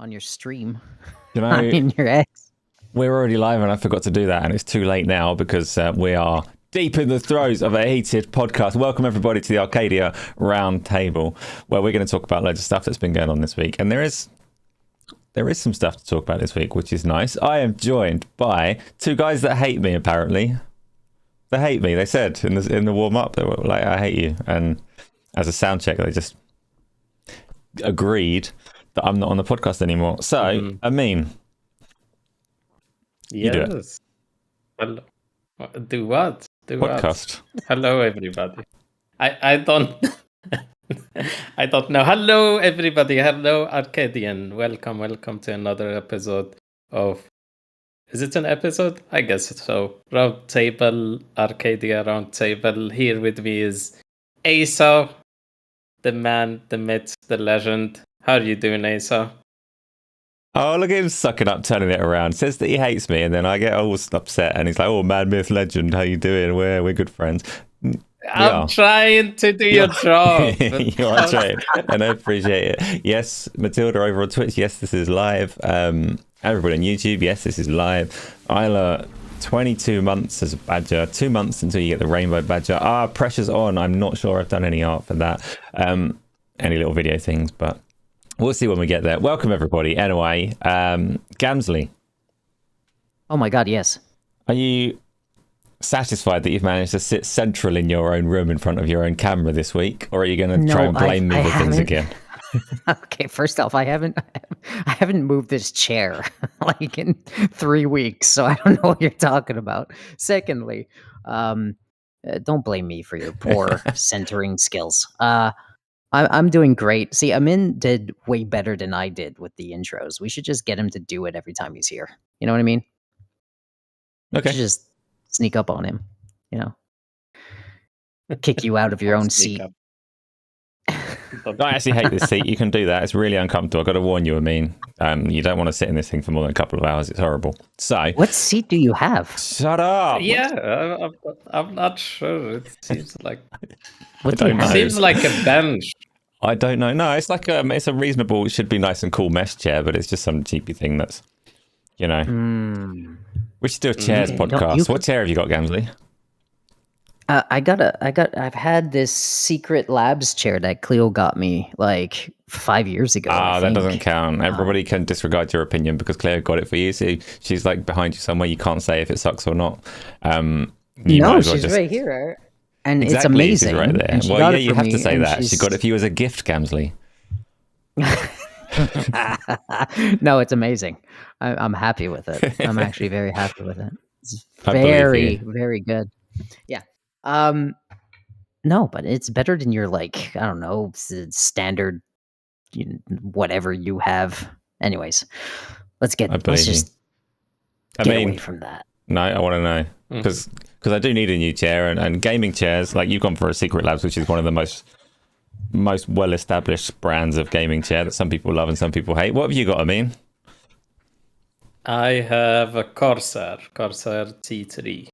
on your stream. You know, in your X. We're already live and I forgot to do that, and it's too late now because we are deep in the throes of a heated podcast. Welcome everybody to the Arcadia Roundtable, where we're going to talk about loads of stuff that's been going on this week, and there is some stuff to talk about this week, which is nice. I am joined by two guys that hate me. Apparently, they hate me. They said in the warm up, they were like, "I hate you," and as a sound check, they just agreed that I'm not on the podcast anymore. So, Amin. Yes. Hello. Do what? Podcast. What? Hello, everybody. I don't. I don't know. Hello, everybody. Hello, Arcadian. Welcome to another episode of. Is it an episode? I guess so. Roundtable, Arcadia Roundtable. Here with me is Asa, the man, the myth, the legend. How are you doing, Asa? Oh, look at him sucking up, turning it around. Says that he hates me, and then I get all upset, and he's like, "Oh, man, myth, legend, how you doing? We're good friends." I'm trying to do your job. You are trying, and I appreciate it. Yes, Matilda over on Twitch. Yes, this is live. Everybody on YouTube. Yes, this is live. Isla, 22 months as a badger. 2 months until you get the rainbow badger. Pressure's on. I'm not sure I've done any art for that. Any little video things, but we'll see when we get there. Welcome, everybody. Anyway, Gamzly. Oh my god, yes. Are you satisfied that you've managed to sit central in your own room in front of your own camera this week? Or are you going to try and blame me for things again? Okay, first off, I haven't moved this chair like in 3 weeks, so I don't know what you're talking about. Secondly, don't blame me for your poor centering skills. I'm doing great. See, Amin did way better than I did with the intros. We should just get him to do it every time he's here. You know what I mean? Okay. We should just sneak up on him, you know? Kick you out of your own seat. I actually hate this seat. You can do that. It's really uncomfortable. I've got to warn you, Amin. You don't want to sit in this thing for more than a couple of hours. It's horrible. So, what seat do you have? Shut up. Yeah, I'm not sure. It seems like It seems like a bench. I don't know. No, it's like it's a reasonable. It should be nice and cool mesh chair, but it's just some cheapy thing that's, you know. We should do a chairs podcast. What chair have you got, Gamzly? I've had this secret labs chair that Cleo got me like 5 years ago. That doesn't count. Everybody can disregard your opinion because Cleo got it for you. So she's like behind you somewhere. You can't say if it sucks or not. No, she's right here. And exactly, it's amazing. She's right there. Well, yeah, you have to say that. She got it for you as a gift, Gamzly. No, it's amazing. I'm happy with it. I'm actually very happy with it. It's very, very good. Yeah. No, but it's better than your, like, I don't know, standard, whatever you have. Anyways, let's just get away from that. No, I want to know because I do need a new chair and gaming chairs. Like, you've gone for a Secret Labs, which is one of the most well-established brands of gaming chair that some people love and some people hate. What have you got, Amin? I have a Corsair T3.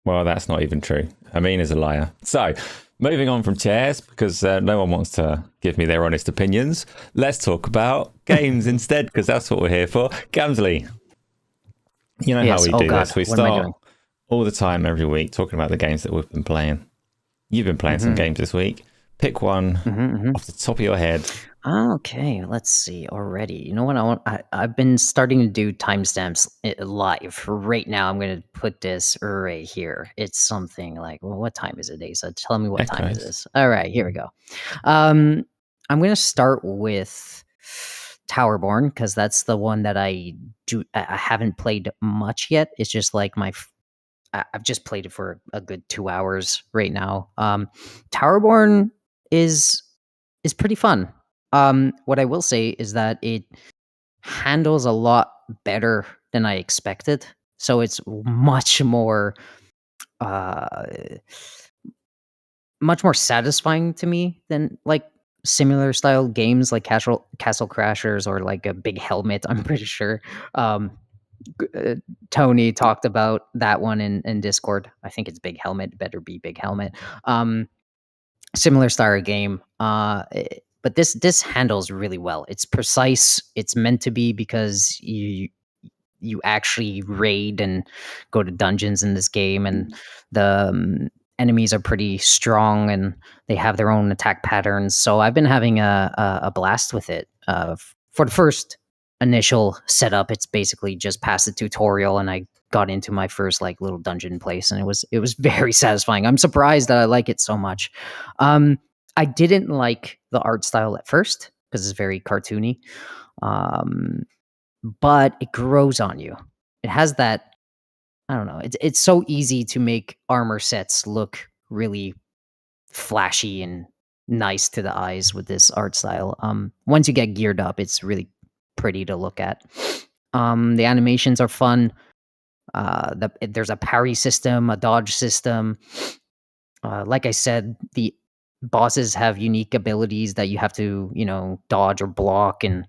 Well, that's not even true. Amin is a liar. So, moving on from chairs, because no one wants to give me their honest opinions, let's talk about games instead, because that's what we're here for. Gamzly, you know how we do this. We start all the time, every week, talking about the games that we've been playing. You've been playing some games this week. Pick one off the top of your head. Okay, let's see already. You know what I've been starting to do timestamps live. Right now, I'm going to put this right here. It's something like, well, what time is it, Asa? Tell me what time it is. All right, here we go. I'm going to start with TOWERBORNE because that's the one that I haven't played much yet. It's just like I've just played it for a good 2 hours right now. TOWERBORNE is pretty fun. What I will say is that it handles a lot better than I expected. So it's much more satisfying to me than like similar style games like Castle Crashers or like a Big Helmet. I'm pretty sure Tony talked about that one in Discord. I think it's Big Helmet. Better be Big Helmet. Similar style game. but this handles really well. It's precise. It's meant to be because you actually raid and go to dungeons in this game, and the enemies are pretty strong and they have their own attack patterns. So I've been having a blast with it. For the first initial setup, it's basically just past the tutorial, and I got into my first like little dungeon place, and it was very satisfying. I'm surprised that I like it so much. I didn't like the art style at first because it's very cartoony, but it grows on you. It has that, I don't know. It's so easy to make armor sets look really flashy and nice to the eyes with this art style. Once you get geared up, it's really pretty to look at. The animations are fun. There's a parry system, a dodge system. Like I said, the bosses have unique abilities that you have to, dodge or block, and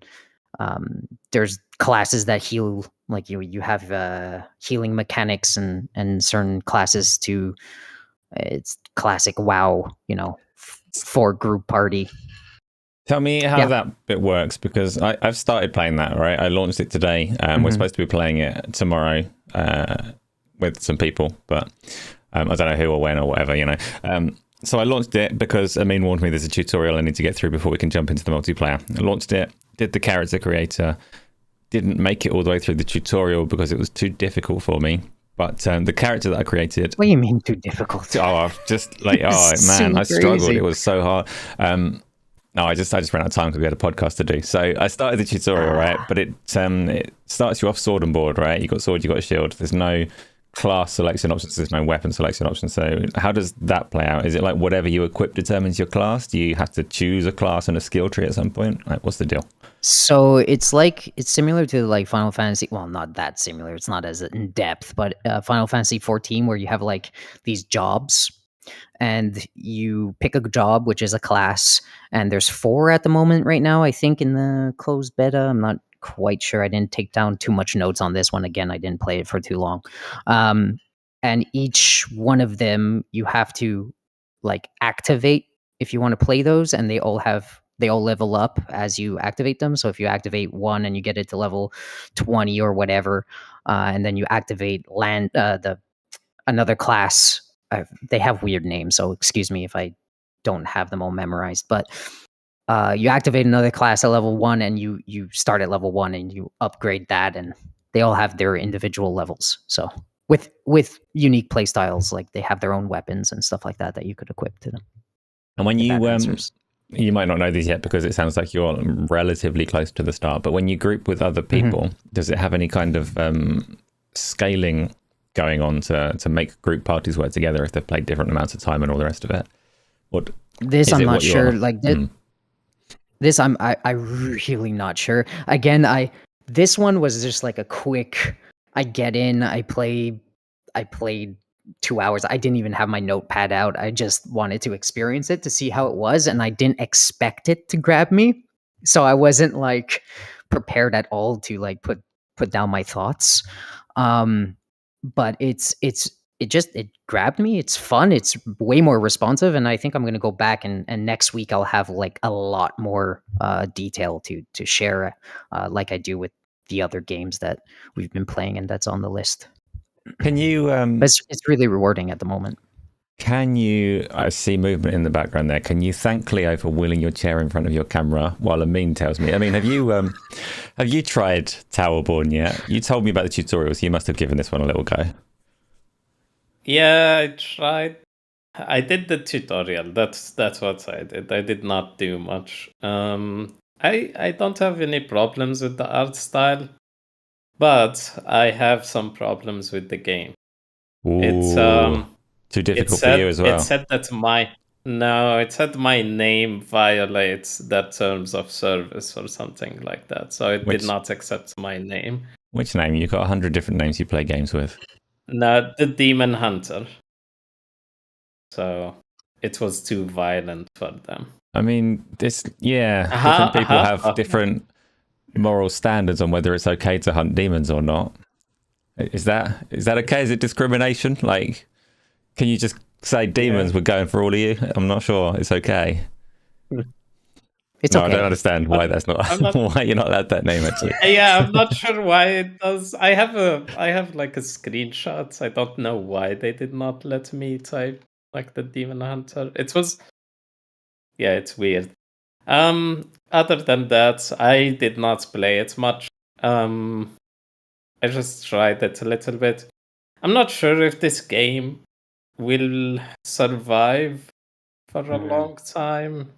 there's classes that heal. Like you have healing mechanics and certain classes to. It's classic WoW, for group party. Tell me how Yeah. that bit works, because I've started playing that, right? I launched it today. We're supposed to be playing it tomorrow with some people, but I don't know who or when or whatever, So I launched it because Amin warned me there's a tutorial I need to get through before we can jump into the multiplayer. I launched it, did the character creator, didn't make it all the way through the tutorial because it was too difficult for me. But the character that I created... What do you mean too difficult? Oh, just like, oh man, I struggled. It was so hard. No, I just ran out of time because we had a podcast to do. So I started the tutorial, right? But it starts you off sword and board, right? You got sword, you got a shield. There's no class selection options. There's no weapon selection options. So how does that play out? Is it like whatever you equip determines your class? Do you have to choose a class and a skill tree at some point? Like, what's the deal? So it's similar to like Final Fantasy. Well, not that similar. It's not as in depth, but Final Fantasy 14, where you have like these jobs, and you pick a job, which is a class, and there's 4 at the moment right now, I think, in the closed beta. I'm not quite sure. I didn't take down too much notes on this one. Again, I didn't play it for too long. And each one of them you have to like activate if you want to play those, and they all level up as you activate them. So if you activate one and you get it to level 20 or whatever, and then you activate another class. They have weird names, so excuse me if I don't have them all memorized. But you activate another class at level 1, and you start at level 1 and you upgrade that, and they all have their individual levels. So with unique play styles, like they have their own weapons and stuff like that you could equip to them. And when you might not know these yet because it sounds like you're relatively close to the start, but when you group with other people, does it have any kind of scaling going on to make group parties work together if they've played different amounts of time and all the rest of it? I'm not sure. Like this, I'm really not sure. Again, this one was just like a quick. I get in, I played 2 hours. I didn't even have my notepad out. I just wanted to experience it to see how it was, and I didn't expect it to grab me. So I wasn't like prepared at all to like put down my thoughts. But it grabbed me. It's fun. It's way more responsive, and I think I'm going to go back and next week I'll have like a lot more detail to share, like I do with the other games that we've been playing and that's on the list. Can you? It's really rewarding at the moment. Can you? I see movement in the background there. Can you thank Cleo for wheeling your chair in front of your camera while Amin tells me? I mean, have you tried TOWERBORNE yet? You told me about the tutorials. You must have given this one a little go. Yeah, I tried. I did the tutorial. That's what I did. I did not do much. I don't have any problems with the art style, but I have some problems with the game. Ooh, it's too difficult for you as well. It said that my name violates the terms of service or something like that. So it did not accept my name. Which name? You've got 100 different names you play games with. No, the Demon Hunter. So it was too violent for them. I mean, different people have different moral standards on whether it's okay to hunt demons or not. Is that okay? Is it discrimination? Like, can you just say demons were going for all of you? I'm not sure it's okay. It's No, okay. I don't understand why that's not, why you're not allowed that name actually. Yeah, I'm not sure why it does. I have like a screenshot. I don't know why they did not let me type like the Demon Hunter. It's weird. Other than that, I did not play it much. I just tried it a little bit. I'm not sure if this game will survive for a long time.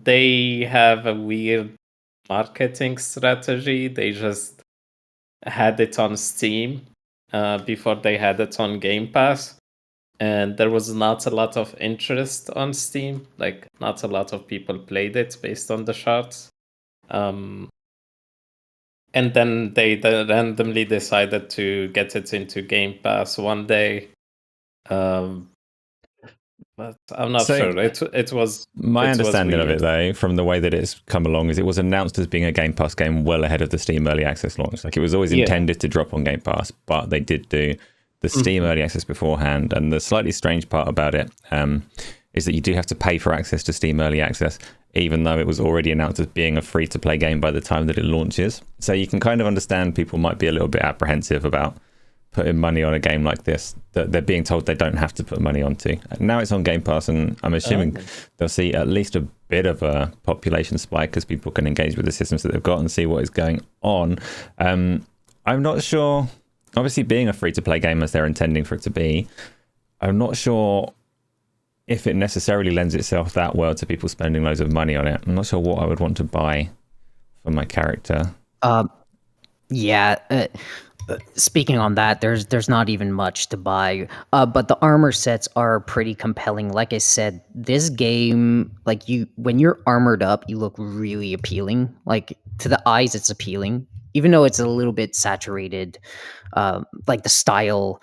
They have a weird marketing strategy. They just had it on Steam before they had it on Game Pass. And there was not a lot of interest on Steam. Like, not a lot of people played it based on the charts. And then they randomly decided to get it into Game Pass one day. But I'm not sure. It was my understanding of weird. it, though, from the way that it's come along, is it was announced as being a Game Pass game well ahead of the Steam Early Access launch. Like, it was always intended to drop on Game Pass, but they did do the Steam Early Access beforehand. And the slightly strange part about it is that you do have to pay for access to Steam Early Access, even though it was already announced as being a free-to-play game by the time that it launches. So you can kind of understand people might be a little bit apprehensive about putting money on a game like this that they're being told they don't have to put money onto. Now it's on Game Pass, and I'm assuming they'll see at least a bit of a population spike as people can engage with the systems that they've got and see what is going on. I'm not sure. Obviously, being a free-to-play game as they're intending for it to be, I'm not sure if it necessarily lends itself that well to people spending loads of money on it. I'm not sure what I would want to buy for my character. Speaking on that, there's not even much to buy, but the armor sets are pretty compelling. Like I said, this game, like when you're armored up, you look really appealing. Like to the eyes, it's appealing, even though it's a little bit saturated. Like the style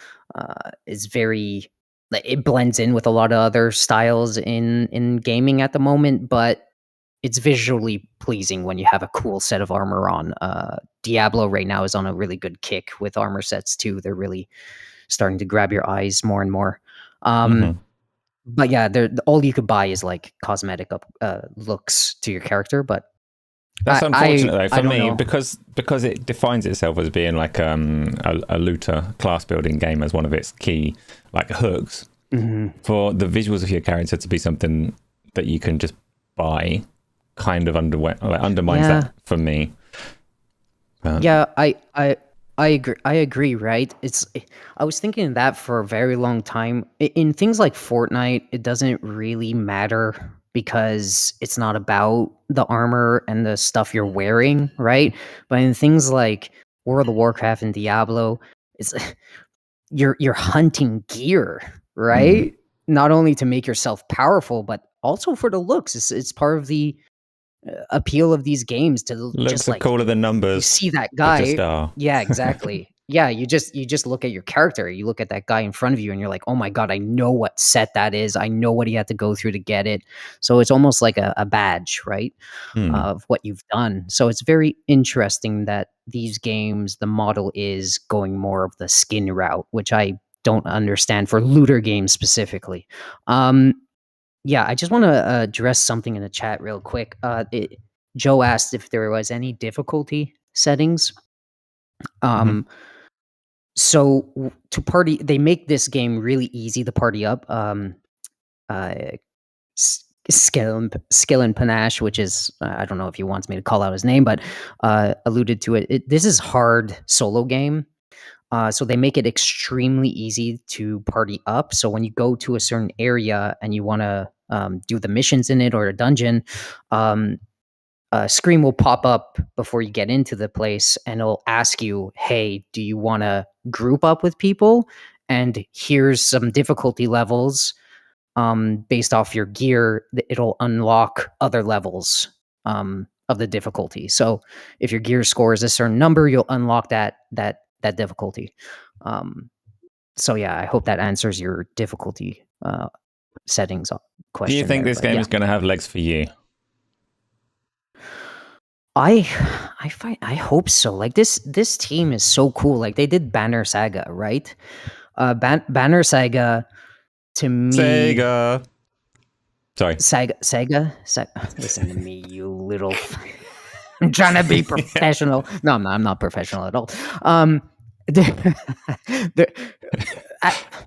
is very, it blends in with a lot of other styles in gaming at the moment, but it's visually pleasing when you have a cool set of armor on. Diablo right now is on a really good kick with armor sets too. They're really starting to grab your eyes more and more. But yeah, all you could buy is like cosmetic looks to your character. But that's unfortunate though for me, know. because it defines itself as being like a looter class building game as one of its key like hooks. For the visuals of your character to be something that you can just buy kind of undermines that for me. I agree, right? I was thinking that for a very long time. In things like Fortnite, it doesn't really matter because it's not about the armor and the stuff you're wearing, right? But in things like World of Warcraft and Diablo, it's you're hunting gear, right? Not only to make yourself powerful, but also for the looks. It's part of the appeal of these games to looks just like cooler than numbers. You see that guy. Yeah, exactly. Yeah, you just look at your character. You look at that guy in front of you, and you're like, "Oh my god, I know what set that is. I know what he had to go through to get it." So it's almost like a badge, right, of what you've done. So it's very interesting that these games, the model is going more of the skin route, which I don't understand for looter games specifically. Yeah, I just want to address something in the chat real quick. Joe asked if there was any difficulty settings. So to party, they make this game really easy to party up. Skill and Panache, which is I don't know if he wants me to call out his name, but alluded to it. This is hard solo game. So they make it extremely easy to party up. So when you go to a certain area and you want to do the missions in it or a dungeon, a screen will pop up before you get into the place and it'll ask you, hey, do you want to group up with people? And here's some difficulty levels based off your gear. It'll unlock other levels of the difficulty. So if your gear score is a certain number, you'll unlock that difficulty. So yeah, I hope that answers your difficulty settings question. Do you think this game is going to have legs for you? I hope so. Like this team is so cool. Like they did Banner Saga, right? Banner Saga to me. Sega. Sorry. Sega. Listen to me, you little. I'm trying to be professional. No, I'm not professional at all. The,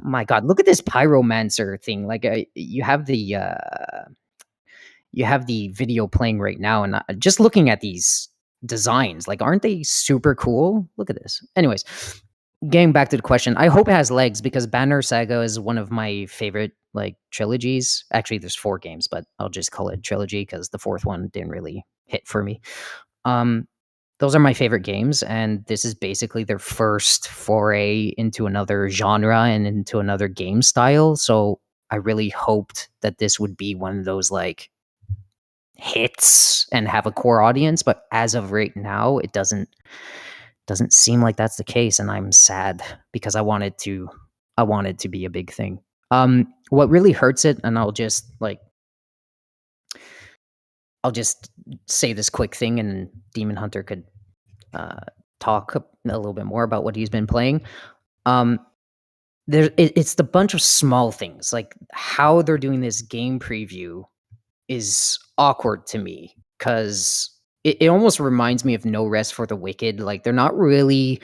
my God, look at this pyromancer thing. Like, you have the video playing right now, and just looking at these designs, like, aren't they super cool? Look at this. Anyways, getting back to the question, I hope it has legs because Banner Saga is one of my favorite like trilogies. Actually, there's 4 games, but I'll just call it trilogy because the 4th one didn't really hit for me. Those are my favorite games, and this is basically their first foray into another genre and into another game style. So I really hoped that this would be one of those like hits and have a core audience, but as of right now, it doesn't seem like that's the case, and I'm sad because I want it to be a big thing. What really hurts it, and I'll just say this quick thing, and Demon Hunter could talk a little bit more about what he's been playing. It's the bunch of small things, like how they're doing this game preview is awkward to me because it almost reminds me of No Rest for the Wicked. Like they're not really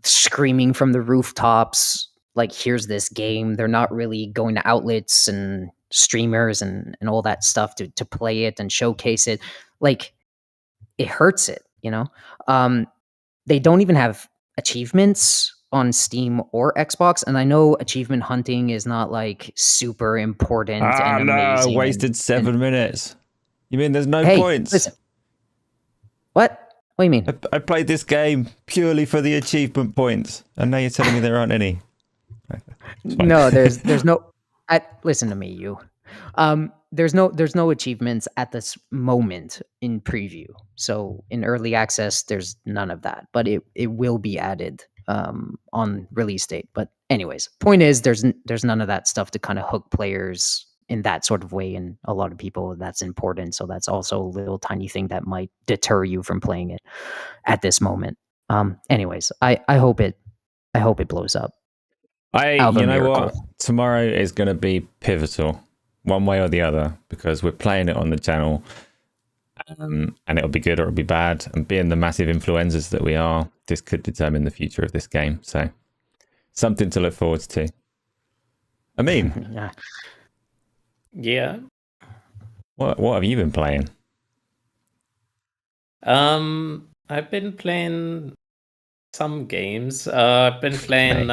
screaming from the rooftops like here's this game. They're not really going to outlets and streamers and all that stuff to play it and showcase it. Like it hurts it, you know. They don't even have achievements on Steam or Xbox, and I know achievement hunting is not like super important and amazing. No, wasted 7 minutes. You mean there's no hey, points? Listen. What do you mean? I played this game purely for the achievement points, and now you're telling me there aren't any. No, there's no. Listen to me, you. There's no achievements at this moment in preview. So in early access, there's none of that, but it will be added on release date. But anyways, point is there's none of that stuff to kind of hook players in that sort of way, and a lot of people that's important. So that's also a little tiny thing that might deter you from playing it at this moment. Anyways, I hope it blows up. You know what? Tomorrow is going to be pivotal, one way or the other, because we're playing it on the channel, and it'll be good or it'll be bad. And being the massive influencers that we are, this could determine the future of this game. So, something to look forward to. I mean, yeah. What have you been playing? I've been playing some games. I've been playing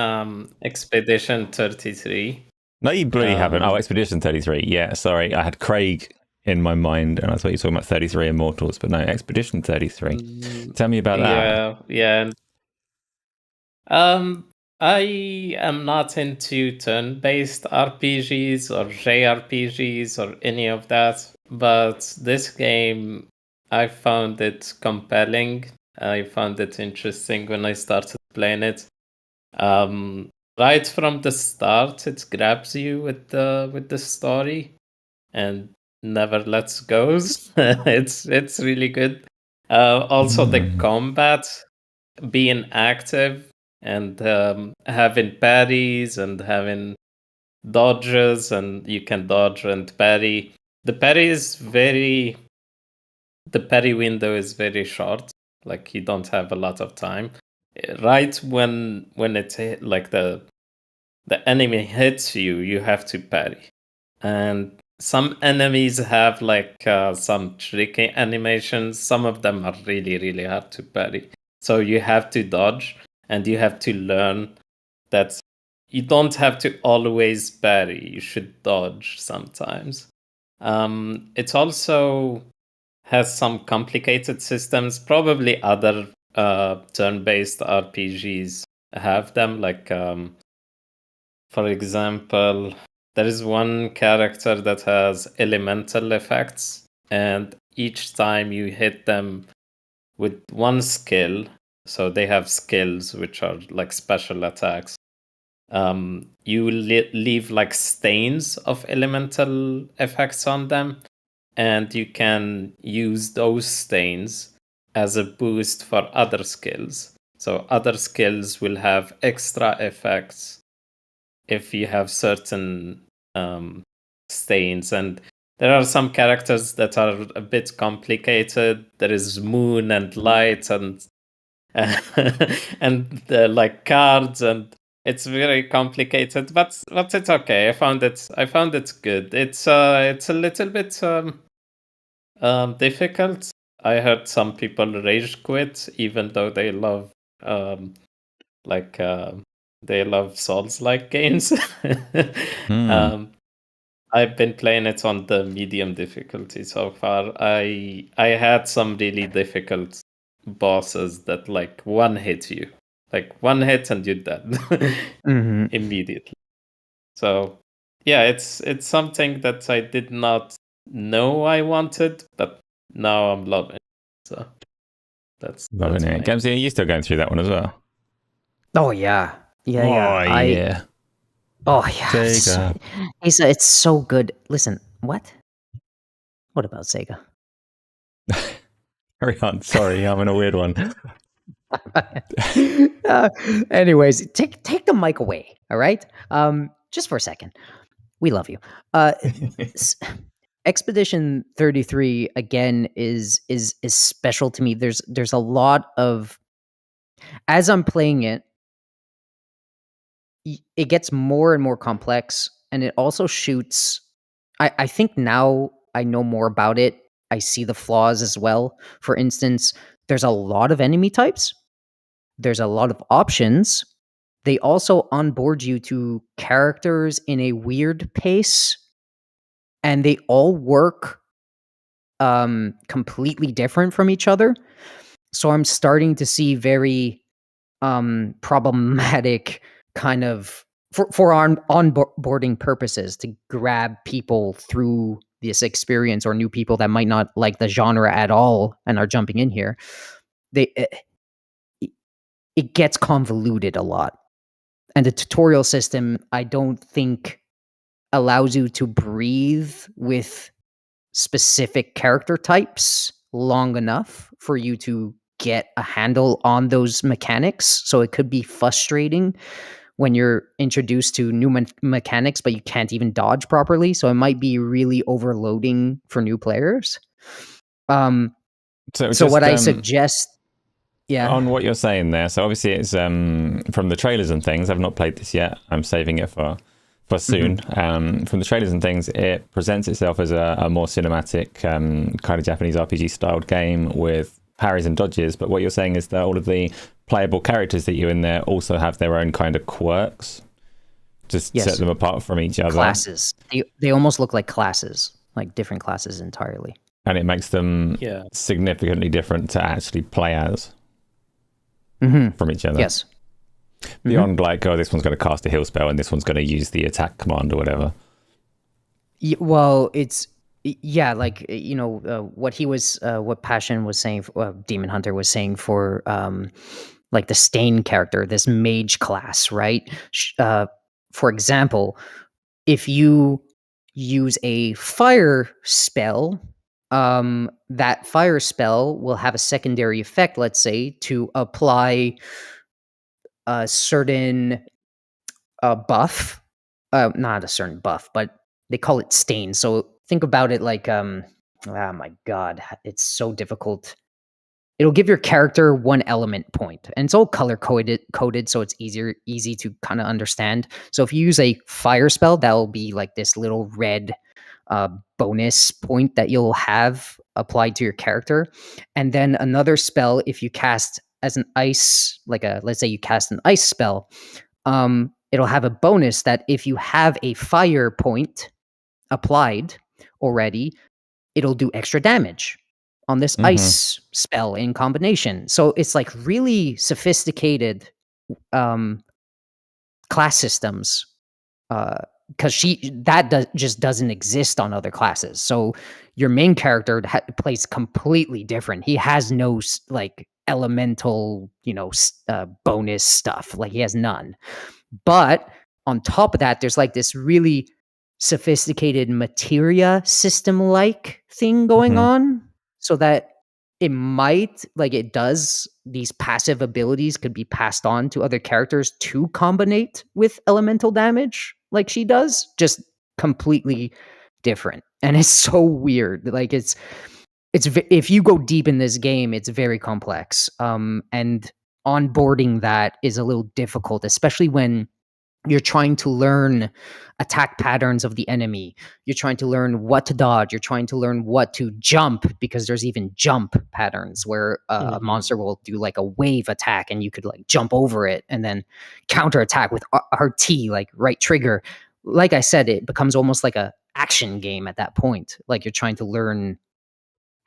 Expedition 33. No, you bloody haven't. Oh, Expedition 33. Yeah, sorry. I had Craig in my mind, and I thought you were talking about 33 Immortals, but no, Expedition 33. Tell me about that. Yeah. I am not into turn-based RPGs or JRPGs or any of that, but this game, I found it compelling. I found it interesting when I started playing it. Right from the start, it grabs you with the story and never lets go. It's really good. Also, the combat, being active and having parries and having dodges, and you can dodge and parry. The parry window is very short. Like you don't have a lot of time. Right when it's like the enemy hits you, you have to parry. And some enemies have like some tricky animations. Some of them are really, really hard to parry. So you have to dodge, and you have to learn that you don't have to always parry. You should dodge sometimes. It also has some complicated systems. Probably other turn-based RPGs have them. Like, for example, there is one character that has elemental effects, and each time you hit them with one skill, so they have skills which are like special attacks, you leave like stains of elemental effects on them, and you can use those stains as a boost for other skills. So other skills will have extra effects if you have certain stains, and there are some characters that are a bit complicated. There is moon and light and and like cards, and it's very complicated, but it's okay. I found it good. It's a little bit difficult. I heard some people rage quit even though they love like they love Souls-like games. I've been playing it on the medium difficulty so far. I had some really difficult bosses that like one hit you, like one hit and you're dead immediately. So yeah, it's something that I did not know I wanted, but now I'm loving it. So that's Loving it. Gamzly, are you still going through that one as well? Oh yeah, yeah, yeah. Yeah. Oh yeah. Sega. Asa, it's so good. Listen, what? What about Sega? Carry on. Sorry, I'm in a weird one. Anyways, take the mic away. All right. Just for a second. We love you. Expedition 33 again is special to me. There's a lot of, as I'm playing it, it gets more and more complex, and it also shoots. I think now I know more about it. I see the flaws as well. For instance, there's a lot of enemy types. There's a lot of options. They also onboard you to characters in a weird pace, and they all work completely different from each other. So I'm starting to see very problematic kind of for onboarding purposes to grab people through this experience, or new people that might not like the genre at all and are jumping in here. It gets convoluted a lot, and the tutorial system, I don't think, allows you to breathe with specific character types long enough for you to get a handle on those mechanics. So it could be frustrating when you're introduced to new mechanics, but you can't even dodge properly. So it might be really overloading for new players. So what I suggest, on what you're saying there. So obviously it's from the trailers and things. I've not played this yet. I'm saving it for soon. From the trailers and things, it presents itself as a more cinematic kind of Japanese RPG styled game with parries and dodges. But what you're saying is that all of the playable characters that you're in there also have their own kind of quirks, just set them apart from each other. Classes. They almost look like classes, like different classes entirely. And it makes them significantly different to actually play as from each other. Yes. Beyond like, oh, this one's going to cast a heal spell and this one's going to use the attack command or whatever. Well, it's like what Passion was saying, Demon Hunter was saying for like the Stain character, this mage class, right? For example, if you use a fire spell, that fire spell will have a secondary effect, let's say, to apply a certain buff, not a certain buff, but they call it stain. So think about it like, oh my god, it's so difficult. It'll give your character one element point, and it's all color coded, so it's easy to kind of understand. So if you use a fire spell, that'll be like this little red bonus point that you'll have applied to your character, and then another spell if you cast as an ice, like let's say you cast an ice spell, it'll have a bonus that if you have a fire point applied already, it'll do extra damage on this ice spell in combination. So it's like really sophisticated class systems, because just doesn't exist on other classes. So your main character plays completely different. He has no like elemental, bonus stuff. Like he has none. But on top of that, there's like this really sophisticated materia system-like thing going on, so that these passive abilities could be passed on to other characters to combinate with elemental damage like she does, just completely different, and it's so weird. Like if you go deep in this game, it's very complex. And onboarding that is a little difficult, especially when you're trying to learn attack patterns of the enemy. You're trying to learn what to dodge. You're trying to learn what to jump, because there's even jump patterns where a monster will do like a wave attack and you could like jump over it and then counter attack with RT, like right trigger. Like I said, it becomes almost like a action game at that point. Like you're trying to learn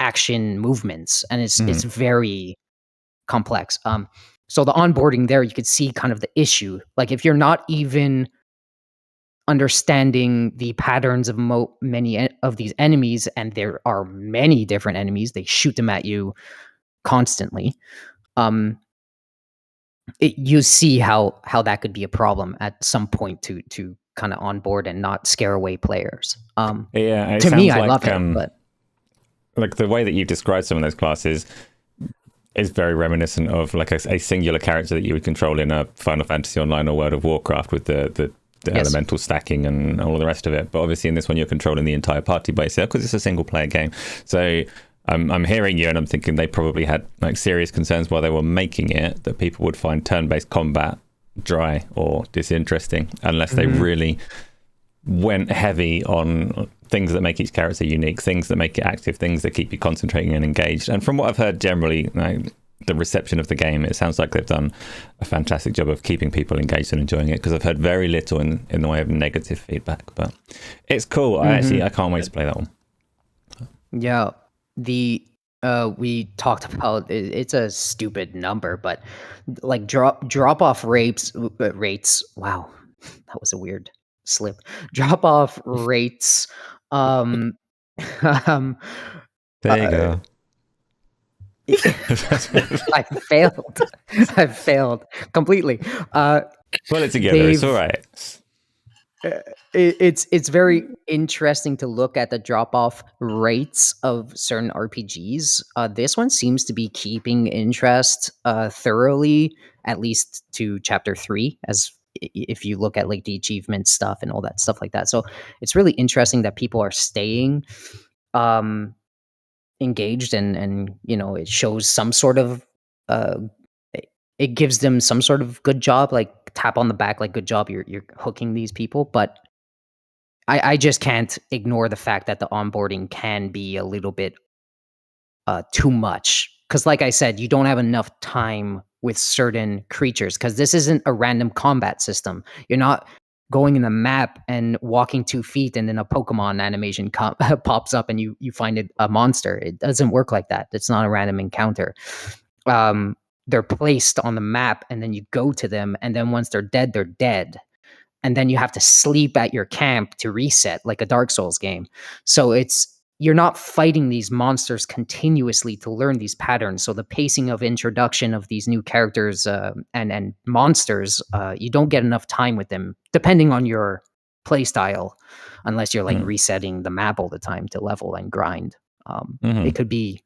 action movements, and it's very complex. So the onboarding there, you could see kind of the issue. Like if you're not even understanding the patterns of many of these enemies, and there are many different enemies, they shoot them at you constantly. You see how that could be a problem at some point to kind of onboard and not scare away players. Yeah, to me, I love it, but like the way that you've described some of those classes is very reminiscent of like a singular character that you would control in a Final Fantasy Online or World of Warcraft with the yes. elemental stacking and all the rest of it. But obviously in this one, you're controlling the entire party by yourself because it's a single player game. So I'm hearing you and I'm thinking they probably had like serious concerns while they were making it that people would find turn-based combat dry or disinteresting unless they really went heavy on things that make each character unique, things that make it active, things that keep you concentrating and engaged. And from what I've heard generally, like, the reception of the game, it sounds like they've done a fantastic job of keeping people engaged and enjoying it, because I've heard very little in the way of negative feedback. But it's cool. I can't wait to play that one. Yeah, we talked about it's a stupid number, but like drop off rates. Wow, that was a weird slip. Drop off rates. There you go. I failed completely. Pull it together. It's all right. It's very interesting to look at the drop-off rates of certain RPGs. This one seems to be keeping interest thoroughly, at least to chapter 3, as if you look at like the achievement stuff and all that stuff like that. So it's really interesting that people are staying engaged, and you know, it shows some sort of it gives them some sort of good job, like tap on the back, like good job, you're hooking these people. But I just can't ignore the fact that the onboarding can be a little bit too much, because like I said, you don't have enough time with certain creatures, because this isn't a random combat system. You're not going in the map and walking 2 feet and then a Pokemon animation pops up and you find a monster. It doesn't work like that. It's not a random encounter. They're placed on the map and then you go to them, and then once they're dead. And then you have to sleep at your camp to reset, like a Dark Souls game. So you're not fighting these monsters continuously to learn these patterns. So the pacing of introduction of these new characters and monsters, you don't get enough time with them, depending on your play style, unless you're like resetting the map all the time to level and grind. It could be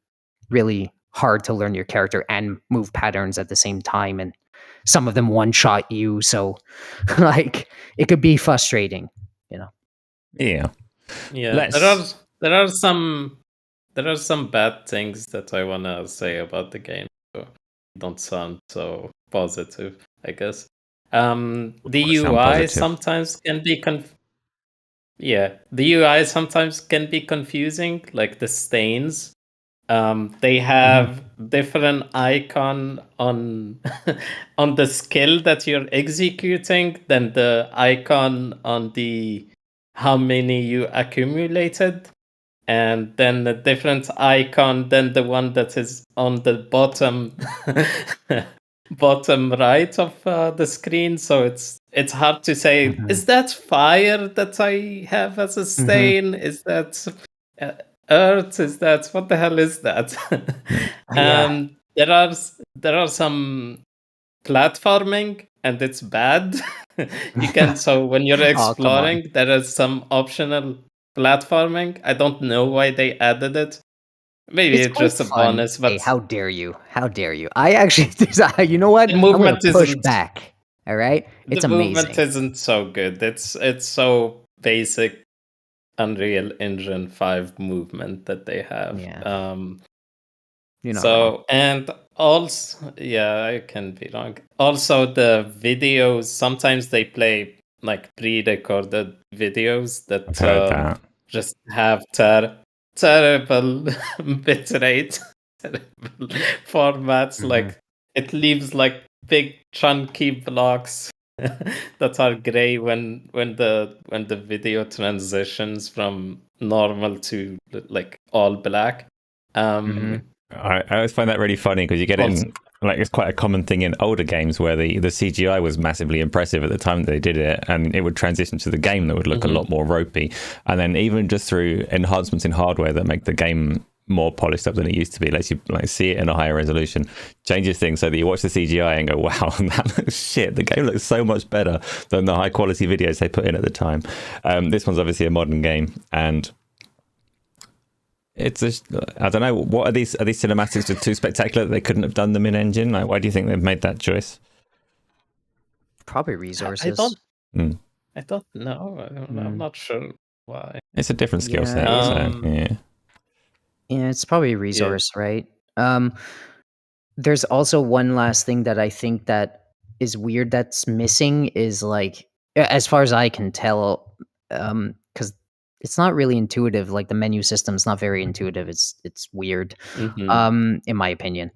really hard to learn your character and move patterns at the same time, and some of them one-shot you. So like it could be frustrating, you know. Yeah. There are some bad things that I want to say about the game, so don't sound so positive, I guess. The UI sometimes can be the UI sometimes can be confusing, like the stains. They have different icon on on the skill that you're executing than the icon on the how many you accumulated, and then the different icon than the one that is on the bottom bottom right of the screen. So it's hard to say, is that fire that I have as a stain? Is that earth? Is that, what the hell is that? There are some platforming, and it's bad. You can, so when you're exploring, there is some optional platforming. I don't know why they added it. Maybe it's just a bonus. But hey, how dare you? How dare you? I actually, you know what? I'm going to push back. All right, it's amazing. The movement isn't so good. It's so basic. Unreal Engine 5 movement that they have. Yeah. You're not wrong. So, and also, yeah, I can be wrong. Also, the videos, sometimes they play like pre-recorded videos I've that heard that. just have terrible bitrate, terrible formats. Mhm. Like it leaves like big chunky blocks that are gray when the video transitions from normal to like all black. Mhm. I always find that really funny because you get it Also, in, like, it's quite a common thing in older games where the CGI was massively impressive at the time that they did it, and it would transition to the game that would look a lot more ropey. And then even just through enhancements in hardware that make the game more polished up than it used to be, lets you like see it in a higher resolution, changes things so that you watch the CGI and go, wow, that looks shit. The game looks so much better than the high quality videos they put in at the time. This one's obviously a modern game, and it's I don't know, what are these cinematics just too spectacular that they couldn't have done them in engine? Like, why do you think they've made that choice? Probably I resources. don't Mm. I don't know. I'm not sure why. It's a different skill set, Yeah, so yeah. Yeah, it's probably a Yeah. resource, right? There's also one last thing that I think that is weird that's missing is like, as far as I can tell, because it's not really intuitive. Like the menu system's not very intuitive. It's weird, in my opinion.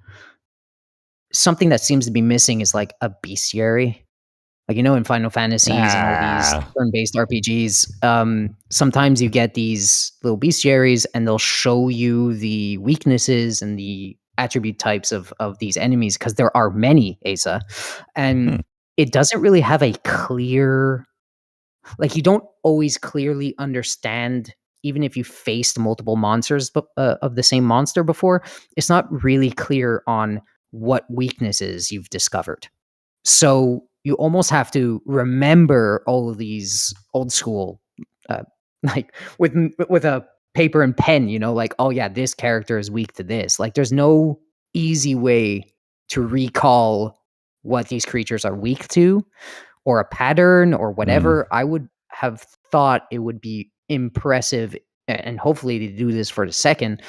Something that seems to be missing is like a bestiary. Like, in Final Fantasies and all these Ah, turn-based RPGs, sometimes you get these little bestiaries, and they'll show you the weaknesses and the attribute types of these enemies because there are many, Asa, and hmm. it doesn't really have a clear, like, you don't always clearly understand, even if you faced multiple monsters of the same monster before, it's not really clear on what weaknesses you've discovered. So you almost have to remember all of these old school, uh, like with a paper and pen, like, oh yeah, this character is weak to this. Like, there's no easy way to recall what these creatures are weak to, or a pattern, or Mm. whatever. I would have thought it would be impressive, and hopefully they do this for the second,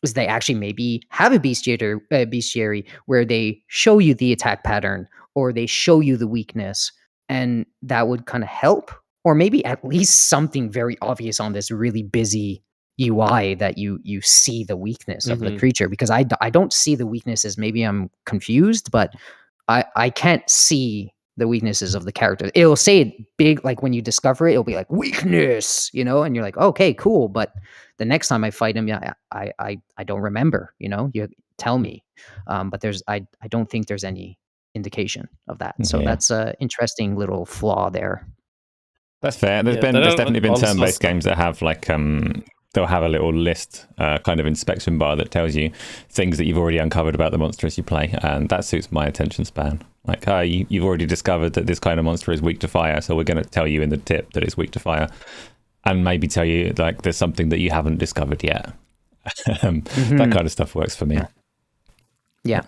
is they actually maybe have a bestiary where they show you the attack pattern, or they show you the weakness, and that would kind of help. Or maybe at least something very obvious on this really busy UI that you see the weakness of the creature, because I don't see the weaknesses. Maybe I'm confused, but I can't see the weaknesses of the character. It'll say it big, like when you discover it, it'll be like weakness, and you're like, okay, cool. But the next time I fight him, yeah, I don't remember. You tell me, but I don't think there's any indication of that. So Yeah, that's a interesting little flaw there. that's fair. Yeah, there There's are definitely been also turn-based some. games that have like they'll have a little list, kind of inspection bar that tells you things that you've already uncovered about the monster as you play, and that suits my attention span. Like, you've already discovered that this kind of monster is weak to fire, so we're going to tell you in the tip that it's weak to fire, and maybe tell you like there's something that you haven't discovered yet. That kind of stuff works for me. Yeah.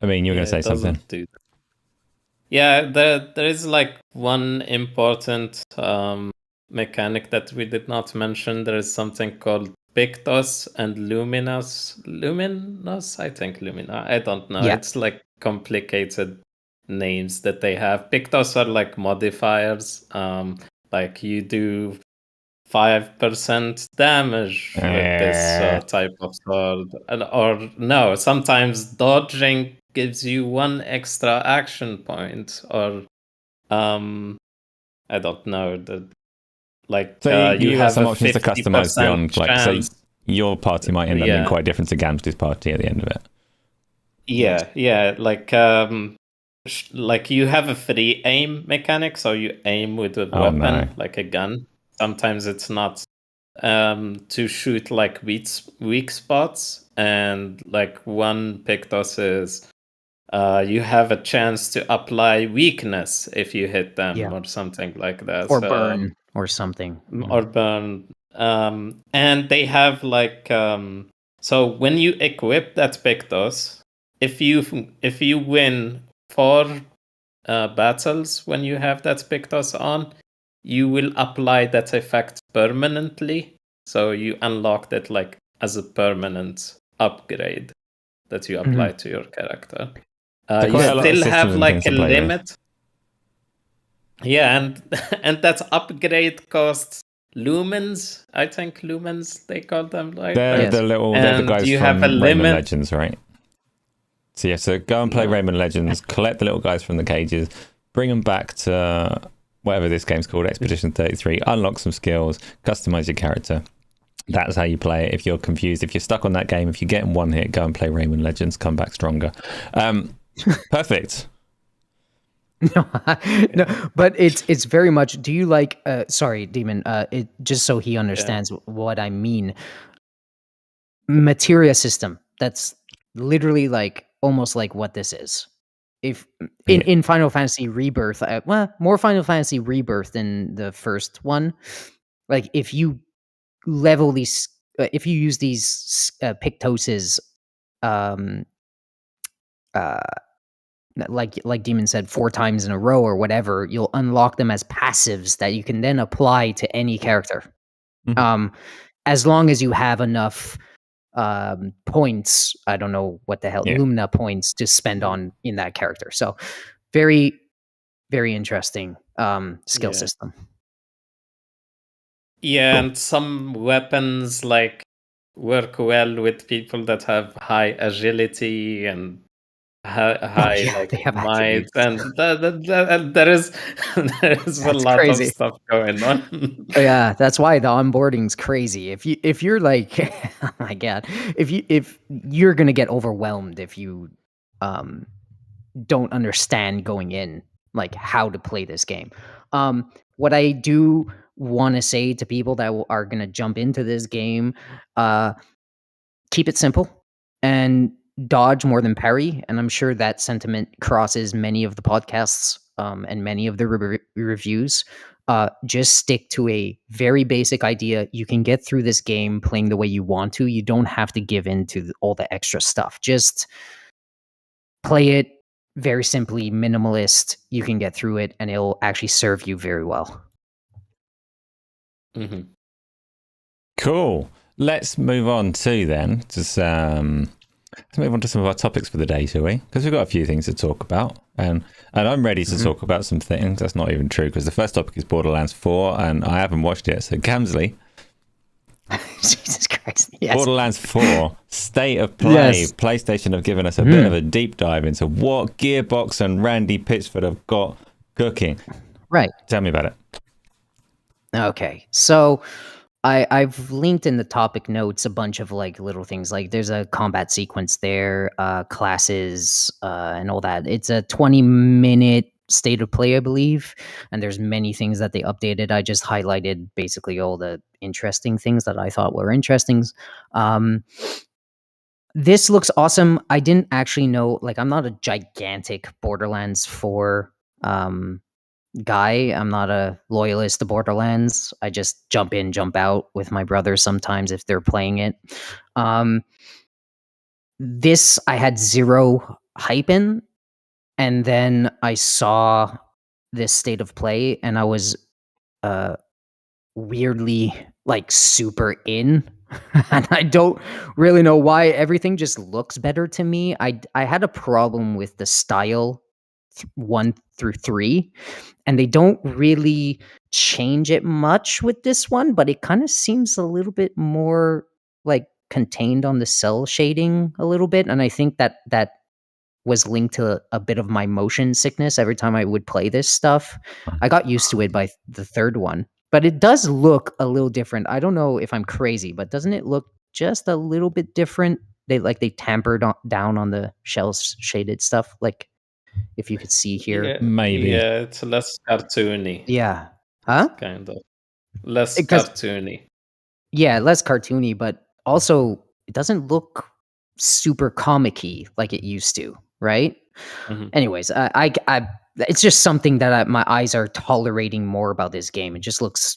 I mean, you were Yeah, going to say it doesn't something. do that. Yeah, there is like one important mechanic that we did not mention. There is something called Pictos and Luminous, I think Lumina. I don't know. Yeah. It's like complicated names that they have. Pictos are like modifiers. Like you do 5% damage with this type of sword, or no, sometimes dodging gives you 1 extra action point, or I don't know, like So you you got have some a options to customize 50% beyond, like, so chance. your party might end up being Yeah, quite different to Gamzly's party at the end of it. yeah, like you have a free aim mechanic, so you aim with a Oh weapon, no. like a gun. Sometimes it's not to shoot like weak spots, and like one Pictos is you have a chance to apply weakness if you hit them, Yeah. or something like that. Or burn or something. Or burn. And they have like so when you equip that Pictos, if you win 4 battles when you have that Pictos on, you will apply that effect permanently. So you unlock that like as a permanent upgrade that you apply to your character. So You quite a lot of still systems have and like things a to play with. limit. Yeah, and that upgrade costs lumens. I think lumens they call them, like. They're Yes. the little, they're the And guys you from have a Rayman limit. Legends, right? So yeah, so go and play No. Rayman Legends, collect the little guys from the cages, bring them back to whatever this game's called, Expedition 33, unlock some skills, customize your character. That's how you play it. If you're confused, if you're stuck on that game, if you get in one hit, go and play Rayman Legends, come back stronger. Perfect. No, no, but it's very much. Do you like? Sorry, Demon. It just so he understands what I mean. Materia system. That's literally like almost like what this is. If in Final Fantasy Rebirth, well, more Final Fantasy Rebirth than the first one. Like if you level these, if you use these Pictoses, um, like Demon said, 4 times in a row or whatever, you'll unlock them as passives that you can then apply to any character. As long as you have enough points, I don't know what the hell, Lumina points to spend on in that character. So very, very interesting skill system. Yeah, and some weapons like work well with people that have high agility and high like they have might, attributes. and there is a lot crazy. of stuff going on. Yeah, that's why the onboarding's crazy. If you're like, oh my god, if you're gonna get overwhelmed if you don't understand going in like how to play this game. What I do want to say to people that are gonna jump into this game, keep it simple and dodge more than parry. And I'm sure that sentiment crosses many of the podcasts and many of the reviews. Just stick to a very basic idea. You can get through this game playing the way you want to. You don't have to give in to all the extra stuff. Just play it very simply, minimalist. You can get through it and it'll actually serve you very well. Mm-hmm. Cool. Let's move on to then. Just let's move on to some of our topics for the day, shall we? Because we've got a few things to talk about, and I'm ready to talk about some things. That's not even true because the first topic is Borderlands 4, and I haven't watched it. So Gamzly, Jesus Christ! Yes. Borderlands 4 state of play. Yes. PlayStation have given us a bit of a deep dive into what Gearbox and Randy Pitchford have got cooking. Right. Tell me about it. Okay, so I've linked in the topic notes a bunch of like little things. Like there's a combat sequence there, classes, and all that. It's a 20-minute state of play, I believe, and there's many things that they updated. I just highlighted basically all the interesting things that I thought were interesting. This looks awesome. I didn't actually know, like, I'm not a gigantic Borderlands 4 guy. I'm not a loyalist to Borderlands. I just jump in, jump out with my brother sometimes if they're playing it. This I had zero hype in, and then I saw this state of play, and I was weirdly like super in. And I don't really know why. Everything just looks better to me. I had a problem with the style 1 through 3, and they don't really change it much with this one, but it kind of seems a little bit more like contained on the cell shading a little bit, and I think that was linked to a bit of my motion sickness every time I would play this stuff. I got used to it by the third one, but it does look a little different. I don't know if I'm crazy, but doesn't it look just a little bit different? They tampered down on the shell shaded stuff, like if you could see here. Yeah, Maybe. Yeah, it's less cartoony. Yeah. Huh? Kind of. Less Because- cartoony. Yeah, less cartoony, but also it doesn't look super comic-y like it used to, right? Mhm. Anyways, I it's just something that my eyes are tolerating more about this game. It just looks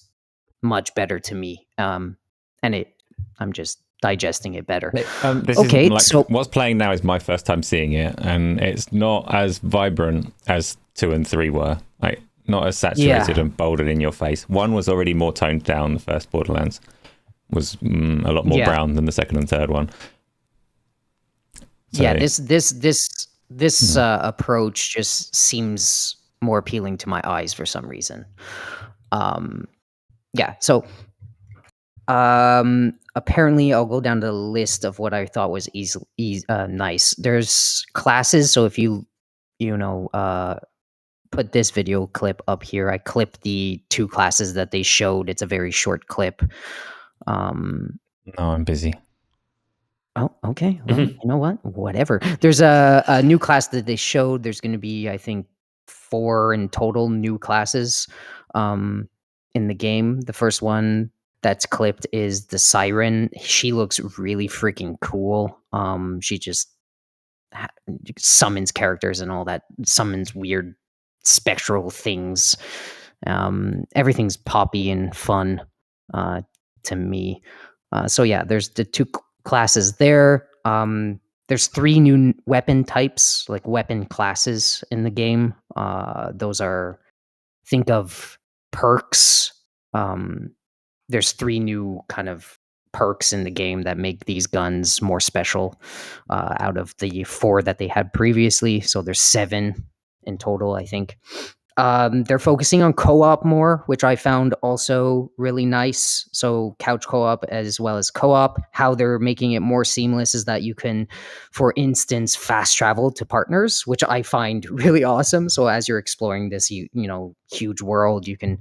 much better to me, and I'm just digesting it better. This Okay, isn't like, so- what's playing now is my first time seeing it, and it's not as vibrant as 2 and 3 were. Like not as saturated and bold and in your face. One was already more toned down. The first Borderlands was a lot more brown than the second and third one. So, yeah, this approach just seems more appealing to my eyes for some reason. Yeah, so apparently I'll go down the list of what I thought was nice. There's classes, so if you put this video clip up here, I clipped the 2 classes that they showed. It's a very short clip. No, I'm busy. Oh, okay. Well, you know what? Whatever. There's a new class that they showed. There's going to be, I think, 4 in total new classes in the game. The first one that's clipped is the Siren. She looks really freaking cool. She just summons characters and all that. Summons weird spectral things. Everything's poppy and fun to me. So yeah, there's the 2 classes there. There's 3 new weapon types, like weapon classes in the game. Those are, think of perks. There's 3 new kind of perks in the game that make these guns more special out of the 4 that they had previously. So there's 7 in total, I think. They're focusing on co-op more, which I found also really nice. So couch co-op as well as co-op. How they're making it more seamless is that you can, for instance, fast travel to partners, which I find really awesome. So as you're exploring this, huge world, you can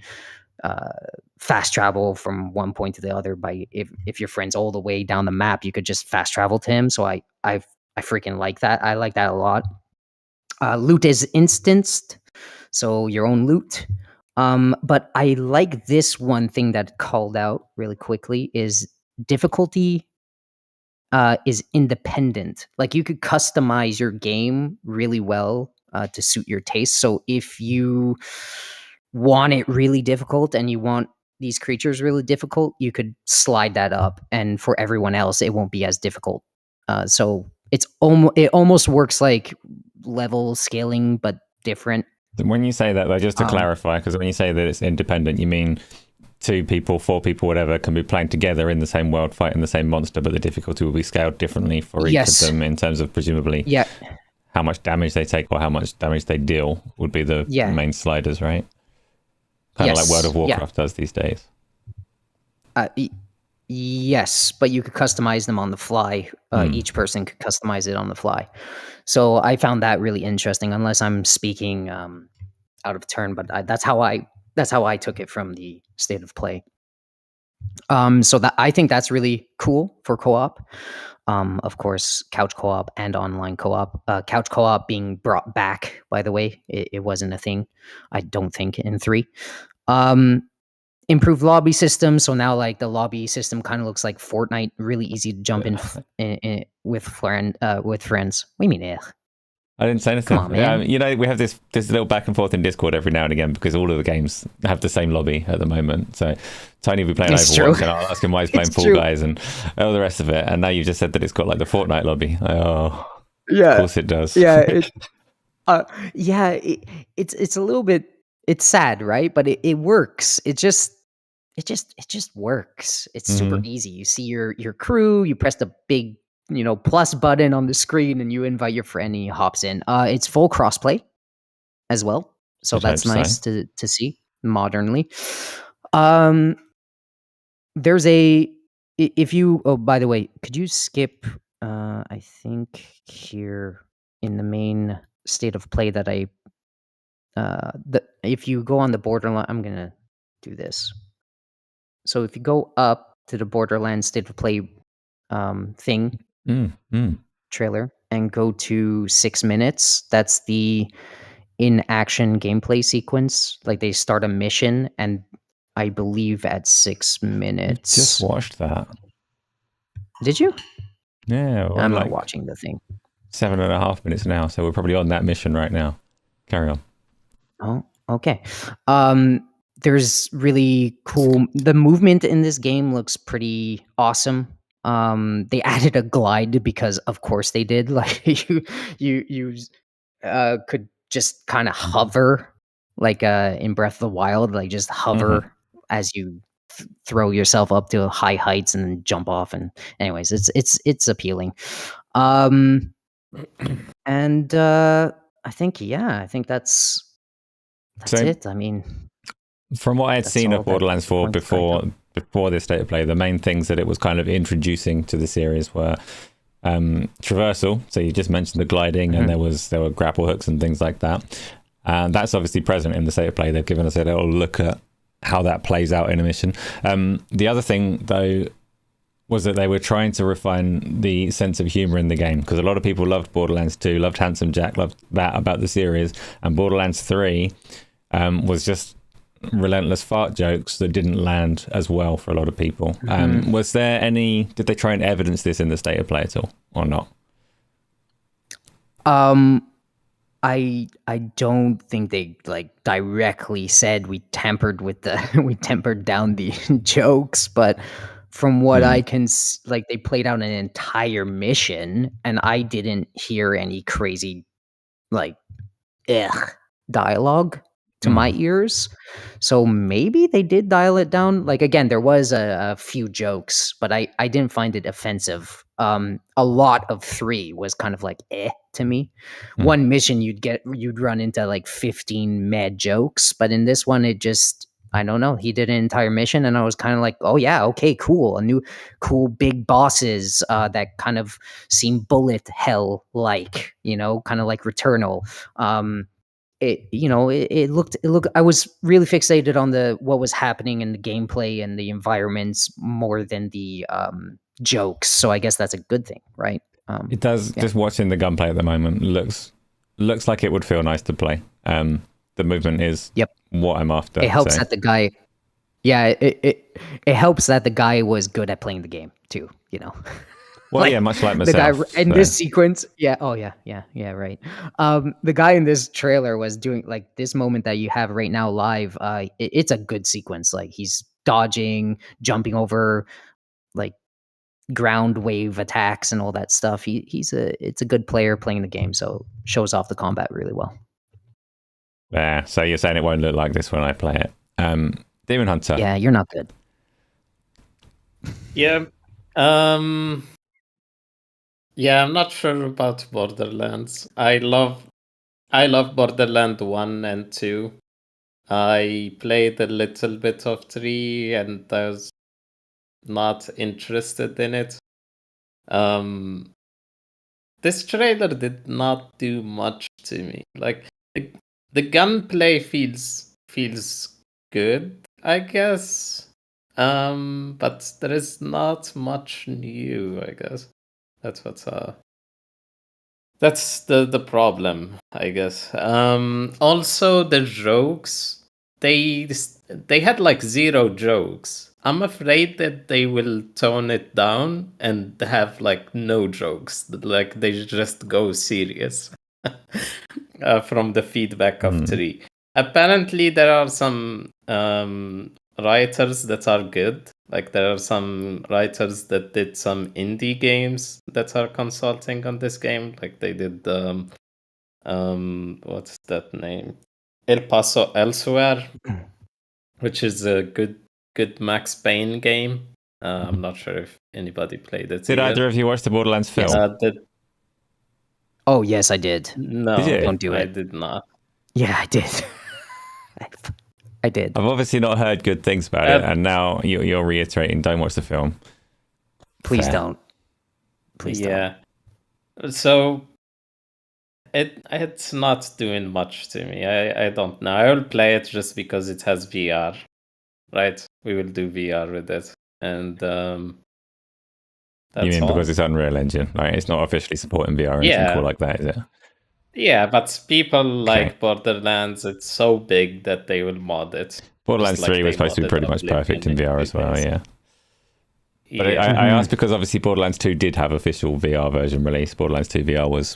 fast travel from one point to the other by if your friend's all the way down the map, you could just fast travel to him. So I freaking like that. I like that a lot. Loot is instanced. So your own loot. But I like this one thing that called out really quickly is difficulty is independent. Like you could customize your game really well to suit your taste. So if you want it really difficult and you want these creatures really difficult, you could slide that up. And for everyone else, it won't be as difficult. So it almost works like level scaling, but different. When you say that, though, just to clarify, because when you say that it's independent, you mean 2 people, 4 people, whatever, can be playing together in the same world, fighting the same monster, but the difficulty will be scaled differently for each of them in terms of presumably how much damage they take or how much damage they deal would be the main sliders, right? Kind of like World of Warcraft does these days. Yes, but you could customize them on the fly. Each person could customize it on the fly. So I found that really interesting, unless I'm speaking out of turn, but that's how I took it from the state of play. So that I think that's really cool for co-op. Of course, couch co-op and online co-op. Couch co-op being brought back, by the way. It wasn't a thing, I don't think, in 3. Improved lobby system. So now like the lobby system kind of looks like Fortnite, really easy to jump in with friends. What do you mean? I didn't say anything. Come on, man. Yeah, we have this little back and forth in Discord every now and again because all of the games have the same lobby at the moment. So Tony will be playing Overwatch and I'll ask him why he's playing Fall Guys and all the rest of it. And now you've just said that it's got like the Fortnite lobby. Of course it does. Yeah, it's a little bit. It's sad, right? But it works. It just works. It's super easy. You see your crew. You press the big plus button on the screen, and you invite your friend, and he hops in. It's full crossplay as well, so that's nice to see modernly. There's if you. Oh, by the way, could you skip? I think here in the main state of play that I. If you go on the Borderlands, I'm gonna do this. So if you go up to the Borderlands state of play thing trailer and go to 6 minutes, that's the in-action gameplay sequence. Like they start a mission, and I believe at 6 minutes. I just watched that. Did you? Yeah, I'm not watching the thing. 7.5 minutes now, so we're probably on that mission right now. Carry on. Oh, okay. There's really cool. The movement in this game looks pretty awesome. They added a glide because, of course, they did. Like you could just kind of hover like in Breath of the Wild, like just hover as you throw yourself up to high heights and then jump off. And anyways, it's appealing. And I think that's So it. I mean, from what I had that's seen all of that Borderlands 4 point to crank up. before this state of play, the main things that it was kind of introducing to the series were traversal. So you just mentioned the gliding, and there were grapple hooks and things like that. And that's obviously present in the state of play. They've given us a little look at how that plays out in a mission. The other thing, though, was that they were trying to refine the sense of humor in the game, because a lot of people loved Borderlands 2, loved Handsome Jack, loved that about the series, and Borderlands 3 was just relentless fart jokes that didn't land as well for a lot of people. Was there any, did they try and evidence this in the state of play at all, or not? I don't think they like directly said we tampered with the we tempered down the jokes, but from what I can like, they played out an entire mission, and I didn't hear any crazy like ugh dialogue to my ears. So maybe they did dial it down. Like again, there was a few jokes, but I didn't find it offensive. A lot of 3 was kind of like to me. One mission you'd run into like 15 mad jokes, but in this one it just, I don't know, he did an entire mission and I was kind of like, oh yeah, okay, cool. A new cool big bosses that kind of seem bullet hell like, kind of like Returnal. It looked I was really fixated on what was happening in the gameplay and the environments more than the jokes, so I guess that's a good thing, right? It does. Yeah. Just watching the gunplay at the moment looks like it would feel nice to play. The movement is what I'm after. It helps that the guy it helps that the guy was good at playing the game too, Well, like, yeah, much like the guy myself. in this sequence, right. The guy in this trailer was doing like this moment that you have right now live. It's a good sequence. Like he's dodging, jumping over, like ground wave attacks and all that stuff. It's a good player playing the game, so shows off the combat really well. Yeah, so you're saying it won't look like this when I play it. Demon Hunter. Yeah, you're not good. Yeah. Yeah, I'm not sure about Borderlands. I love Borderlands 1 and 2. I played a little bit of 3 and I was not interested in it. This trailer did not do much to me. Like the gunplay feels good, I guess. But there is not much new, I guess. That's the problem, I guess. Also the jokes, they had like 0 jokes. I'm afraid that they will tone it down and have like no jokes. Like they just go serious. From the feedback of 3. Apparently there are some writers that are good. Like there are some writers that did some indie games that are consulting on this game. Like they did what's that name? El Paso Elsewhere, which is a good Max Payne game. I'm not sure if anybody played it. Did either of you watch the Borderlands film? Oh yes, I did. No, Did you? Don't do it. I did not. Yeah, I did. I did. I've obviously not heard good things about it, and now you're reiterating, don't watch the film. Please Fair. don't. Please don't. Yeah. So it's not doing much to me. I don't know. I will play it just because it has VR. Right? We will do VR with it. And that's You mean all. because it's Unreal Engine? Like it's not officially supporting VR or anything Yeah. cool like that, is it? Yeah, but people like Borderlands. It's so big that they will mod it. Borderlands Just like 3 was they supposed to be modded pretty much Oblivion perfect in in VR 3 as well, days. yeah. But Yeah. I asked because obviously Borderlands 2 did have official VR version release. Borderlands 2 VR was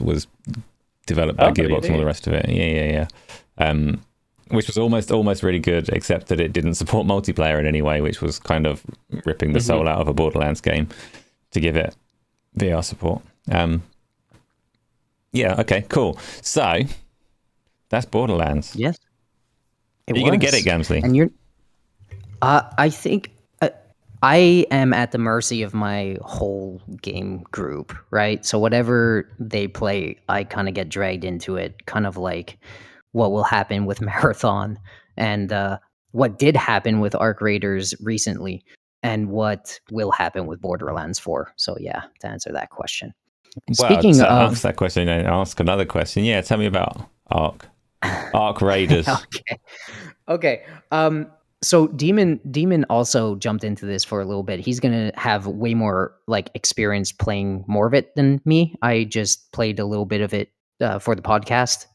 developed by Gearbox and all the rest of it. Yeah. Which was almost really good, except that it didn't support multiplayer in any way, which was kind of ripping the soul out of a Borderlands game to give it VR support. Yeah, okay, cool. So that's Borderlands. Yes. It Are you going to get it, was. Gamzly? And you're I think I am at the mercy of my whole game group, right? So whatever they play, I kind of get dragged into it, kind of like what will happen with Marathon and what did happen with Arc Raiders recently and what will happen with Borderlands 4. So yeah, to answer that question. Well, Speaking to of answer that question and ask another question, yeah, tell me about Arc Raiders. okay. Okay. So Demon also jumped into this for a little bit. He's gonna have way more like experience playing more of it than me. I just played a little bit of it for the podcast.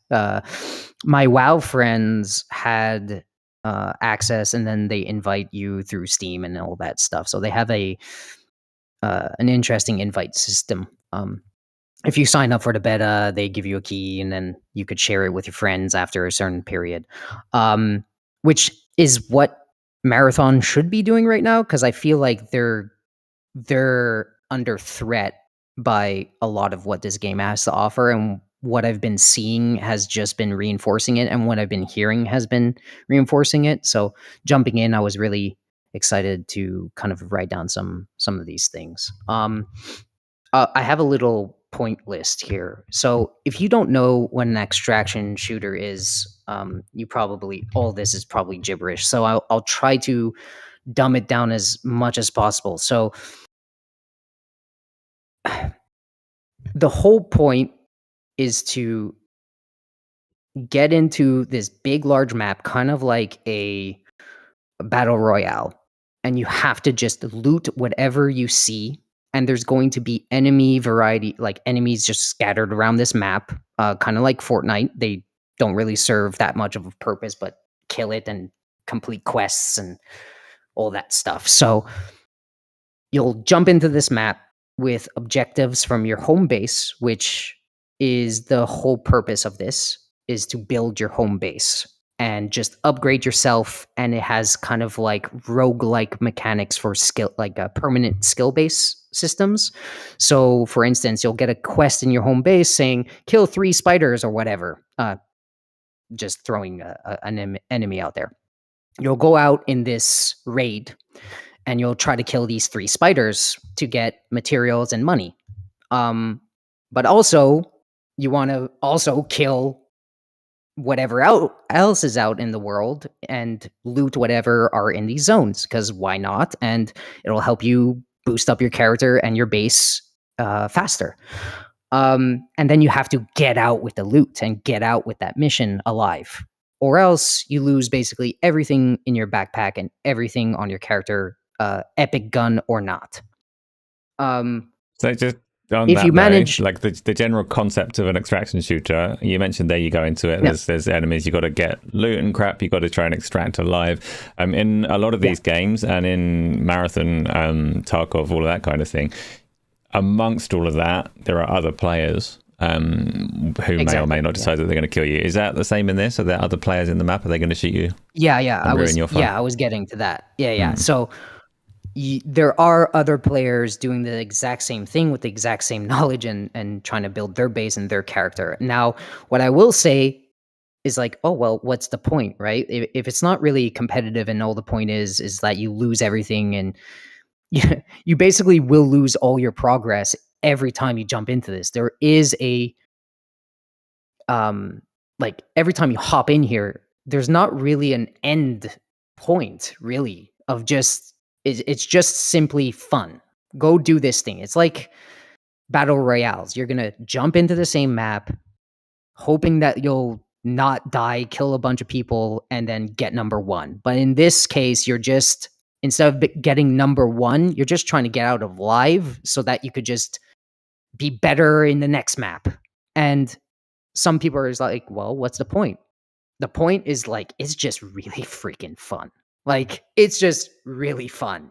My WoW friends had access, and then they invite you through Steam and all that stuff. So they have a an interesting invite system. If you sign up for the beta, they give you a key, and then you could share it with your friends after a certain period, which is what Marathon should be doing right now. Because I feel like they're under threat by a lot of what this game has to offer, and what I've been seeing has just been reinforcing it, and what I've been hearing has been reinforcing it. So jumping in, I was really excited to kind of write down some of these things. I have a little point list here. So if you don't know what an extraction shooter is, you probably all this is probably gibberish. So I'll try to dumb it down as much as possible. So the whole point is to get into this big large map, kind of like a battle royale, and you have to just loot whatever you see, and there's going to be enemy variety, like enemies just scattered around this map, kind of like Fortnite. They don't really serve that much of a purpose, but kill it and complete quests and all that stuff. So you'll jump into this map with objectives from your home base, which is the whole purpose of this, is to build your home base and just upgrade yourself. And it has kind of like roguelike mechanics for skill, like permanent skill base systems. So for instance, you'll get a quest in your home base saying kill 3 spiders or whatever, just throwing an enemy out there. You'll go out in this raid and you'll try to kill these 3 spiders to get materials and money. But also, you want to also kill whatever else is out in the world and loot whatever are in these zones, because why not? And it'll help you boost up your character and your base faster. And then you have to get out with the loot and get out with that mission alive, or else you lose basically everything in your backpack and everything on your character, epic gun or not. So just on If that you though, manage, like the general concept of an extraction shooter, you mentioned there you go into it. Yeah. There's enemies, you got to get loot and crap. You got to try and extract alive. In a lot of these games and in Marathon, Tarkov, all of that kind of thing. Amongst all of that, there are other players who may or may not decide that they're going to kill you. Is that the same in this? Are there other players in the map? Are they going to shoot you? Yeah, I was getting to that. Yeah. So there are other players doing the exact same thing with the exact same knowledge and trying to build their base and their character. Now, what I will say is like, oh well, what's the point, right? If it's not really competitive and all the point is that you lose everything and you basically will lose all your progress every time you jump into this. There is a like every time you hop in here, there's not really an end point really of just it's just simply fun. Go do this thing. It's like battle royales. You're gonna jump into the same map, hoping that you'll not die, kill a bunch of people, and then get number 1. But in this case, you're just instead of getting number 1, you're just trying to get out of live so that you could just be better in the next map. And some people are like, well, what's the point? The point is like, it's just really freaking fun. Like, it's just really fun.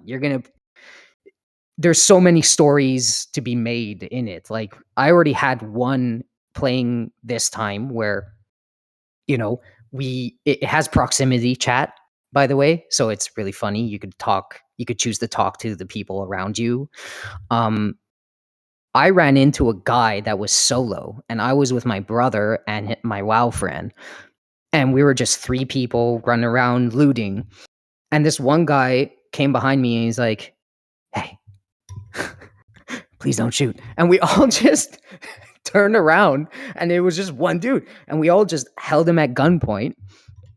There's so many stories to be made in it. Like, I already had one playing this time where, it has proximity chat, by the way. So it's really funny. You could choose to talk to the people around you. I ran into a guy that was solo, and I was with my brother and my WoW friend. and we were just 3 people running around looting. And this one guy came behind me and he's like, "Hey, please don't shoot." And we all just turned around, and it was just one dude, and we all just held him at gunpoint.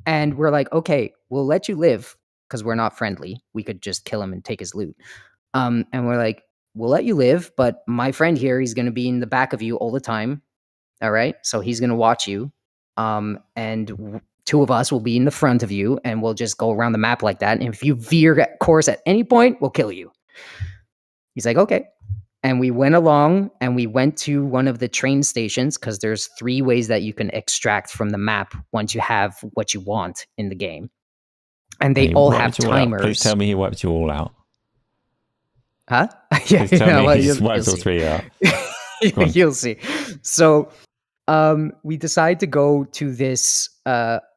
And we're like, "Okay, we'll let you live because we're not friendly. We could just kill him and take his loot." And we're like, "We'll let you live, but my friend here, he's going to be in the back of you all the time. All right, so he's going to watch you. And 2 of us will be in the front of you, and we'll just go around the map like that. And if you veer course at any point, we'll kill you." He's like, "Okay." And we went along, and we went to one of the train stations because there's 3 ways that you can extract from the map once you have what you want in the game. And they He all wiped have you all out. timers. Please tell me he wiped you all out. Huh? Yeah, Please tell me well, he just you'll wiped all see. 3 out. You'll see. So we decide to go to this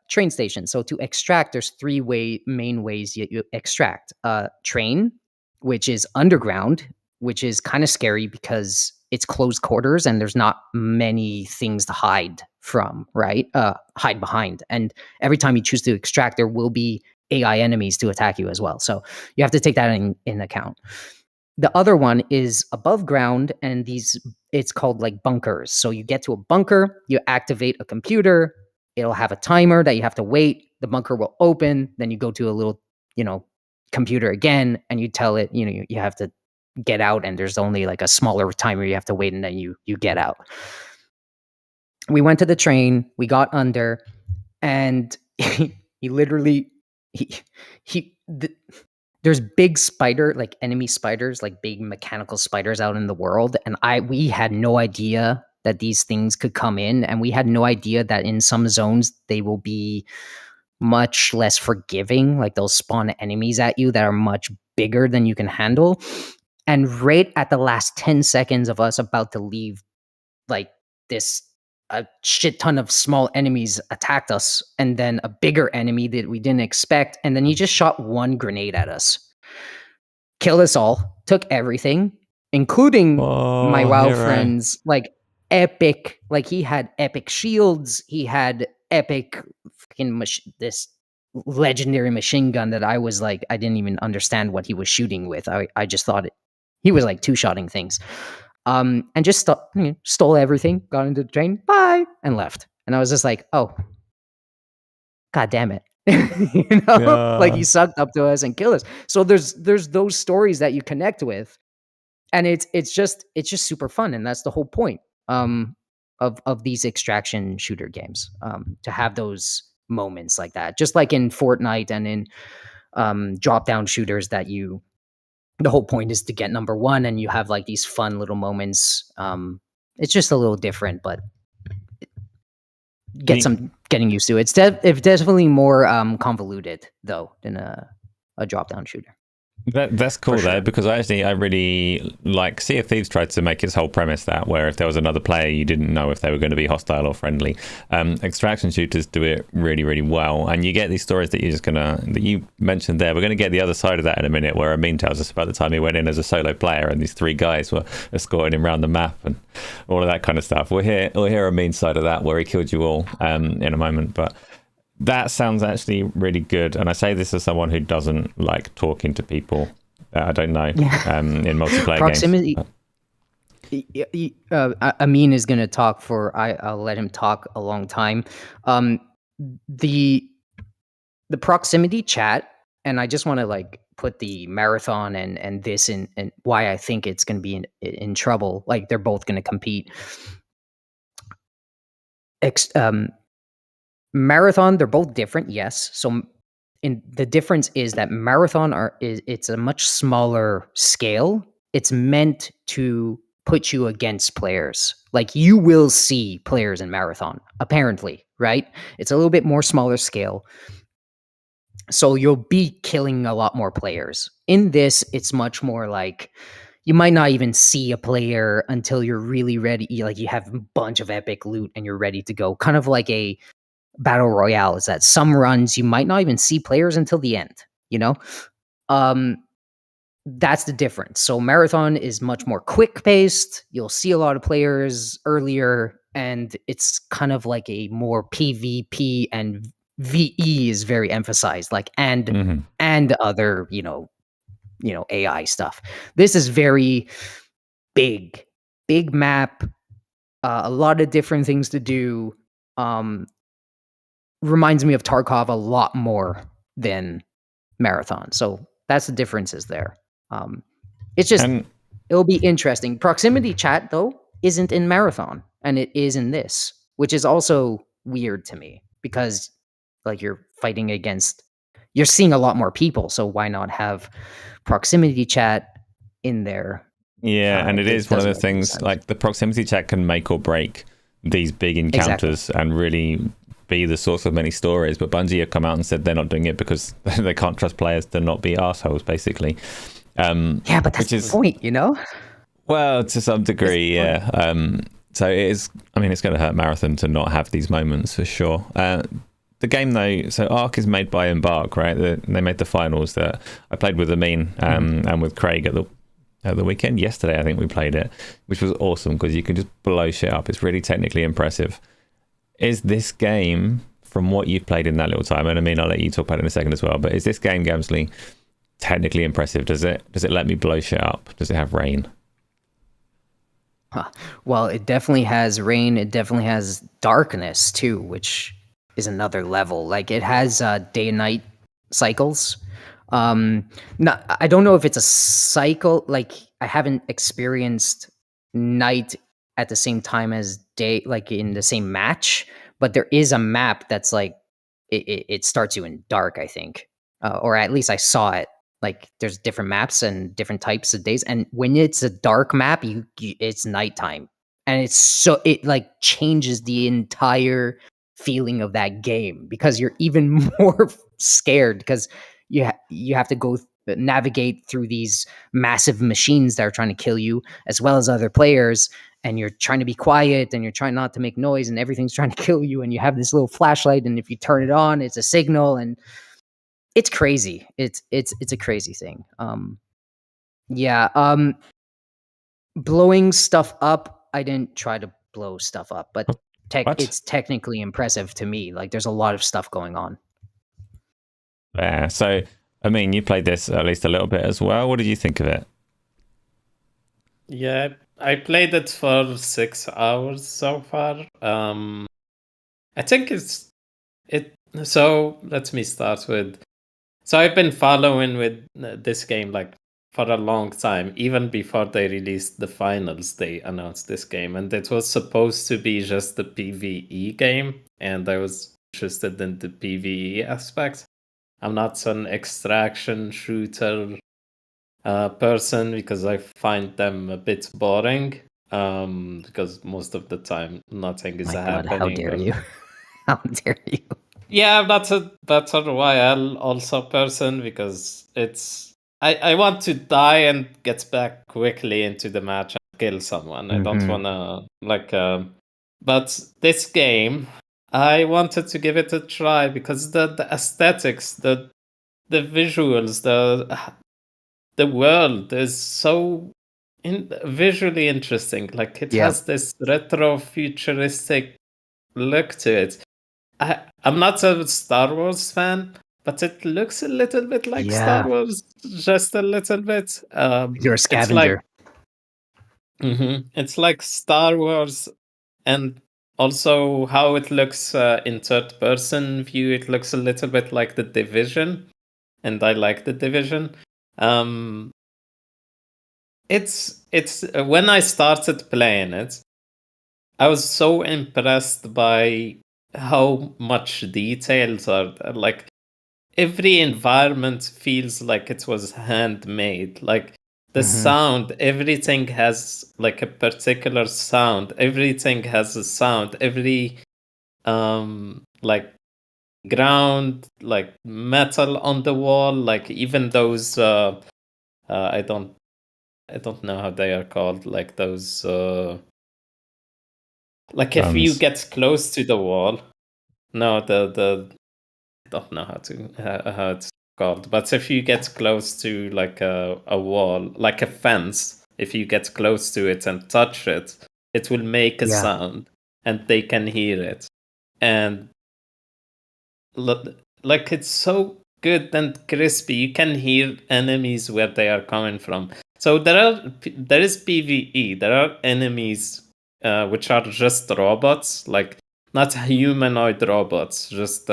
train station. So to extract, there's 3 main ways you extract. Train, which is underground, which is kind of scary because it's closed quarters and there's not many things to hide from, right? Hide behind. And every time you choose to extract, there will be AI enemies to attack you as well. So you have to take that in account. The other one is above ground, and it's called like bunkers. So you get to a bunker, you activate a computer, it'll have a timer that you have to wait, the bunker will open, then you go to a little, computer again, and you tell it, you have to get out, and there's only like a smaller timer you have to wait, and then you get out. We went to the train, we got under, and he literally there's big spider, like enemy spiders, like big mechanical spiders out in the world, and we had no idea that these things could come in, and we had no idea that in some zones they will be much less forgiving, like they'll spawn enemies at you that are much bigger than you can handle. And right at the last 10 seconds of us about to leave, like a shit ton of small enemies attacked us, and then a bigger enemy that we didn't expect, and then he just shot 1 grenade at us, killed us all, took everything, including my WoW friend's like epic, like he had epic shields, he had epic fucking this legendary machine gun that I was like, I didn't even understand what he was shooting with. I just thought he was like 2-shotting things. And just stole everything, got into the train, bye, and left. And I was just like, oh, God damn it. Like he sucked up to us and killed us. So there's those stories that you connect with, and it's just super fun, and that's the whole point of these extraction shooter games, to have those moments like that, just like in Fortnite and in drop down shooters that the whole point is to get number 1, and you have like these fun little moments. It's just a little different, but getting used to it. It's definitely more convoluted though than a drop down shooter. That's cool sure. though, because I really like Sea of Thieves tried to make its whole premise that where if there was another player, you didn't know if they were going to be hostile or friendly. Extraction shooters do it really, really well, and you get these stories that that you mentioned there. We're going to get the other side of that in a minute, where Amin tells us about the time he went in as a solo player and these 3 guys were escorting him around the map and all of that kind of stuff. We'll hear Amin's side of that, where he killed you all in a moment, but. That sounds actually really good, and I say this as someone who doesn't like talking to people. I don't know in multiplayer proximity. Games. Amin is going to talk I'll let him talk a long time. The proximity chat, and I just want to like put the marathon and this and why I think it's going to be in trouble. Like they're both going to compete. Marathon, they're both different, yes. So the difference is that marathon it's a much smaller scale. It's meant to put you against players. Like you will see players in marathon, apparently, right? It's a little bit more smaller scale. So you'll be killing a lot more players. In this, it's much more like you might not even see a player until you're really ready. Like you have a bunch of epic loot and you're ready to go. Kind of like a battle royale, is that some runs you might not even see players until the end, that's the difference. So marathon is much more quick paced. You'll see a lot of players earlier, and it's kind of like a more PvP, and VE is very emphasized, like and other AI stuff. This is very big map, a lot of different things to do. Reminds me of Tarkov a lot more than Marathon. So that's the differences there. It's just And it'll be interesting. Proximity chat though isn't in Marathon, and it is in this, which is also weird to me because like you're fighting against, you're seeing a lot more people. So why not have proximity chat in there? yeah, and it is one of Doesn't the make any things, sense. like the proximity chat can make or break these big Exactly. encounters and really be the source of many stories. But Bungie have come out and said they're not doing it because they can't trust players to not be assholes, basically. Yeah, but that's which the is, point, you know? well, to some degree, the yeah. So it is. I mean, it's going to hurt Marathon to not have these moments for sure. The game though, so Ark is made by Embark, right? They made the finals that I played with Amin and with Craig at the weekend. Yesterday, I think we played it, which was awesome because you can just blow shit up. It's really technically impressive. Is this game, from what you've played in that little time, and I mean, I'll let you talk about it in a second as well, but is this game, Gamzly, technically impressive? Does it let me blow shit up? Does it have rain? Well, it definitely has rain. It definitely has darkness too, which is another level. Like it has day and night cycles. Not, I don't know if it's a cycle. Like I haven't experienced night at the same time as day, like in the same match. But there is a map that's like it starts you in dark. I think, or at least I saw it. Like there's different maps and different types of days, and when it's a dark map, it's nighttime, and it like changes the entire feeling of that game because you're even more scared because you have to navigate through these massive machines that are trying to kill you as well as other players, and you're trying to be quiet and you're trying not to make noise and everything's trying to kill you, and you have this little flashlight, and if you turn it on it's a signal, and it's crazy. It's a crazy thing. Yeah. Blowing stuff up. I didn't try to blow stuff up, but What? it's technically impressive to me. Like there's a lot of stuff going on. Yeah. So, I mean, you played this at least a little bit as well. What did you think of it? Yeah, I played it for 6 hours so far. I think it. So let me start with. So I've been following with this game like for a long time. Even before they released the finals, they announced this game, and it was supposed to be just the PvE game, and I was interested in the PvE aspect. I'm not an extraction shooter person because I find them a bit boring. Because most of the time nothing is My God, how happening. dare you? How dare you? Yeah, that's a Battle Royale also person because I want to die and get back quickly into the match and kill someone. I don't wanna but this game I wanted to give it a try because the aesthetics, the visuals, the world is so visually interesting. Like it Yeah. has this retro futuristic look to it. I'm not a Star Wars fan, but it looks a little bit like Star Yeah. Wars, just a little bit. You're a It's like scavenger. it's like Star Wars, and also how it looks in third person view. It looks a little bit like the Division, and I like the Division. Um, it's when I started playing it, I was so impressed by how much details are there. Like every environment feels like it was handmade. Like the sound, everything has like a particular sound. Everything has a sound. Every like ground, like metal on the wall, like even those I don't know how they are called, like those like if you Drums. get close to the wall. No, the I don't know how it's called, but if you get close to like a wall, like a fence, if you get close to it and touch it, it will make a Yeah. sound. and they can hear it. And like it's so good and crispy. You can hear enemies where they are coming from. So there is PvE. There are enemies which are just robots, like not humanoid robots, just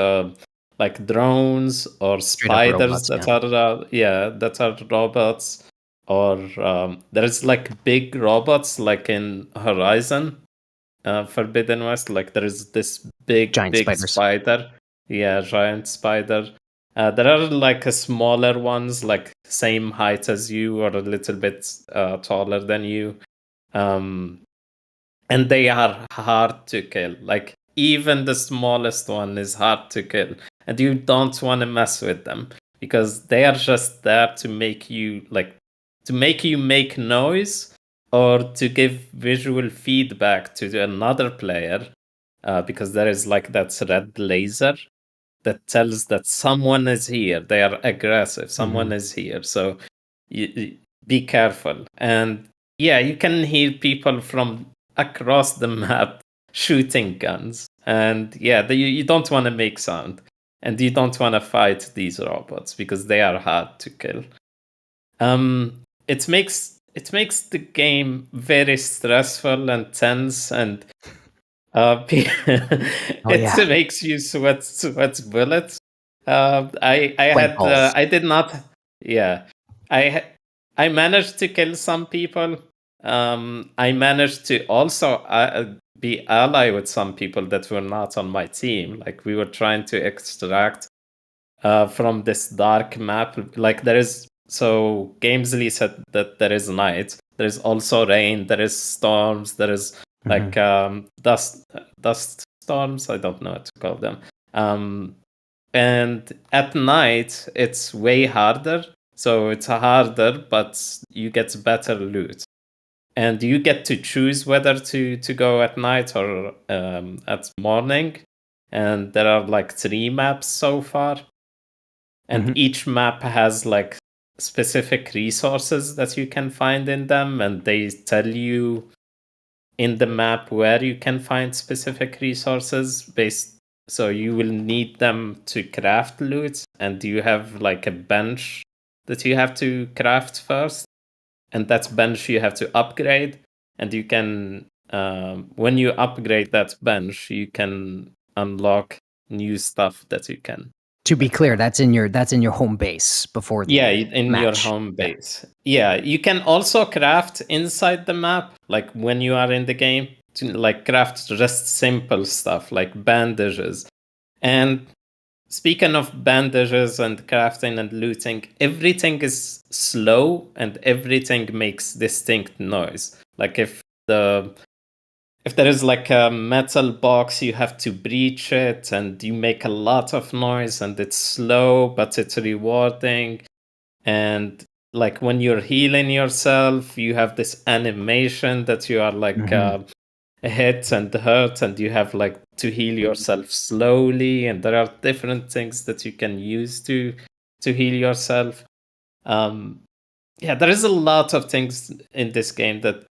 like drones or Straight up spiders robots, that yeah. are that are robots. Or there's like big robots, like in Horizon Forbidden West. Like there is this Giant big spiders. spider, yeah, giant spider. There are like smaller ones, like same height as you or a little bit taller than you. Um, and they are hard to kill. Like even the smallest one is hard to kill, and you don't want to mess with them because they are just there to make you make noise or to give visual feedback to another player, because there is like that red laser that tells that someone is here. They are aggressive. Someone is here. So be careful. And yeah, you can hear people from across the map shooting guns. And yeah, you don't want to make sound. And you don't want to fight these robots because they are hard to kill. It makes the game very stressful and tense, and Oh, yeah. it makes you sweat bullets. Sweat balls. I did not. Yeah, I managed to kill some people. I managed to also be ally with some people that were not on my team. Like we were trying to extract from this dark map. Like there is, so Gamzly said that there is night. There is also rain. There is storms. There is like dust storms. I don't know what to call them. And at night it's way harder. So it's harder, but you get better loot, and you get to choose whether to go at night or at morning. And there are like 3 maps so far, and each map has like specific resources that you can find in them, and they tell you in the map where you can find specific resources based, so you will need them to craft loot, and you have like a bench that you have to craft first, and that bench you have to upgrade. And you can when you upgrade that bench, you can unlock new stuff that you can. To be clear, that's in your home base before the Yeah, in your match. home base. Yeah, you can also craft inside the map, like when you are in the game, to like craft just simple stuff like bandages. And speaking of bandages and crafting and looting, everything is slow and everything makes distinct noise. Like if there is like a metal box, you have to breach it and you make a lot of noise, and it's slow but it's rewarding. And like when you're healing yourself, you have this animation that you are like hit and hurt, and you have like to heal yourself slowly, and there are different things that you can use to heal yourself. Yeah, there is a lot of things in this game that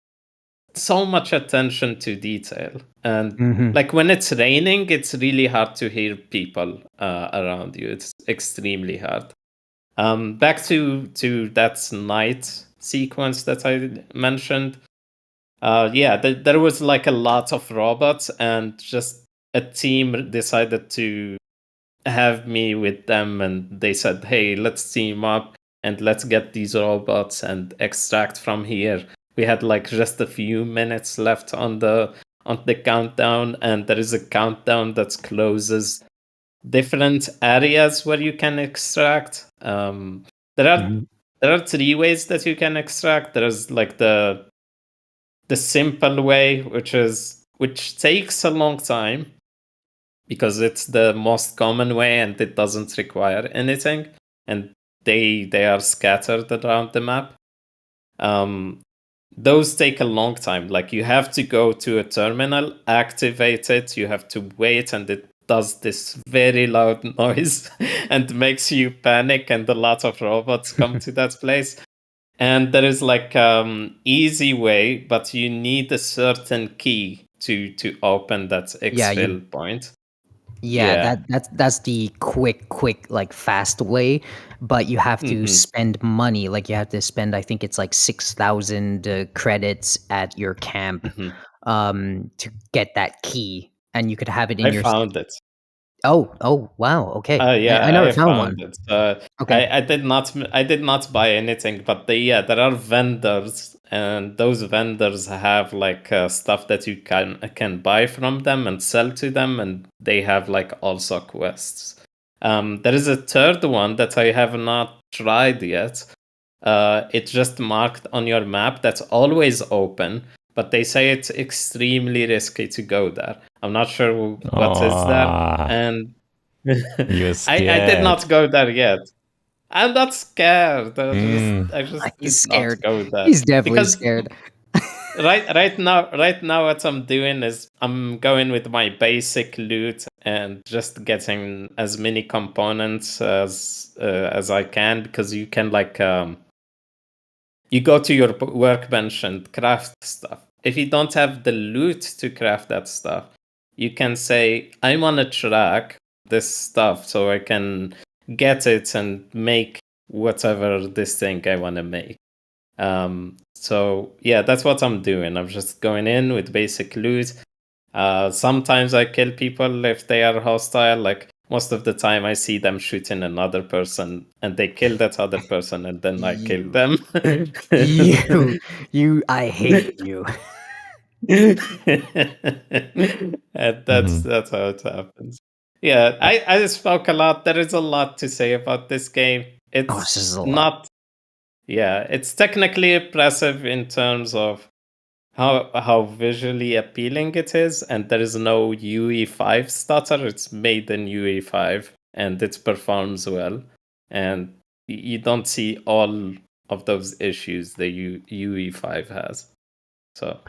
so much attention to detail. And like when it's raining, it's really hard to hear people around you. It's extremely hard. Back to that night sequence that I mentioned. Yeah, there was like a lot of robots, and just a team decided to have me with them, and they said, "Hey, let's team up and let's get these robots and extract from here." We had like just a few minutes left on the countdown, and there is a countdown that closes different areas where you can extract. There are 3 ways that you can extract. There's like the simple way, which takes a long time because it's the most common way and it doesn't require anything, and they are scattered around the map. Those take a long time. Like you have to go to a terminal, activate it, you have to wait, and it does this very loud noise and makes you panic, and a lot of robots come to that place. And there is like easy way, but you need a certain key to open that Yeah, exfil point. Yeah, that's the quick, like, fast way, but you have to Mm-hmm. spend money, like, you have to spend, I think it's, like, 6,000, credits at your camp, Mm-hmm. to get that key, and you could have it in I your found it. Oh, wow, okay. I Yeah, never I found one. found it. Okay. I did not buy anything, but there are vendors, and those vendors have like stuff that you can buy from them and sell to them, and they have like also quests. There is a third one that I have not tried yet. It's just marked on your map. That's always open, but they say it's extremely risky to go there. I'm not sure what is there, Ah, and you're I did scared. not go there yet. I'm not scared. Mm. I just He's did not scared. go there He's definitely because scared. right now what I'm doing is I'm going with my basic loot and just getting as many components as I can, because you can like you go to your workbench and craft stuff. If you don't have the loot to craft that stuff, you can say, I want to track this stuff so I can get it and make whatever this thing I want to make. So yeah, that's what I'm doing. I'm just going in with basic loot. Sometimes I kill people if they are hostile. Like most of the time, I see them shooting another person, and they kill that other person, and then I kill You them. you I hate you. And Hmm. that's how it happens. Yeah, I spoke a lot. There is a lot to say about this game. Oh, this It's is a lot. not, yeah, it's technically impressive in terms of how visually appealing it is, and there is no UE5 stutter. It's made in UE5, and it performs well, and you don't see all of those issues the UE5 has. So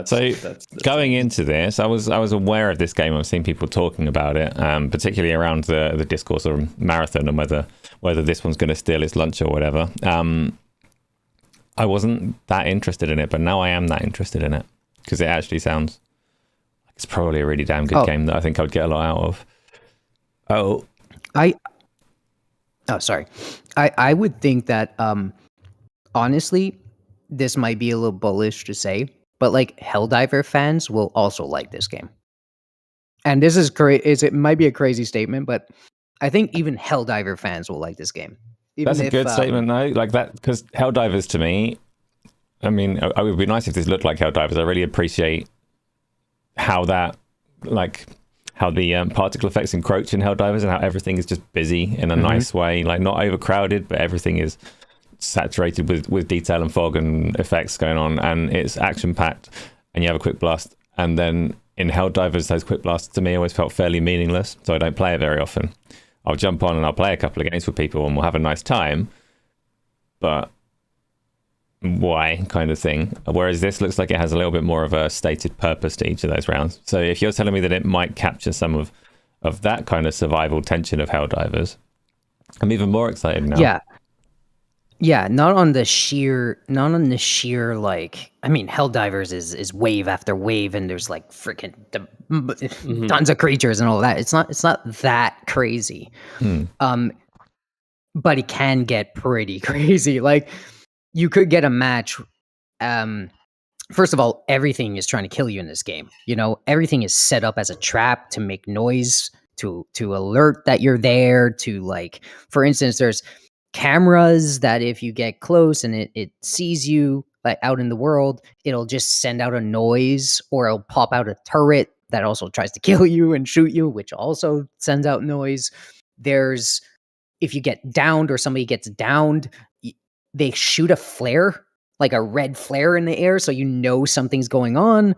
So that's the going thing. into this, I was aware of this game. I've seen people talking about it, particularly around the discourse or marathon and whether this one's going to steal its lunch or whatever. I wasn't that interested in it, but now I am that interested in it because it actually sounds like it's probably a really damn good Oh. game that I think I'd get a lot out of. Oh, Sorry. I would think that honestly, this might be a little bullish to say, but like Helldiver fans will also like this game. And this is it might be a crazy statement, but I think even Helldiver fans will like this game. that's Even a if good statement, though. Like that, because Helldivers to me, I mean, it would be nice if this looked like Helldivers. I really appreciate how that, like, how the particle effects encroach in Helldivers and how everything is just busy in a nice way, like not overcrowded, but everything is saturated with detail and fog and effects going on, and it's action packed, and you have a quick blast. And then in Helldivers, those quick blasts to me always felt fairly meaningless, so I don't play it very often. I'll jump on and I'll play a couple of games with people and we'll have a nice time, but why kind of thing. Whereas this looks like it has a little bit more of a stated purpose to each of those rounds. So if you're telling me that it might capture some of that kind of survival tension of Helldivers, I'm even more excited now. Yeah, not on the sheer like, I mean, Helldivers is wave after wave, and there's like freaking tons of creatures and all that. It's not that crazy. But it can get pretty crazy. Like you could get a match. First of all, everything is trying to kill you in this game. You know, everything is set up as a trap to make noise, to alert that you're there. To like, for instance, there's cameras that if you get close and it sees you like out in the world, it'll just send out a noise, or it'll pop out a turret that also tries to kill you and shoot you, which also sends out noise. There's, if you get downed or somebody gets downed, they shoot a flare, like a red flare in the air, so you know something's going on.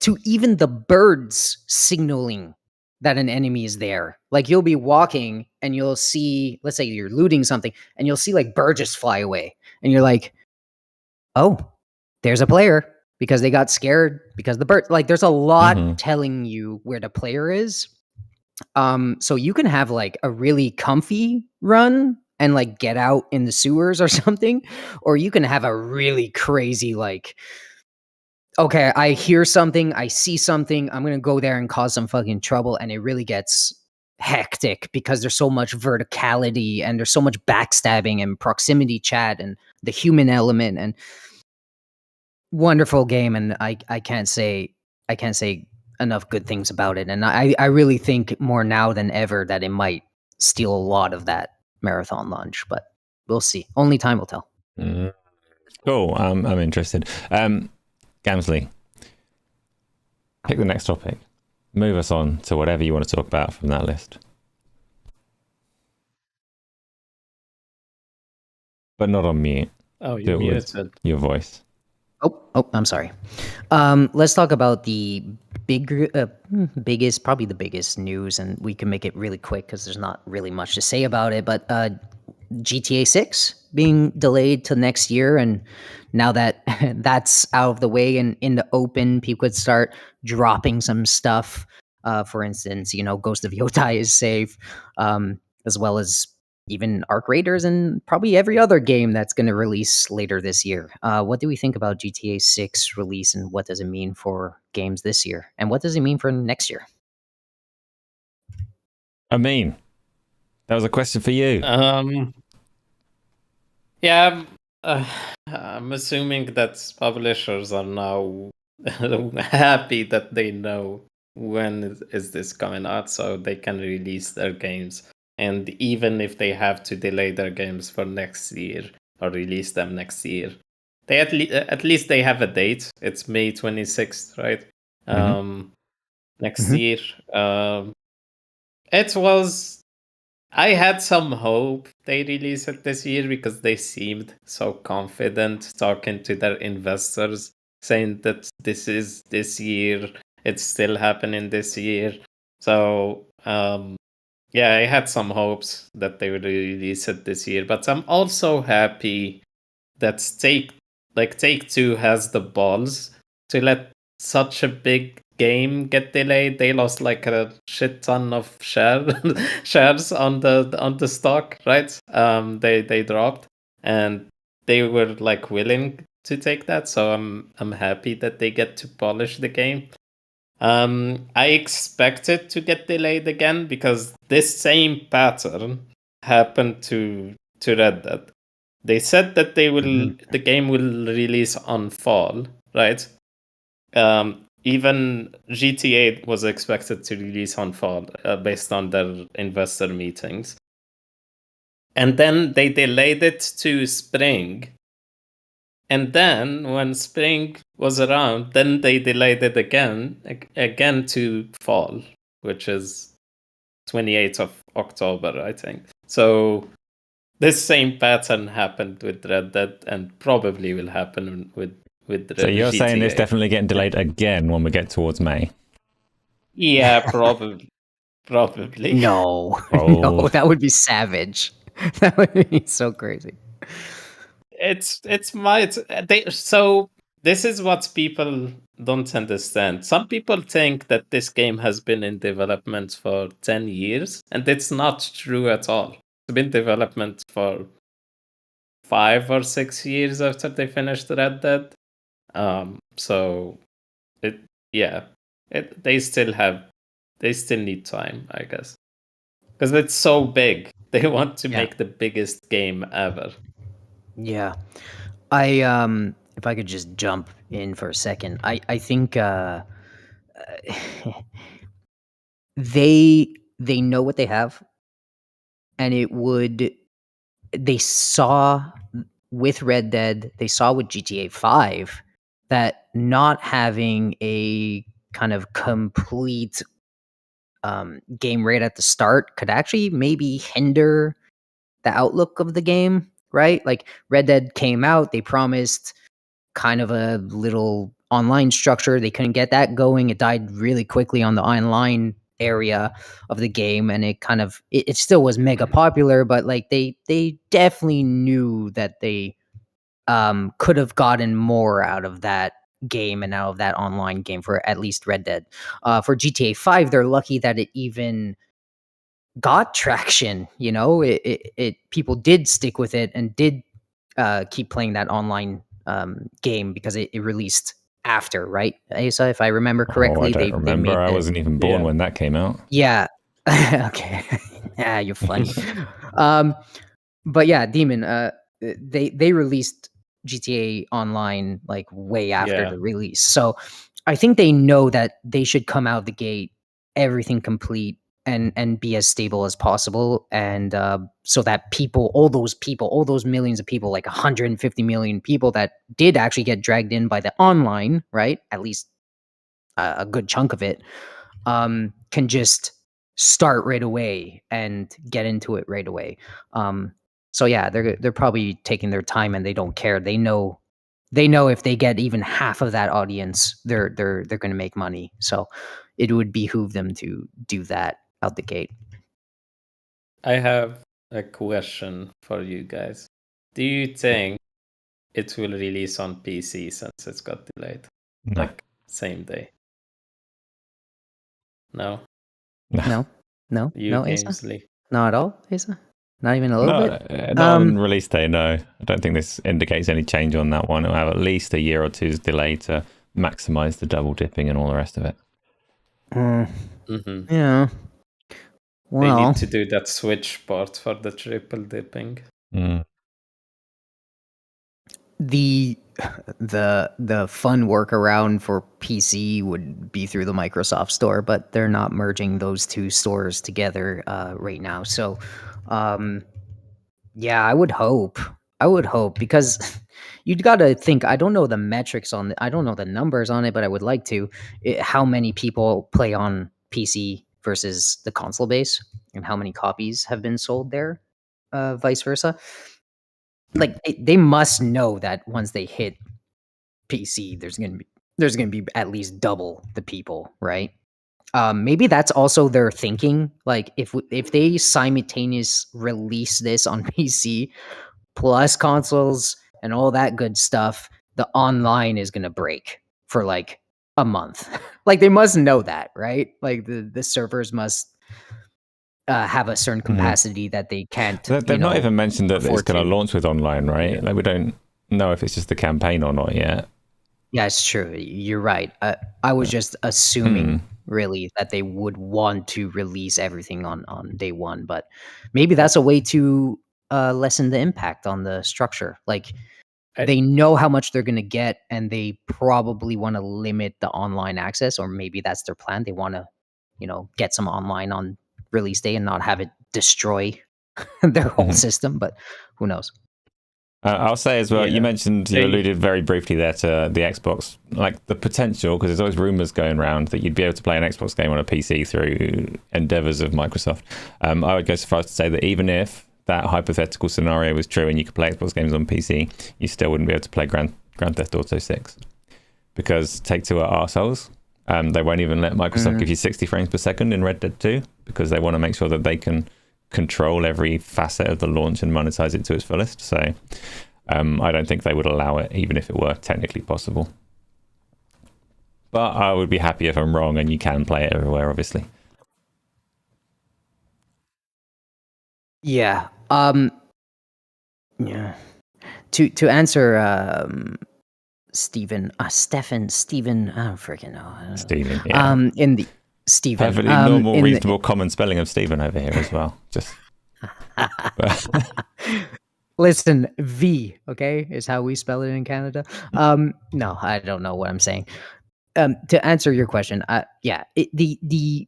To even the birds signaling that an enemy is there. Like you'll be walking and you'll see, let's say you're looting something, and you'll see like birds just fly away, and you're like, oh, there's a player, because they got scared because the bird. Like there's a lot telling you where the player is. So you can have like a really comfy run and like get out in the sewers or something, or you can have a really crazy like okay, I hear something, I see something, I'm gonna go there and cause some fucking trouble, and it really gets hectic because there's so much verticality and there's so much backstabbing and proximity chat and the human element and wonderful game, and I can't say enough good things about it. And I really think more now than ever that it might steal a lot of that marathon lunch, but we'll see. Only time will tell. Mm. Cool. I'm interested. Gamzly, pick the next topic. Move us on to whatever you want to talk about from that list. But not on mute. Oh, Do you it with muted. your voice. Oh, I'm sorry. Let's talk about the biggest, probably the biggest news, and we can make it really quick because there's not really much to say about it. But GTA 6 being delayed to next year, and now that that's out of the way and in the open, people could start dropping some stuff. For instance, Ghost of YOTEI is safe, as well as even Arc Raiders and probably every other game that's going to release later this year. What do we think about GTA 6 release, and what does it mean for games this year? And what does it mean for next year? I mean, that was a question for you. Yeah, I'm assuming that publishers are now happy that they know when is this coming out, so they can release their games. And even if they have to delay their games for next year or release them next year, they at least they have a date. It's May 26th, right? Next year. It was. I had some hope they release it this year because they seemed so confident talking to their investors, saying that this is this year, it's still happening this year. So, yeah, I had some hopes that they would release it this year, but I'm also happy that Take-Two has the balls to let such a big game get delayed. They lost like a shit ton of shares on the stock, right? They dropped, and they were like willing to take that. So I'm happy that they get to polish the game. I expect it to get delayed again because this same pattern happened to Red Dead. They said that the game will release on fall, right? Even GTA was expected to release on fall based on their investor meetings. And then they delayed it to spring. And then when spring was around, then they delayed it again to fall, which is 28th of October, I think. So this same pattern happened with Red Dead and probably will happen with So you're GTA. saying it's definitely getting delayed again when we get towards May? Yeah, probably. No, Oh. no, that would be savage. That would be so crazy. So this is what people don't understand. Some people think that this game has been in development for 10 years, and it's not true at all. It's been in development for 5 or 6 years after they finished Red Dead. So they still need time, I guess, because it's so big. They want to make the biggest game ever. Yeah. If I could just jump in for a second, I think they know what they have, and they saw with Red Dead, they saw with GTA 5 that not having a kind of complete game right at the start could actually maybe hinder the outlook of the game, right? Like Red Dead came out, they promised kind of a little online structure. They couldn't get that going. It died really quickly on the online area of the game, and it still was mega popular, but like they definitely knew that they could have gotten more out of that game and out of that online game for at least Red Dead. For GTA 5, they're lucky that it even got traction. People did stick with it and did keep playing that online game because it released after, right, Asa? If I remember correctly, I don't remember. I wasn't even born when that came out. Yeah. Okay. Yeah, you're funny. But yeah, Demon. They released GTA Online like way after the release, so I think they know that they should come out the gate everything complete and be as stable as possible, and so that all those millions of people, like 150 million people that did actually get dragged in by the online, right? At least a good chunk of it, can just start right away and get into it right away. So yeah, they're probably taking their time and they don't care. They know if they get even half of that audience, they're going to make money. So it would behoove them to do that out the gate. I have a question for you guys. Do you think it will release on PC since it's got delayed? No. Like same day? No? No, Asa? Gamzly? Not at all, Asa? Not even a little bit? Not on release day, no. I don't think this indicates any change on that one. It'll have at least a year or two's delay to maximize the double dipping and all the rest of it. Yeah. Well, they need to do that switch part for the triple dipping. The fun workaround for PC would be through the Microsoft Store, but they're not merging those two stores together right now. So, yeah, I would hope because you'd got to think. I don't know the metrics on I don't know the numbers on it, but I would like to. How many people play on PC versus the console base, and how many copies have been sold there, vice versa. Like they must know that once they hit PC, there's gonna be at least double the people, right? Maybe that's also their thinking. Like if they simultaneous release this on PC plus consoles and all that good stuff, the online is gonna break for like a month. Like they must know that, right? Like the servers must have a certain capacity that they can't. They've not even mentioned that it's going to launch with online, right? Yeah. Like we don't know if it's just the campaign or not yet. Yeah, it's true. You're right. I was just assuming, really, that they would want to release everything on day one, but maybe that's a way to lessen the impact on the structure. Like they know how much they're going to get, and they probably want to limit the online access, or maybe that's their plan. They want to, get some online on release day and not have it destroy their whole system. But who knows? I'll say as well, you mentioned, you alluded very briefly there to the Xbox, like the potential, because there's always rumors going around that you'd be able to play an Xbox game on a PC through endeavors of Microsoft. I would go so far as to say that even if that hypothetical scenario was true and you could play Xbox games on PC, you still wouldn't be able to play Grand Theft Auto 6. Because Take-Two are arseholes. They won't even let Microsoft give you 60 frames per second in Red Dead 2 because they want to make sure that they can control every facet of the launch and monetize it to its fullest. So I don't think they would allow it, even if it were technically possible. But I would be happy if I'm wrong, and you can play it everywhere, obviously. Yeah. Yeah. To answer Stephen, I don't freaking know. Stephen, yeah. In the Stephen, perfectly normal, reasonable, common spelling of Stephen over here as well. Just listen, V, okay, is how we spell it in Canada. No, I don't know what I'm saying. To answer your question, yeah, the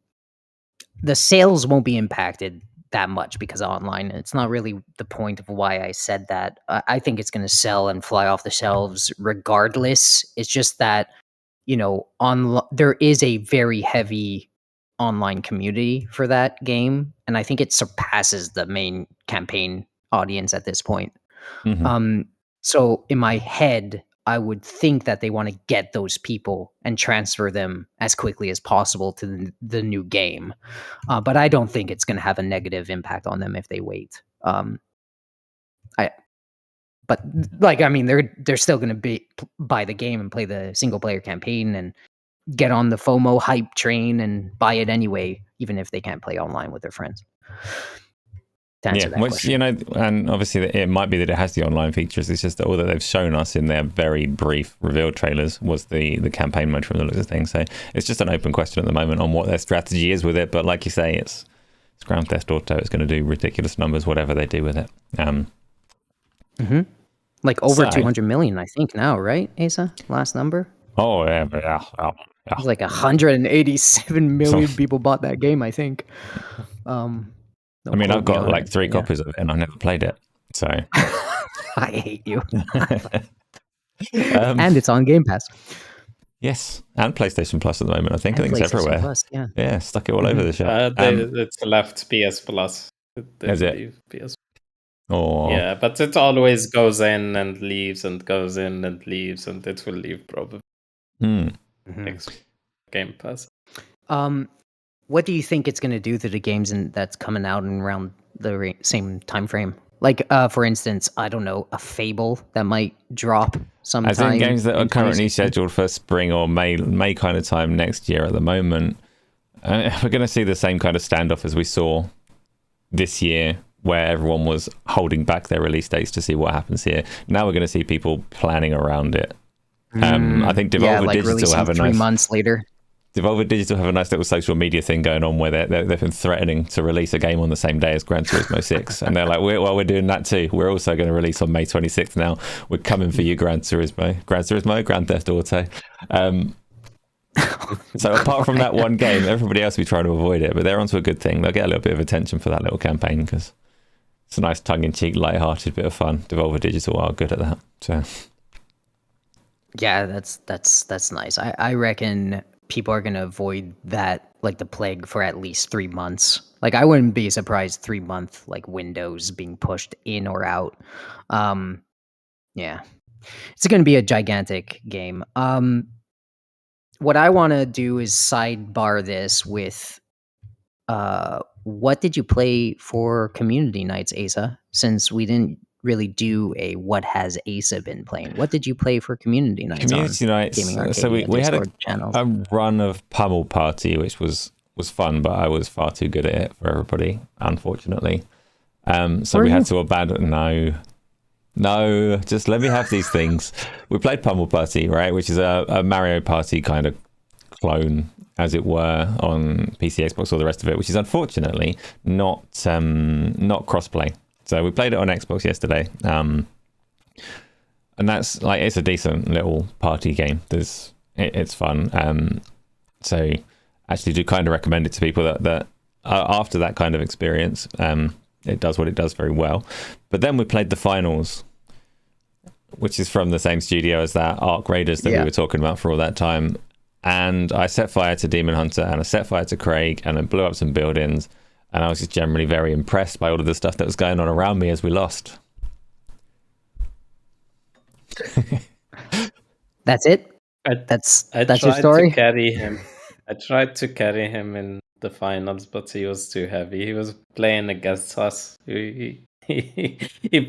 sales won't be impacted that much because of online. It's not really the point of why I said that. I think it's going to sell and fly off the shelves regardless. It's just that, there is a very heavy online community for that game, and I think it surpasses the main campaign audience at this point. So in my head, I would think that they want to get those people and transfer them as quickly as possible to the new game. But I don't think it's going to have a negative impact on them if they wait. They're still going to buy the game and play the single player campaign and get on the FOMO hype train and buy it anyway, even if they can't play online with their friends. to answer that which, question. you know, and obviously it might be that it has the online features. It's just that all that they've shown us in their very brief reveal trailers was the campaign mode from the looks of things. So it's just an open question at the moment on what their strategy is with it. But like you say, it's Grand Theft Auto. It's going to do ridiculous numbers, whatever they do with it. Like over 200 million, I think now, right, Asa? Last number? Oh, yeah. It was like 187 million people bought that game, I think. I mean, I've got like 3 copies of it and I never played it. So I hate you. And it's on Game Pass. Yes, and PlayStation Plus at the moment. I think it's everywhere. Plus, yeah, stuck it all over the shop. It's left PS Plus. Is it? PS. Oh, yeah, but it always goes in and leaves and goes in and leaves, and it will leave probably next Game Pass. What do you think it's going to do to the games that's coming out in around the same time frame? Like, for instance, I don't know, a Fable that might drop sometime. I think games that are currently scheduled for spring or May kind of time next year at the moment, we're going to see the same kind of standoff as we saw this year, where everyone was holding back their release dates to see what happens here. Now we're going to see people planning around it. I think Devolver Digital have a 3 months later. Devolver Digital have a nice little social media thing going on where they've been threatening to release a game on the same day as Gran Turismo 6. And they're like, we're doing that too. We're also going to release on May 26th now. We're coming for you, Gran Turismo, Grand Theft Auto. So apart from that one game, everybody else will be trying to avoid it. But they're onto a good thing. They'll get a little bit of attention for that little campaign because it's a nice tongue-in-cheek, light-hearted bit of fun. Devolver Digital are good at that. So yeah, that's nice. I reckon people are going to avoid that, like the plague, for at least 3 months. Like, I wouldn't be surprised 3 month like windows being pushed in or out. Yeah, it's going to be a gigantic game. What I want to do is sidebar this with what did you play for community nights, Asa? Since we didn't really do a what has Asa been playing. What did you play for community nights? Community nights. So we had a run of Pummel Party, which was fun, but I was far too good at it for everybody, unfortunately. So we had to abandon. No, just let me have these things. We played Pummel Party, right, which is a Mario Party kind of clone, as it were, on PC, Xbox, all the rest of it, which is unfortunately not crossplay. So we played it on Xbox yesterday, and that's like, it's a decent little party game. It's fun. So actually do kind of recommend it to people that after that kind of experience. It does what it does very well. But then we played the finals, which is from the same studio as that Arc Raiders that we were talking about for all that time. And I set fire to Demon Hunter and I set fire to Craig and I blew up some buildings. And I was just generally very impressed by all of the stuff that was going on around me as we lost. That's it? That's your story? I tried to carry him in the finals, but he was too heavy. He was playing against us. He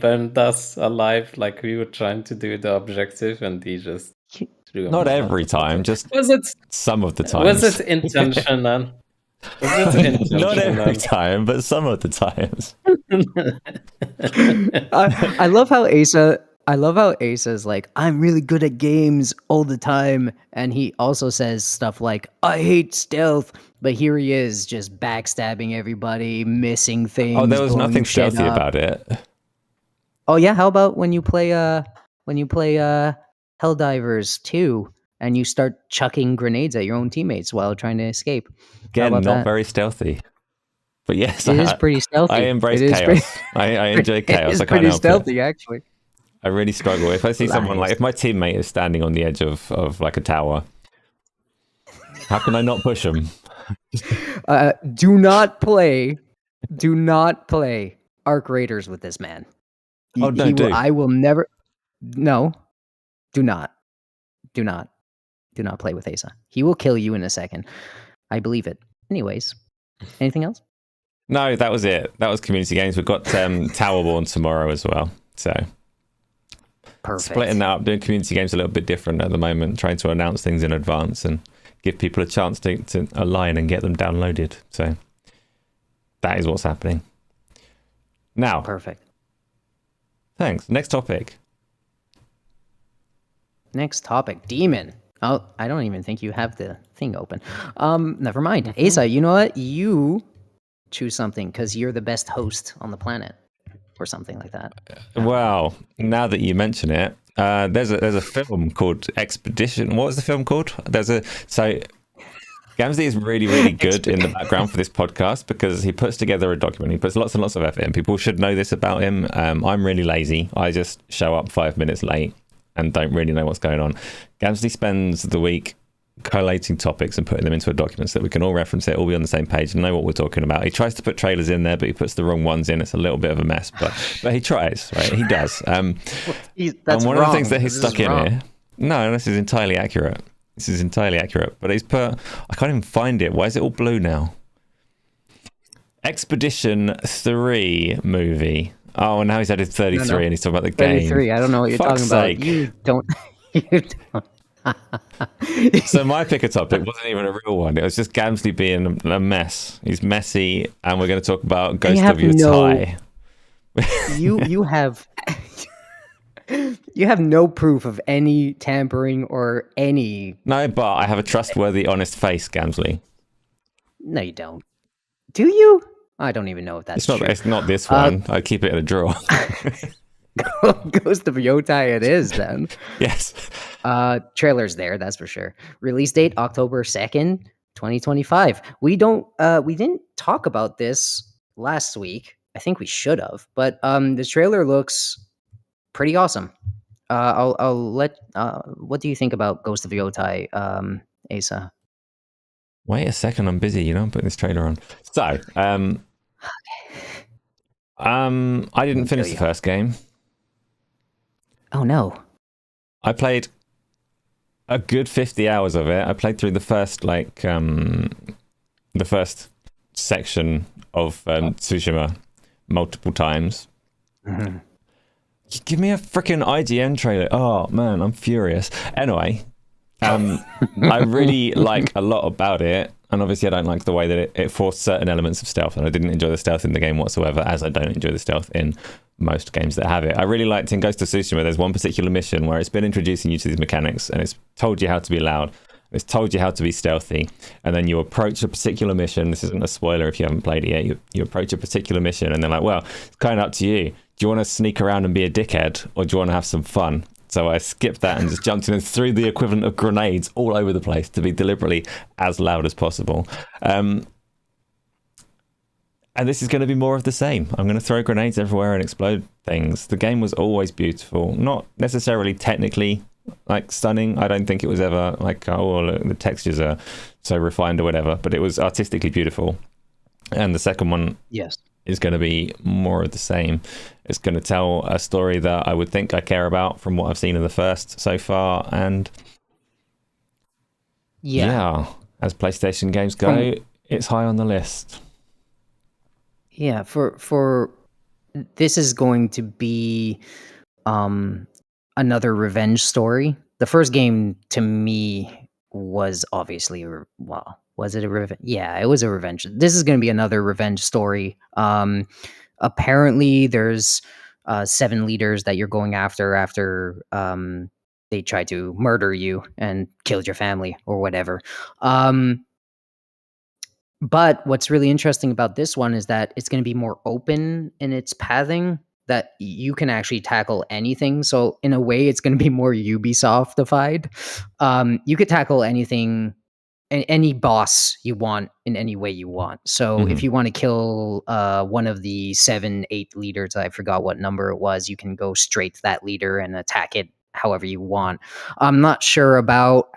burned us alive like we were trying to do the objective, and he just threw him. Not every time, just some of the time. Was it intentional? Not every time, but some of the times. I love how Asa's like, I'm really good at games all the time, and he also says stuff like, I hate stealth, but here he is just backstabbing everybody, missing things. Oh, there was nothing stealthy about it. Oh yeah, how about when you play Helldivers 2 and you start chucking grenades at your own teammates while trying to escape? Again, not very stealthy. But yes, it is pretty stealthy. I embrace chaos. I enjoy chaos. I can't help it. Pretty stealthy, actually. I really struggle. If I see someone, like, if my teammate is standing on the edge of like a tower, how can I not push him? Do not play Arc Raiders with this man. I will never. No, do not play with Asa. He will kill you in a second. I believe it. Anyways, anything else? No, that was it. That was community games. We've got TOWERBORNE tomorrow as well. So perfect. Splitting that up, doing community games a little bit different at the moment, trying to announce things in advance and give people a chance to align and get them downloaded. So that is what's happening. Now, Perfect. thanks. Next topic. Next topic, demon. Oh, I don't even think you have the thing open. Never mind. Asa, you know what? You choose something because you're the best host on the planet, or something like that. Well, now that you mention it, there's a film called Expedition. What was the film called? Gamzly is really, really good in the background for this podcast because he puts together a document. He puts lots and lots of effort in. People should know this about him. I'm really lazy. I just show up 5 minutes late and don't really know what's going on. Gamzly spends the week collating topics and putting them into a document so that we can all reference it, all be on the same page and know what we're talking about. He tries to put trailers in there, but he puts the wrong ones in. It's a little bit of a mess, but he tries, right? He does. That's and one wrong. of the things that he's This stuck is in wrong. here. No, this is entirely accurate. This is entirely accurate. But he's put. I can't even find it. Why is it all blue now? Expedition 3 movie. Oh, and now he's added 33 No. and he's talking about the game. 33. I don't know what you're Fuck's talking sake. about. You don't. You don't. So my pick a topic wasn't even a real one. It was just Gamzly being a mess. He's messy, and we're going to talk about Ghost of YOTEI. You have you have no proof of any tampering or any. No, but I have a trustworthy, honest face, Gamzly. No, you don't. Do you? I don't even know if that's true. It's not this one. I keep it at a draw. Ghost of YOTEI it is then. Yes. Trailer's there, that's for sure. Release date October 2nd, 2025. We didn't talk about this last week. I think we should have, but the trailer looks pretty awesome. I'll let what do you think about Ghost of YOTEI, Asa? Wait a second, I'm busy. You know, I'm putting this trailer on. So, I didn't finish the first game. Oh no. I played a good 50 hours of it. I played through the first section of Tsushima multiple times. Mm-hmm. Give me a freaking IGN trailer. Oh man, I'm furious. Anyway, I really like a lot about it. And obviously I don't like the way that it forced certain elements of stealth, and I didn't enjoy the stealth in the game whatsoever, as I don't enjoy the stealth in most games that have it. I really liked in Ghost of Tsushima, there's one particular mission where it's been introducing you to these mechanics, and it's told you how to be loud, it's told you how to be stealthy, and then you approach a particular mission. This isn't a spoiler if you haven't played it yet. You approach a particular mission, and they're like, well, it's kind of up to you. Do you want to sneak around and be a dickhead, or do you want to have some fun? So I skipped that and just jumped in and threw the equivalent of grenades all over the place to be deliberately as loud as possible. And this is going to be more of the same. I'm going to throw grenades everywhere and explode things. The game was always beautiful. Not necessarily technically like stunning. I don't think it was ever like, oh, look, the textures are so refined or whatever, but it was artistically beautiful. And the second one is going to be more of the same. It's going to tell a story that I would think I care about from what I've seen in the first so far. And yeah, as PlayStation games go, it's high on the list. Yeah, for this is going to be another revenge story. The first game to me was obviously was it a revenge? Yeah, it was a revenge. This is going to be another revenge story. Apparently there's 7 leaders that you're going after they try to murder you and killed your family or whatever. But what's really interesting about this one is that it's going to be more open in its pathing, that you can actually tackle anything. So in a way, it's going to be more Ubisoftified. You could tackle anything, any boss you want in any way you want. So if you want to kill one of the 7, 8 leaders, I forgot what number it was, you can go straight to that leader and attack it however you want. I'm not sure about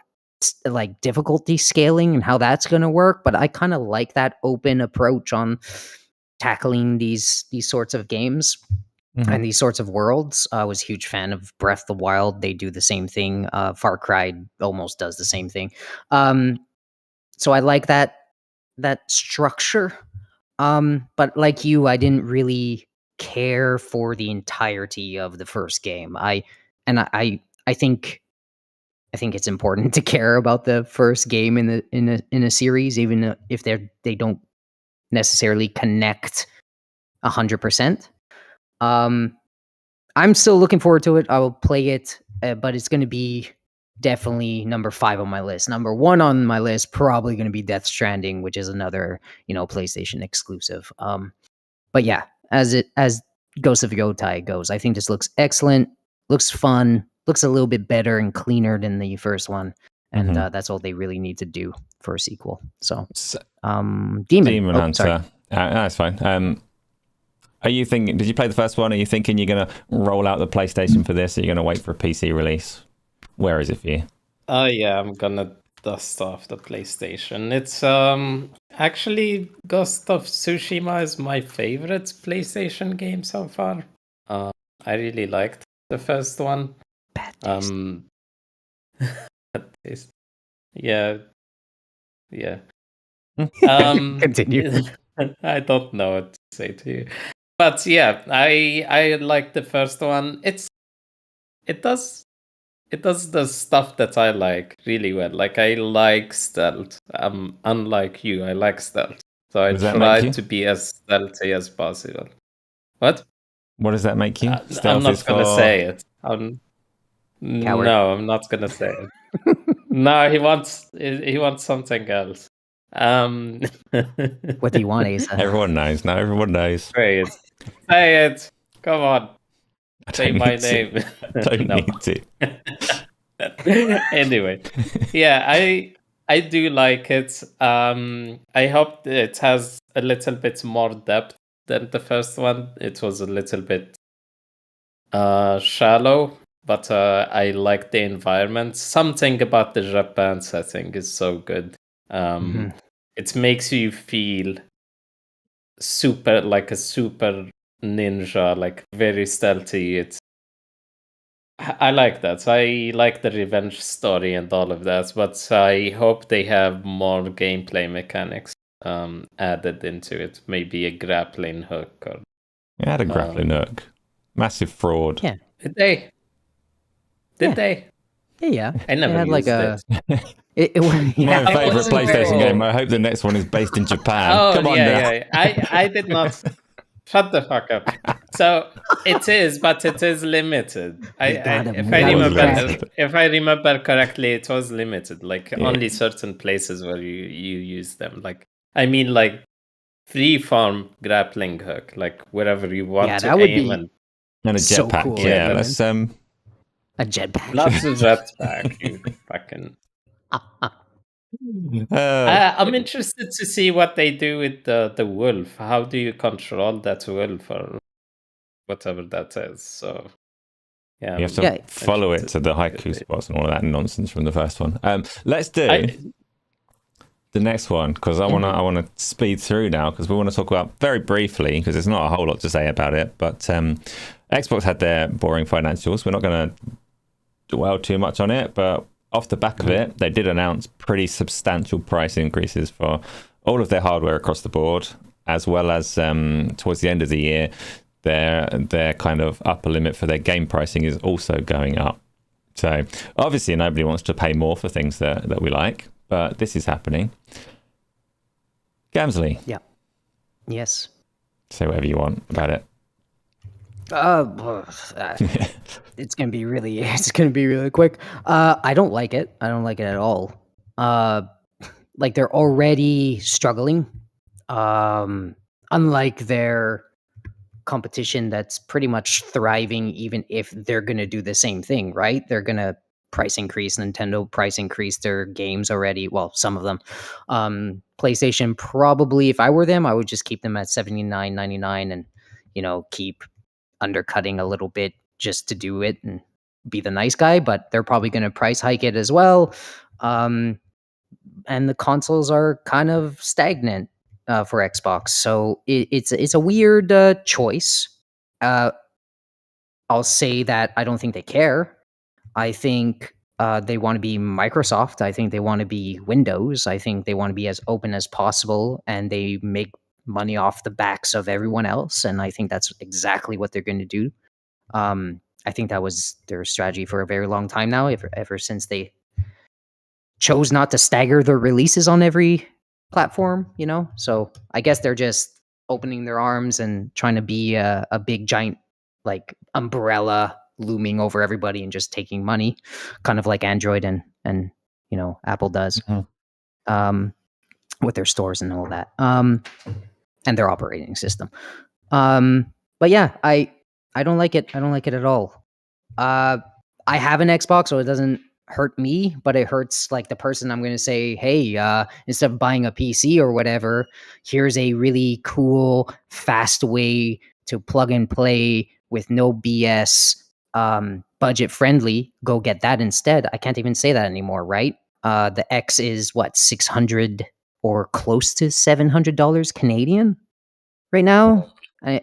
like difficulty scaling and how that's going to work, but I kind of like that open approach on tackling these sorts of games and these sorts of worlds. I was a huge fan of Breath of the Wild. They do the same thing. Far Cry almost does the same thing. So I like that structure. But like you, I didn't really care for the entirety of the first game. I think it's important to care about the first game in a series, even if they don't necessarily connect 100%. I'm still looking forward to it. I will play it, but it's going to be definitely number 5 on my list. Number 1 on my list probably going to be Death Stranding, which is another PlayStation exclusive. But yeah, as Ghost of YOTEI goes, I think this looks excellent, looks fun, looks a little bit better and cleaner than the first one, and that's all they really need to do for a sequel. So, Demon Hunter. That's fine. Are you thinking? Did you play the first one? Are you thinking you're gonna roll out the PlayStation for this? Or are you gonna wait for a PC release? Where is it for you? Oh yeah, I'm gonna dust off the PlayStation. It's actually Ghost of Tsushima is my favorite PlayStation game so far. I really liked the first one. Bad taste. Bad taste. Yeah. Continue. I don't know what to say to you, but yeah, I like the first one. It does the stuff that I like really well. Like I like stealth. Unlike you, I like stealth. So I try to be as stealthy as possible. What? What does that make you? I'm not gonna say it. No, I'm not gonna say it. No, he wants something else. What do you want, Asa? Everyone knows. No, everyone knows. Say it. Say it. Come on. Say my name. Don't need to. Anyway, yeah, I do like it. I hope it has a little bit more depth than the first one. It was a little bit shallow, but I like the environment. Something about the Japan setting is so good. It makes you feel super like a super ninja, like very stealthy. I like that. I like the revenge story and all of that, but I hope they have more gameplay mechanics added into it. Maybe a grappling hook. Or it had a grappling hook. Massive fraud. Yeah. Did they? Did they? Yeah. I never had used it. My favorite PlayStation game. I hope the next one is based in Japan. Oh, Come on now. yeah. I did not. Shut the fuck up. So it is, but it is limited. If I remember correctly, it was limited. Like only certain places where you use them. Like I mean, like free-form grappling hook, like wherever you want to aim and a jetpack. So cool. Yeah, that's a jetpack. Not a jetpack, you fucking. I'm interested to see what they do with the wolf. How do you control that wolf or whatever that is? So, yeah, you have to follow it to the haiku spots and all of that nonsense from the first one. Let's do the next one because I want to speed through now because we want to talk about very briefly because there's not a whole lot to say about it. But Xbox had their boring financials. We're not going to dwell too much on it, but off the back of it, they did announce pretty substantial price increases for all of their hardware across the board, as well as towards the end of the year, their kind of upper limit for their game pricing is also going up. So obviously nobody wants to pay more for things that we like, but this is happening. Gamzly. Yeah. Yes. Say whatever you want about it. It's gonna be really quick. I don't like it. I don't like it at all. Like they're already struggling. Unlike their competition that's pretty much thriving, even if they're gonna do the same thing, right? They're gonna Nintendo price increase their games already. Well, some of them. PlayStation probably, if I were them, I would just keep them at $79.99 and keep undercutting a little bit just to do it and be the nice guy, but they're probably going to price hike it as well. And the consoles are kind of stagnant for Xbox, so it's a weird choice. I'll say that I don't think they care. I think they want to be Microsoft. I think they want to be Windows. I think they want to be as open as possible, and they make money off the backs of everyone else, and I think that's exactly what they're going to do. I think that was their strategy for a very long time now, ever since they chose not to stagger their releases on every platform, So I guess they're just opening their arms and trying to be a big giant like umbrella looming over everybody and just taking money, kind of like Android and Apple does, with their stores and all that, and their operating system. But yeah, I don't like it. I don't like it at all. I have an Xbox, so it doesn't hurt me, but it hurts like the person I'm going to say, hey, instead of buying a PC or whatever, here's a really cool, fast way to plug and play with no BS, budget friendly. Go get that instead. I can't even say that anymore, right? The X is what, 600 or close to $700 Canadian right now,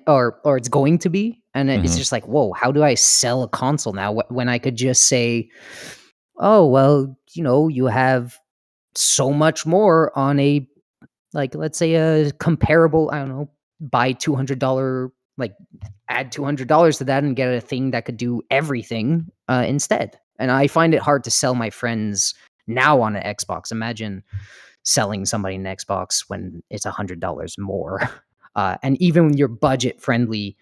or it's going to be, and it's just like, whoa, how do I sell a console now when I could just say, oh well, you have so much more on a, like, let's say a comparable, I don't know, buy $200, like add $200 to that and get a thing that could do everything instead. And I find it hard to sell my friends now on an Xbox. Imagine selling somebody an Xbox when it's $100 more. And even your budget-friendly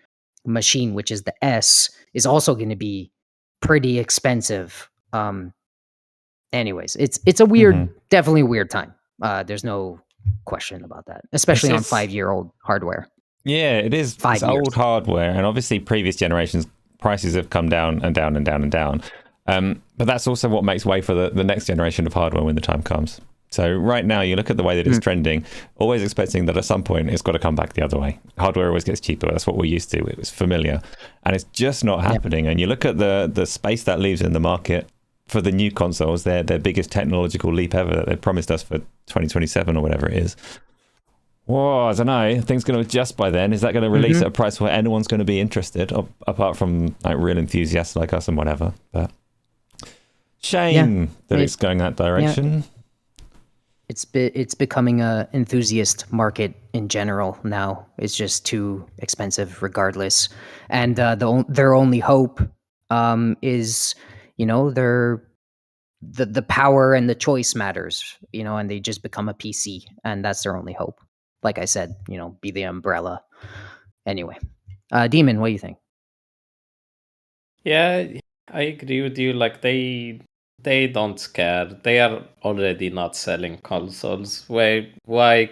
machine, which is the S, is also going to be pretty expensive. Anyways, it's a weird, definitely a weird time. There's no question about that, especially on 5-year-old hardware. Yeah, it is. It's old hardware, and obviously previous generations prices have come down and down and down and down. But that's also what makes way for the next generation of hardware when the time comes. So right now, you look at the way that it's trending, always expecting that at some point it's got to come back the other way. Hardware always gets cheaper. That's what we're used to. It was familiar. And it's just not happening. And you look at the space that leaves in the market for the new consoles, their biggest technological leap ever that they promised us for 2027 or whatever it is. Whoa, I don't know. Things going to adjust by then. Is that going to release at a price where anyone's going to be interested, apart from like real enthusiasts like us and whatever? But shame that it's going that direction. Yeah. It's becoming a enthusiast market in general now. It's just too expensive regardless. And their only hope is, the power and the choice matters, and they just become a PC, and that's their only hope. Like I said, be the umbrella. Anyway, Demon, what do you think? Yeah, I agree with you. Like they don't care. They are already not selling consoles. Why why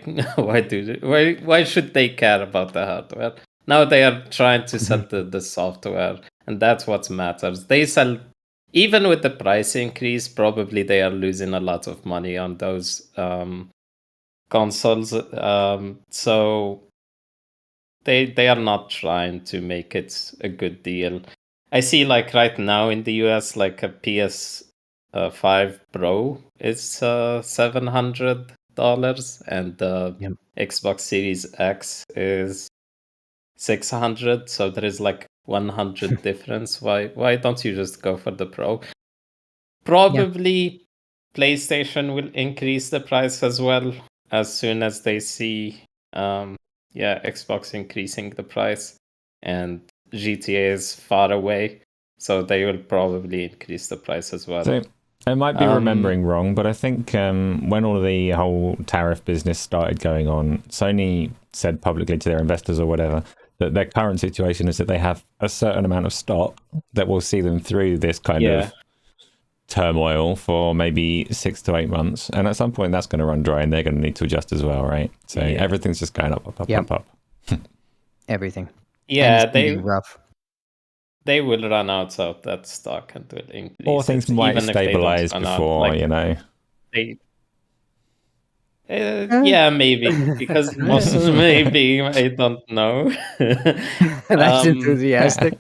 should they care about the hardware? Now they are trying to sell the software, and that's what matters. They sell, even with the price increase, probably they are losing a lot of money on those consoles. So they are not trying to make it a good deal. I see, like right now in the US, like a PS5 Pro is $700, and the Xbox Series X is $600. So there is like 100 difference. Why don't you just go for the Pro? Probably PlayStation will increase the price as well as soon as they see Xbox increasing the price, and GTA is far away, so they will probably increase the price as well. So I might be remembering wrong, but I think when all of the whole tariff business started going on, Sony said publicly to their investors or whatever that their current situation is that they have a certain amount of stock that will see them through this kind of turmoil for maybe 6 to 8 months, and at some point that's going to run dry and they're going to need to adjust as well, right? So everything's just going up. Everything. Rough. They will run out of that stock and will increase, or things might stabilize before maybe, because maybe I don't know. That's enthusiastic.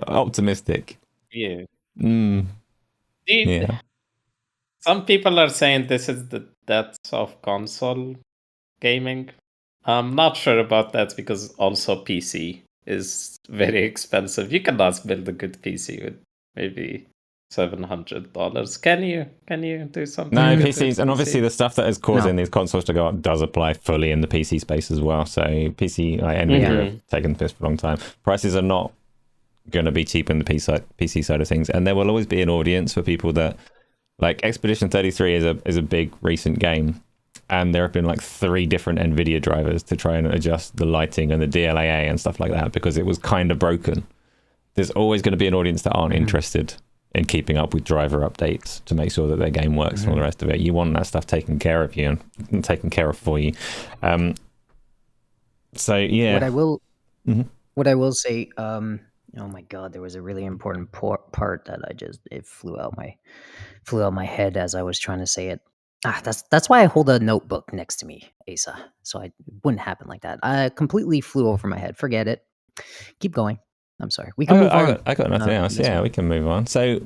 Optimistic. Some people are saying this is the death of console gaming. I'm not sure about that, because also PC is very expensive. You cannot build a good PC with maybe $700. Can you do something? No, PCs, and obviously the stuff that is causing these consoles to go up does apply fully in the PC space as well. So PC, NVIDIA have taken the piss for a long time. Prices are not going to be cheap in the PC side of things, and there will always be an audience for people that, like, Expedition 33 is a big recent game, and there have been like 3 different NVIDIA drivers to try and adjust the lighting and the DLAA and stuff like that, because it was kind of broken. there's always going to be an audience that aren't interested in keeping up with driver updates to make sure that their game works and all the rest of it. You want that stuff taken care of you and taken care of for you. So yeah, what I will say, oh my god, there was a really important part that it flew out my head as I was trying to say it. That's why I hold a notebook next to me, Asa, so it wouldn't happen like that. I completely flew over my head. Forget it. Keep going. I'm sorry. We can move on. I got nothing else. Yeah, we can move on. So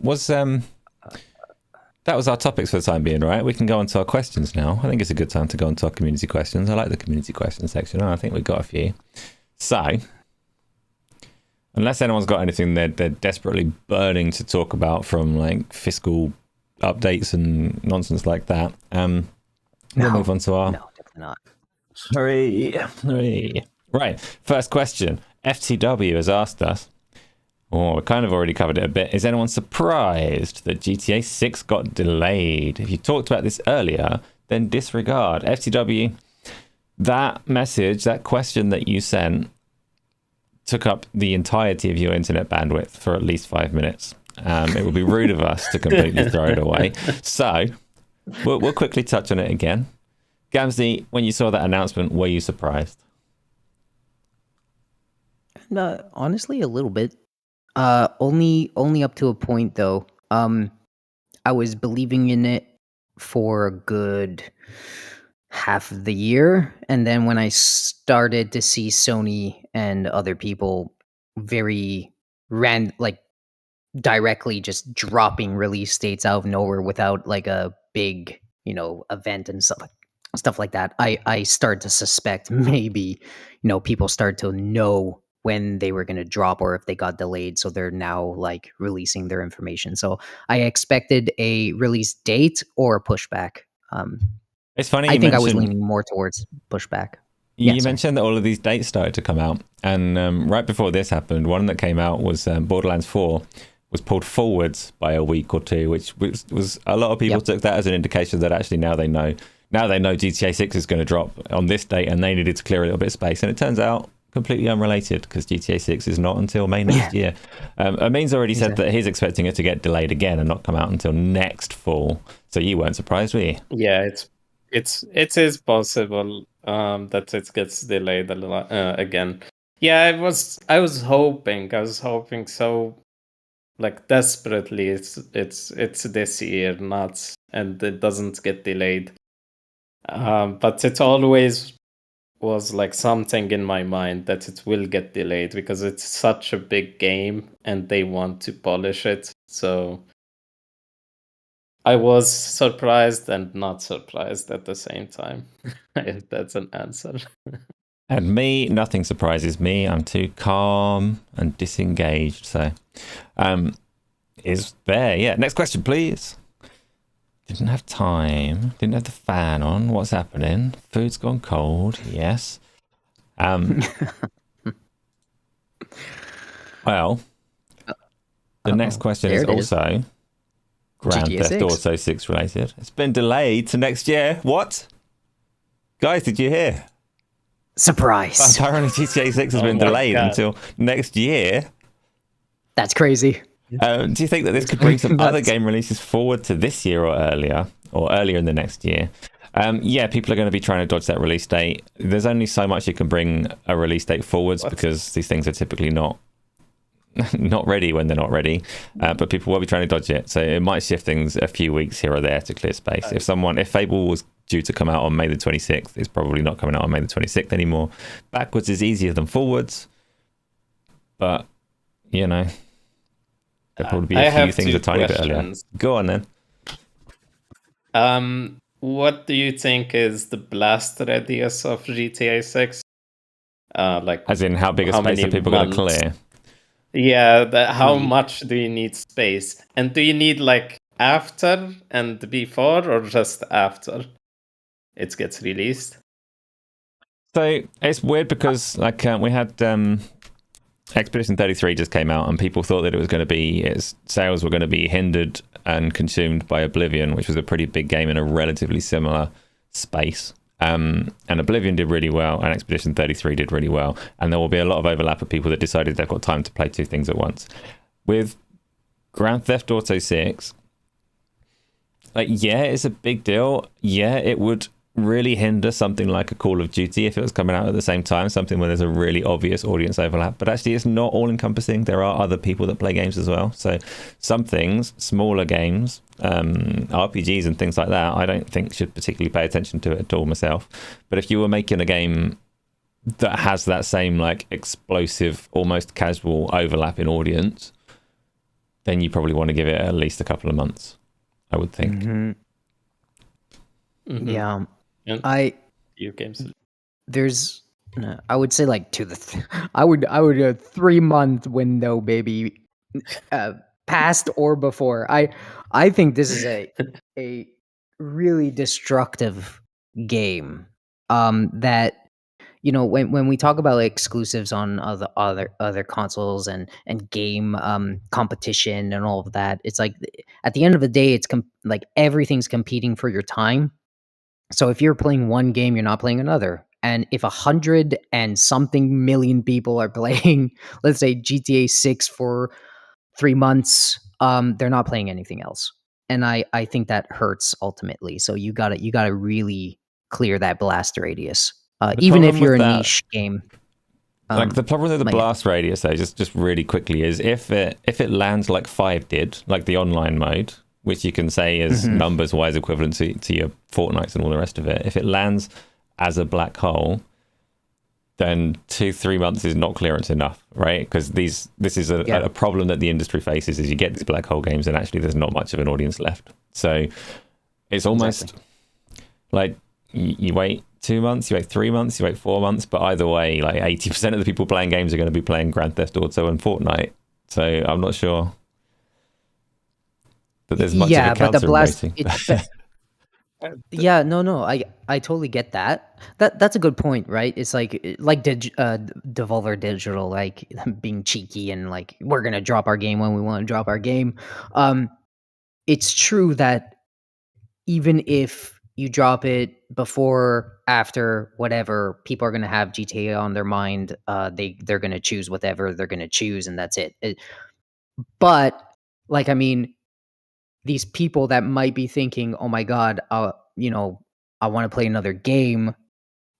that was our topics for the time being, right? We can go on to our questions now. I think it's a good time to go on to our community questions. I like the community questions section, and I think we've got a few. So, unless anyone's got anything they're desperately burning to talk about from like fiscal updates and nonsense like that, we'll move on to our... No, definitely not. Three. Right, first question. FTW has asked us, we kind of already covered it a bit. Is anyone surprised that GTA 6 got delayed? If you talked about this earlier, then disregard. FTW, that message, that question that you sent took up the entirety of your internet bandwidth for at least 5 minutes. It would be rude of us to completely throw it away. So we'll quickly touch on it again. Gamzly, when you saw that announcement, were you surprised? Honestly, a little bit. Only up to a point though. I was believing in it for a good half of the year, and then when I started to see Sony and other people directly just dropping release dates out of nowhere without like a big, event and stuff like that, I started to suspect maybe, people start to know when they were going to drop or if they got delayed, so they're now like releasing their information. So I expected a release date or a pushback. It's funny. I think I was leaning more towards pushback. You mentioned that all of these dates started to come out, and right before this happened, one that came out was Borderlands 4 was pulled forwards by a week or two, which was a lot of people took that as an indication that actually now they know GTA 6 is going to drop on this date, and they needed to clear a little bit of space. And it turns out completely unrelated, because GTA 6 is not until May next year. Amin's already said that he's expecting it to get delayed again and not come out until next fall. So you weren't surprised, were you? Yeah, it is possible that it gets delayed a lot, again. Yeah, I was hoping so, like, desperately it's this year, not, and it doesn't get delayed. But it always was like something in my mind that it will get delayed because it's such a big game and they want to polish it. So I was surprised and not surprised at the same time. If that's an answer. And me, nothing surprises me. I'm too calm and disengaged. So, is there? Yeah. Next question, please. Didn't have time. Didn't have the fan on. What's happening? Food's gone cold. Yes. Well, the next question is also Grand Theft Auto 6 related. It's been delayed to next year. What? Guys, did you hear? Surprise. Apparently GTA 6 has been delayed until next year. That's crazy. Do you think that this could bring some other game releases forward to this year or earlier in the next year? Yeah, people are going to be trying to dodge that release date. There's only so much you can bring a release date forwards because these things are typically not ready when they're not ready. But people will be trying to dodge it. So it might shift things a few weeks here or there to clear space. If Fable was due to come out on May the 26th, it's probably not coming out on May the 26th anymore. Backwards is easier than forwards. But, there'll probably be a few things a tiny bit earlier. Go on then. What do you think is the blast radius of GTA 6? As in, how big a space are people going to clear? Yeah, how much do you need space? And do you need like after and before, or just after it gets released? So it's weird because we had Expedition 33 just came out, and people thought that its sales were going to be hindered and consumed by Oblivion, which was a pretty big game in a relatively similar space. And Oblivion did really well, and Expedition 33 did really well. And there will be a lot of overlap of people that decided they've got time to play two things at once. With Grand Theft Auto 6, like, yeah, it's a big deal. Yeah, it would really hinder something like a Call of Duty if it was coming out at the same time, something where there's a really obvious audience overlap. But actually, it's not all encompassing. There are other people that play games as well. So some things, smaller games, RPGs and things like that, I don't think should particularly pay attention to it at all myself. But if you were making a game that has that same like explosive, almost casual overlap in audience, then you probably want to give it at least a couple of months, I would think. Yeah. And I you games. there's I would say like I would a 3-month window, baby, past or before. I think this is a really destructive game. That when we talk about like, exclusives on other consoles and game competition and all of that, it's like at the end of the day, it's like everything's competing for your time. So if you're playing one game, you're not playing another. And if 100 and something million people are playing, let's say GTA 6 for 3 months, they're not playing anything else. And I think that hurts ultimately. So you gotta really clear that blast radius. Even if you're a niche game. Like the problem with the like- blast radius, though, just really quickly, is if it lands like 5 did, like the online mode, which you can say is numbers wise equivalent to your Fortnites and all the rest of it. If it lands as a black hole, then 2-3 months is not clearance enough, right? Because this is a problem that the industry faces, is you get these black hole games and actually there's not much of an audience left. So it's almost like you wait 2 months, you wait 3 months, you wait 4 months, but either way, like 80% of the people playing games are going to be playing Grand Theft Auto and Fortnite. So I'm not sure that there's much of a counter but the blast. rating. Yeah, no, I totally get that. That's a good point, right? It's like Devolver Digital, like being cheeky and like we're gonna drop our game when we want to drop our game. It's true that even if you drop it before, after, whatever, people are gonna have GTA on their mind. They're gonna choose whatever they're gonna choose, and that's it. But like, I mean, these people that might be thinking, "Oh my god, I want to play another game."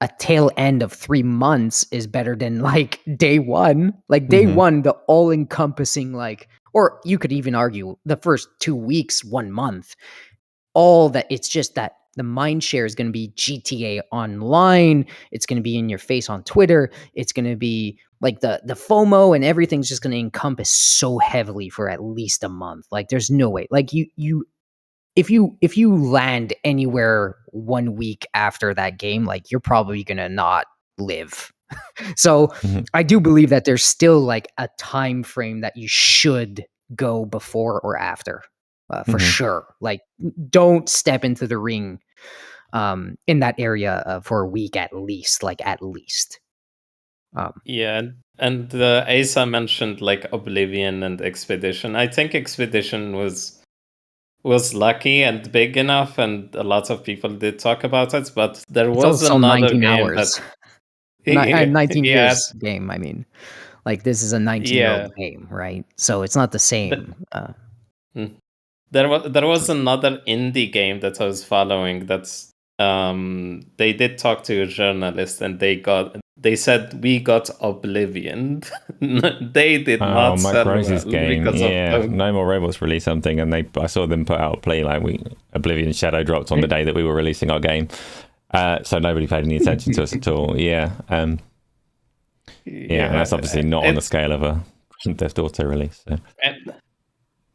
A tail end of 3 months is better than like day one. Like day one, the all-encompassing, like, or you could even argue the first 2 weeks, 1 month, all that. It's just that the mind share is going to be GTA Online. It's going to be in your face on Twitter. It's going to be like the FOMO, and everything's just going to encompass so heavily for at least a month. Like there's no way. Like if you land anywhere 1 week after that game, like you're probably going to not live. So I do believe that there's still like a time frame that you should go before or after. For sure. Like don't step into the ring in that area for a week at least. Yeah, and Asa mentioned like Oblivion and Expedition. I think Expedition was lucky and big enough, and a lot of people did talk about it. But there It's was also another 19 game hours. that 19 years game. I mean, like this is a 19-year-old game, right? So it's not the same. There was another indie game that I was following. That's they did talk to a journalist, and they said we got Oblivion. They did not Mike sell Rose's well game. because of No More Robots released something, and I saw them put out a play like Oblivion Shadow dropped on the day that we were releasing our game. So nobody paid any attention to us at all. And that's obviously not on the scale of a Grand Theft Auto release. So.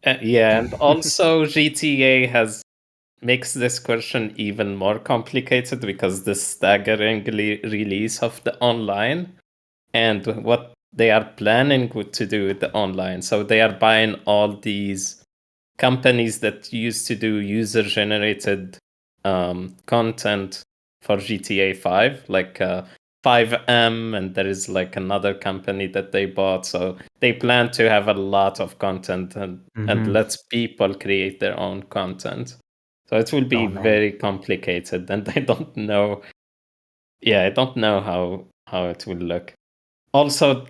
And also GTA makes this question even more complicated because the staggering release of the online and what they are planning to do with the online. So they are buying all these companies that used to do user-generated content for GTA 5, like 5M, and there is like another company that they bought. So they plan to have a lot of content and let people create their own content. So it will be very complicated, and I don't know Yeah, I don't know how it will look. Also,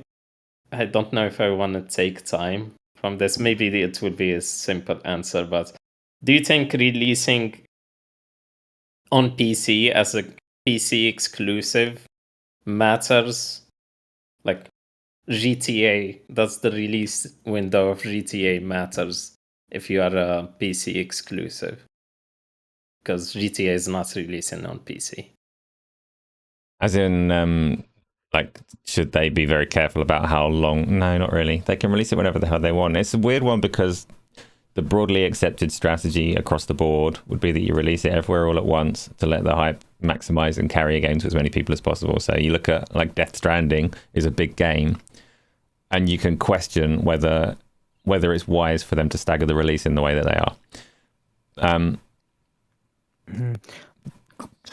I don't know if I want to take time from this. Maybe it would be a simple answer, but do you think releasing on PC as a PC exclusive matters? Like GTA, does the release window of GTA matters if you are a PC exclusive? Because GTA is not releasing on PC. As in, like, should they be very careful about how long? No, not really. They can release it whenever the hell they want. It's a weird one because the broadly accepted strategy across the board would be that you release it everywhere all at once to let the hype maximize and carry a game to as many people as possible. So you look at, like, Death Stranding is a big game, and you can question whether it's wise for them to stagger the release in the way that they are.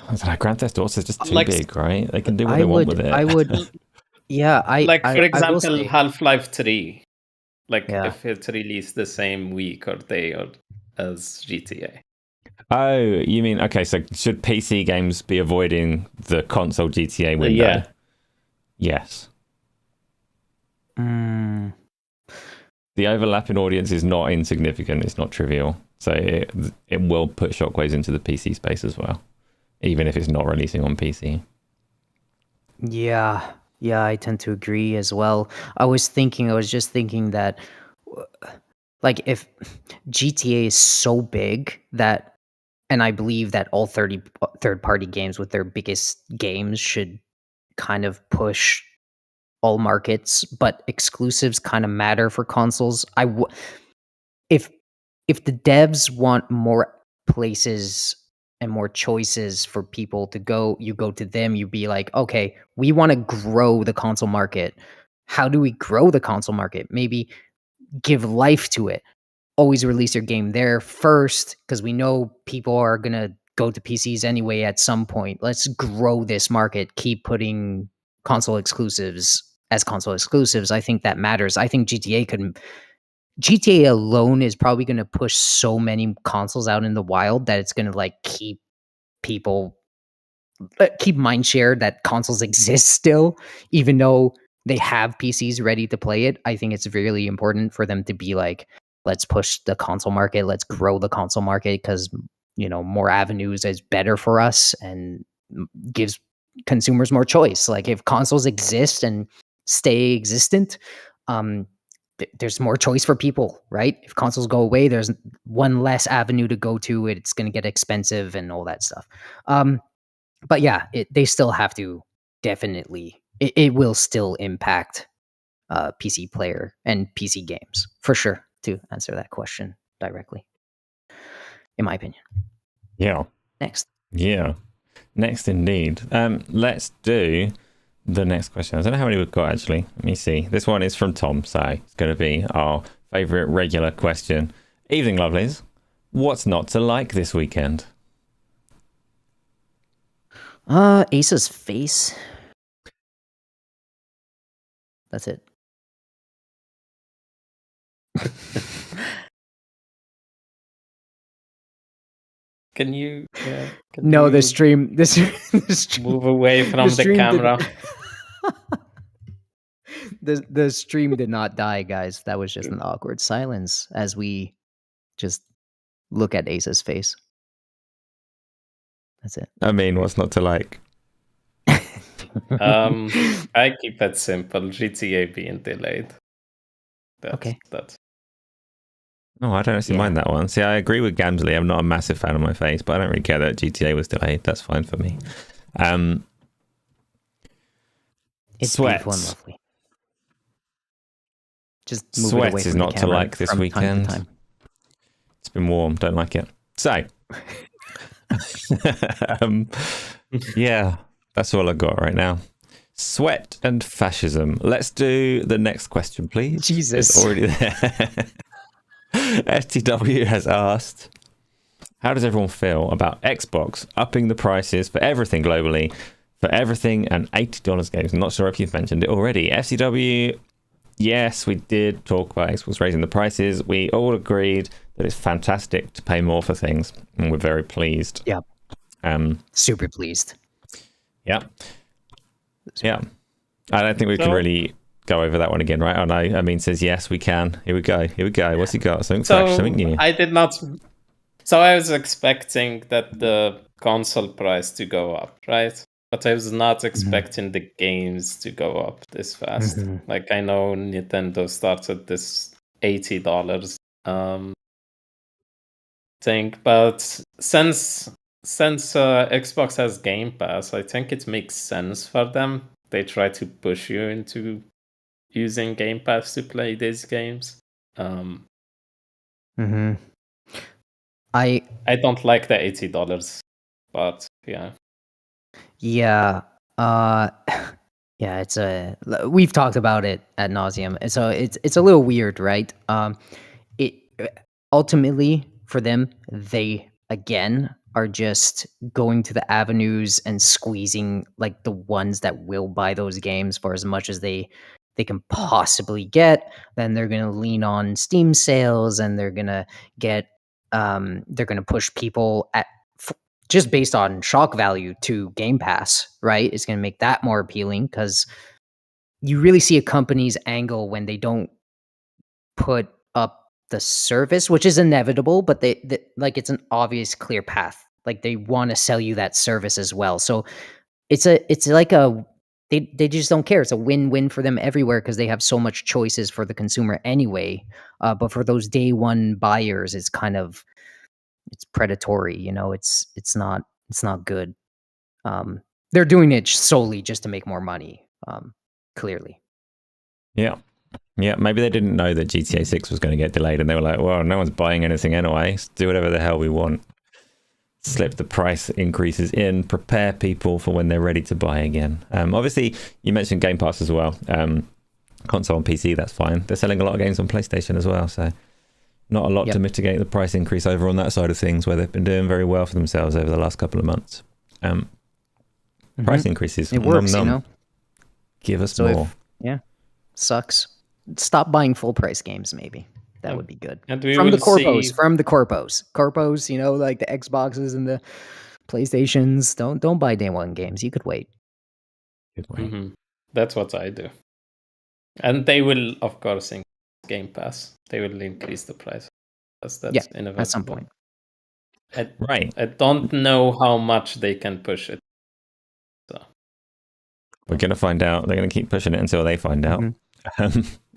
I don't know, Grand Theft Auto is just too big, right? They can do what they want with it. I would, yeah. Like, for I will example, say, Half-Life 3. Like, Yeah. if it's released the same week or day as GTA. Oh, you mean, okay, so should PC games be avoiding the console GTA window? Yeah. Yes. mm, The overlapping audience is not insignificant. It's not trivial. So it will put shockwaves into the PC space as well, even if it's not releasing on PC. yeah, I tend to agree as well. I was just thinking that, like, if GTA is so big that, and I believe that all third-party games with their biggest games should kind of push all markets, but exclusives kind of matter for consoles. If the devs want more places and more choices for people to go, you go to them. You be like, okay, we want to grow the console market. How do we grow the console market? Maybe give life to it. Always release your game there first, because we know people are gonna go to PCs anyway at some point. Let's grow this market. Keep putting console exclusives as console exclusives. I think that matters. I think GTA alone is probably going to push so many consoles out in the wild that it's going to, like, keep people keep mindshare that consoles exist still, even though they have PCs ready to play it. I think it's really important for them to be like, let's push the console market, let's grow the console market, because more avenues is better for us and gives consumers more choice. Like, if consoles exist and stay existent, there's more choice for people, right? If consoles go away, there's one less avenue to go to. It's going to get expensive and all that stuff. But yeah, they still have to definitely. It will still impact PC player and PC games for sure. To answer that question directly, in my opinion. Yeah. Next. Yeah. Next, indeed. Let's do the next question. I don't know how many we've got, actually. Let me see. This one is from Tom, so it's going to be our favourite regular question. Evening, lovelies. What's not to like this weekend? Asa's face. That's it. Can you? No, the stream. Move away from the camera. The stream did not die, guys. That was just an awkward silence as we just look at Asa's face. That's it. I mean, what's not to like? I keep it simple. GTA being delayed. Okay. Oh, I don't actually mind that one. See, I agree with Gamzly. I'm not a massive fan of my face, but I don't really care that GTA was delayed. That's fine for me. It's Sweats. beautiful and lovely. Just move Sweats it away is from not the to camera like this from weekend. time to time. It's been warm. Don't like it. So, yeah, that's all I got right now. Sweat and fascism. Let's do the next question, please. Jesus. It's already there. STW has asked, how does everyone feel about Xbox upping the prices for everything globally, for everything, and $80 games? I'm not sure if you've mentioned it already. STW, yes, we did talk about Xbox raising the prices. We all agreed that it's fantastic to pay more for things, and we're very pleased. Yeah. Super pleased. Yeah. Yeah. I don't think we can really go over that one again, right? Oh no, I mean says yes, we can. Here we go. What's he got? Something fresh, something new. I did not. So I was expecting that the console price to go up, right? But I was not expecting the games to go up this fast. Like I know Nintendo started this $80 thing, but since Xbox has Game Pass, I think it makes sense for them. They try to push you into using Game Pass to play these games. I don't like the $80, but yeah. Yeah. Yeah, we've talked about it ad nauseum. So it's a little weird, right? It ultimately for them, they again are just going to the avenues and squeezing like the ones that will buy those games for as much as they can possibly get. Then they're gonna lean on Steam sales, and they're gonna push people just based on shock value to Game Pass, right? It's going to make that more appealing because you really see a company's angle when they don't put up the service, which is inevitable, but they like it's an obvious, clear path. Like they want to sell you that service as well. So it's like they just don't care. It's a win-win for them everywhere because they have so much choices for the consumer anyway. But for those day one buyers, it's predatory. It's not good. They're doing it solely just to make more money. Clearly. Yeah. Maybe they didn't know that GTA 6 was going to get delayed, and they were like, "Well, no one's buying anything anyway. Let's do whatever the hell we want. Slip the price increases in. Prepare people for when they're ready to buy again." Obviously, you mentioned Game Pass as well. Console and PC, that's fine. They're selling a lot of games on PlayStation as well, so not a lot to mitigate the price increase over on that side of things, where they've been doing very well for themselves over the last couple of months. Price increases. It works, Give us more. Sucks. Stop buying full price games, maybe. That would be good. And from the corpos, like the Xboxes and the PlayStations. Don't buy day one games. You could wait. That's what I do. And they will, of course, increase Game Pass. They will increase the price. That's inevitable. At some point. I don't know how much they can push it. So we're going to find out. They're going to keep pushing it until they find out.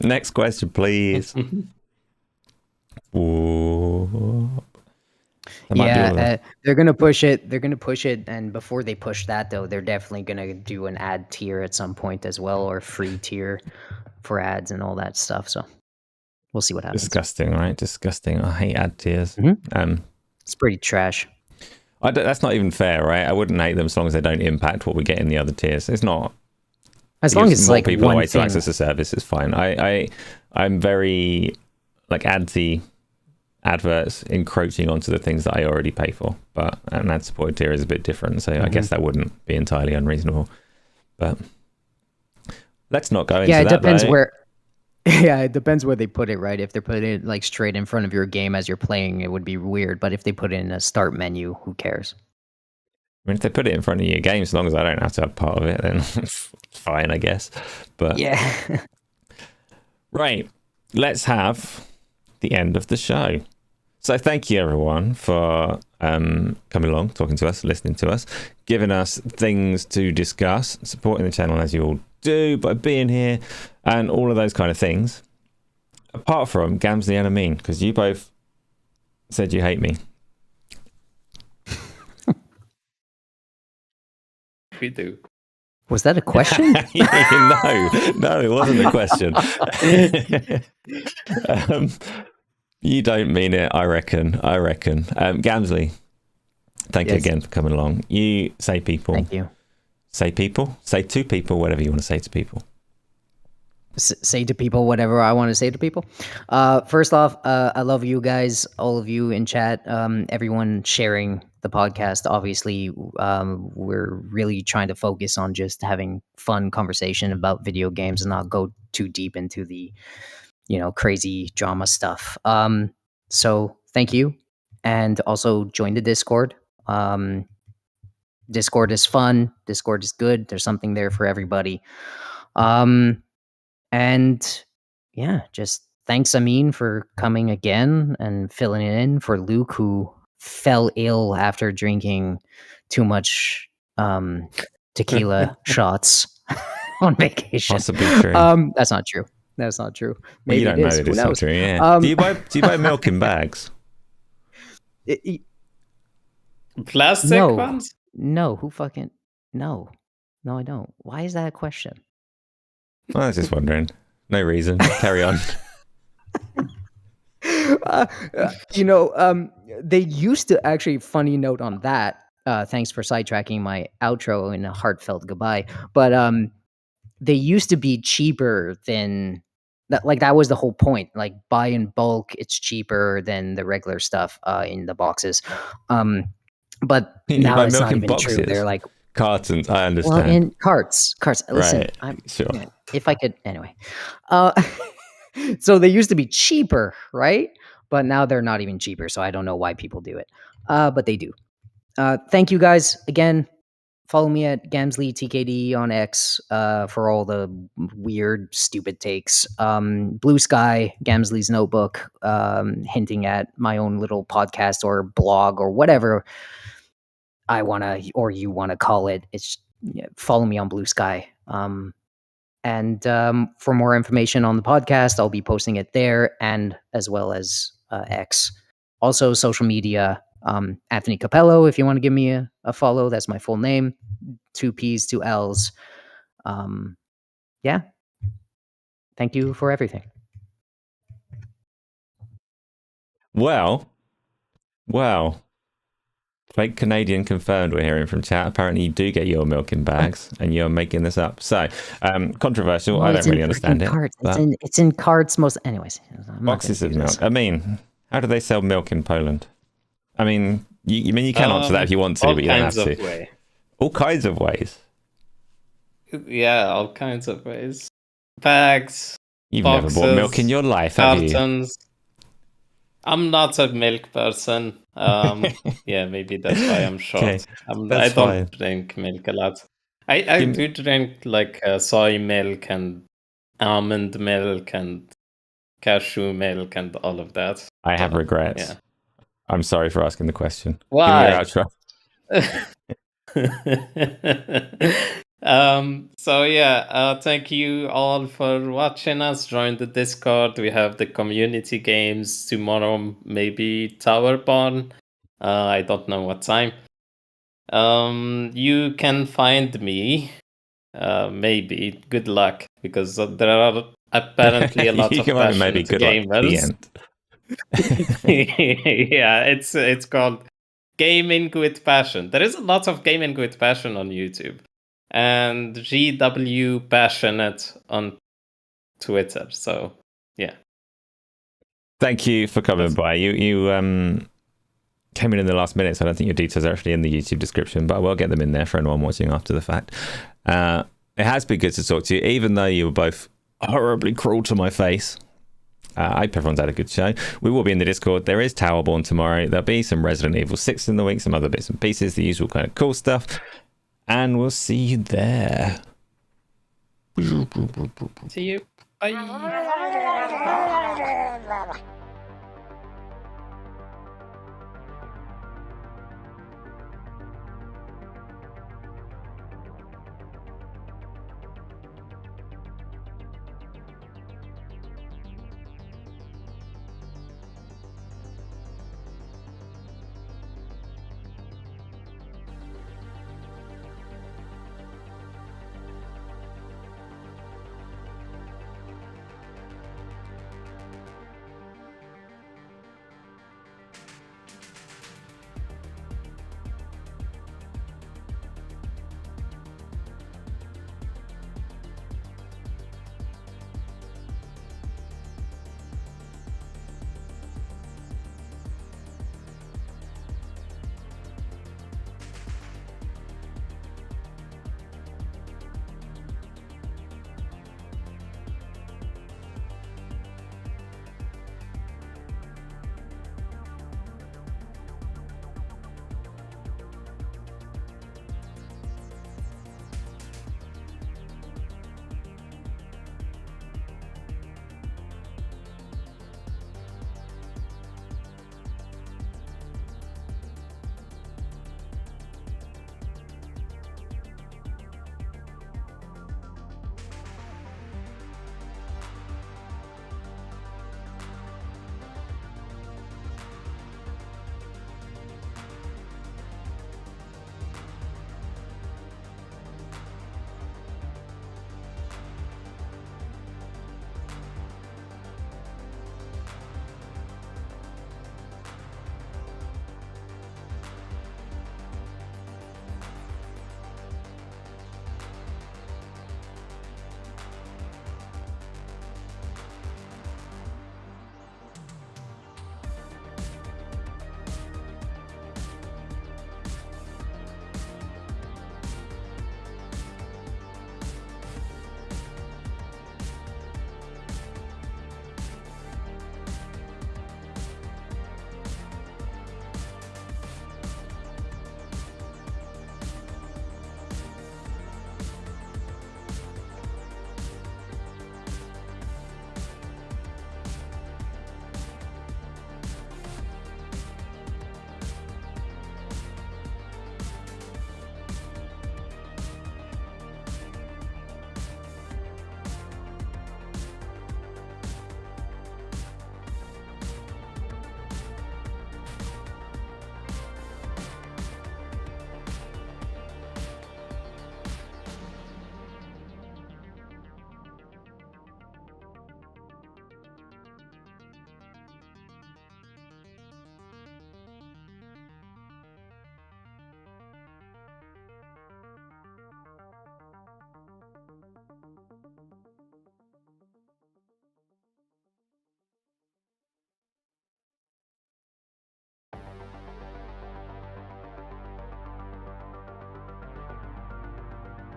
Next question, please. They're gonna push it, and before they push that, though, they're definitely gonna do an ad tier at some point as well, or free tier for ads and all that stuff. So we'll see what happens. Disgusting, right? Disgusting. I hate ad tiers. It's pretty trash. That's not even fair, right? I wouldn't hate them as long as they don't impact what we get in the other tiers. It's not. As long as more like people one a way thing. to access the service is fine. I'm very like anti adverts encroaching onto the things that I already pay for, but an ad supported tier is a bit different, so I guess that wouldn't be entirely unreasonable. But let's not go into that. It depends where. Yeah, it depends where they put it, right? If they're putting it like straight in front of your game as you're playing, it would be weird. But if they put it in a start menu, who cares? I mean, if they put it in front of your game, as long as I don't have to have part of it, then it's fine, I guess. But yeah. Right. Let's have the end of the show. So thank you, everyone, for coming along, talking to us, listening to us, giving us things to discuss, supporting the channel as you all do by being here, and all of those kind of things. Apart from Gamzly and Amin, because you both said you hate me. We do. Was that a question? No, it wasn't a question. You don't mean it, I reckon. Gamzly, thank you again for coming along. You say people. Thank you. Say people. Say to people, whatever you want to say to people. Say to people whatever I want to say to people. First off, I love you guys, all of you in chat, everyone sharing the podcast. Obviously, we're really trying to focus on just having fun conversation about video games and not go too deep into the crazy drama stuff. So thank you, and also join the Discord. Discord is fun. Discord is good. There's something there for everybody. And yeah, just thanks, Amin, for coming again and filling it in for Luke, who fell ill after drinking too much tequila shots on vacation. Possibly true. That's not true. That's not true. Well, Maybe you don't it know is. that Who it's knows? not true. Yeah. Do you buy milk in bags? Plastic No. ones? No. Who fucking no? No, I don't. Why is that a question? I was just wondering. No reason. Carry on. They used to actually, funny note on that. Thanks for sidetracking my outro in a heartfelt goodbye. But they used to be cheaper than that. Like that was the whole point. Like buy in bulk, it's cheaper than the regular stuff in the boxes. But You now buy it's milk not in even boxes? true. They're like, Cartons. I well, understand. in carts. Listen, Right. I'm Sure. if I could anyway. So they used to be cheaper, right? But now they're not even cheaper. So I don't know why people do it. But they do. Thank you guys again. Follow me at Gamzly TKD on X for all the weird, stupid takes. Blue Sky, Gamzly's notebook, hinting at my own little podcast or blog or whatever I wanna or you wanna call it. It's follow me on Blue Sky. And for more information on the podcast, I'll be posting it there and as well as X. Also, social media, Anthony Capello, if you want to give me a follow, that's my full name. 2 P's, 2 L's. Yeah. Thank you for everything. Well. Fake Canadian confirmed, we're hearing from chat. Apparently you do get your milk in bags and you're making this up. So, controversial. Well, I don't really understand it. Carts. It's in carts most. Anyways, Boxes of milk. I mean, how do they sell milk in Poland? I mean, you can answer that if you want to, but you don't have to. All kinds of ways. Yeah, all kinds of ways. Bags. You've boxes, never bought milk in your life, have cartons. I'm not a milk person. Yeah, maybe that's why I'm short. Okay, I don't drink milk a lot. I do drink like soy milk and almond milk and cashew milk and all of that. I have regrets. Yeah. I'm sorry for asking the question. Why? Give me your outro. So yeah, thank you all for watching us. Join the Discord. We have the community games tomorrow, maybe TOWERBORNE. I don't know what time. You can find me. Maybe. Good luck, because there are apparently a lot of passionate gamers. Yeah, it's called Gaming with Passion. There is a lot of Gaming with Passion on YouTube. And GW Passionate on Twitter. So, yeah. Thank you for coming by. You came in the last minute, so I don't think your details are actually in the YouTube description, but I will get them in there for anyone watching after the fact. It has been good to talk to you, even though you were both horribly cruel to my face. I hope everyone's had a good show. We will be in the Discord. There is TOWERBORNE tomorrow. There'll be some Resident Evil 6 in the week, some other bits and pieces, the usual kind of cool stuff. And we'll see you there. See you. Bye.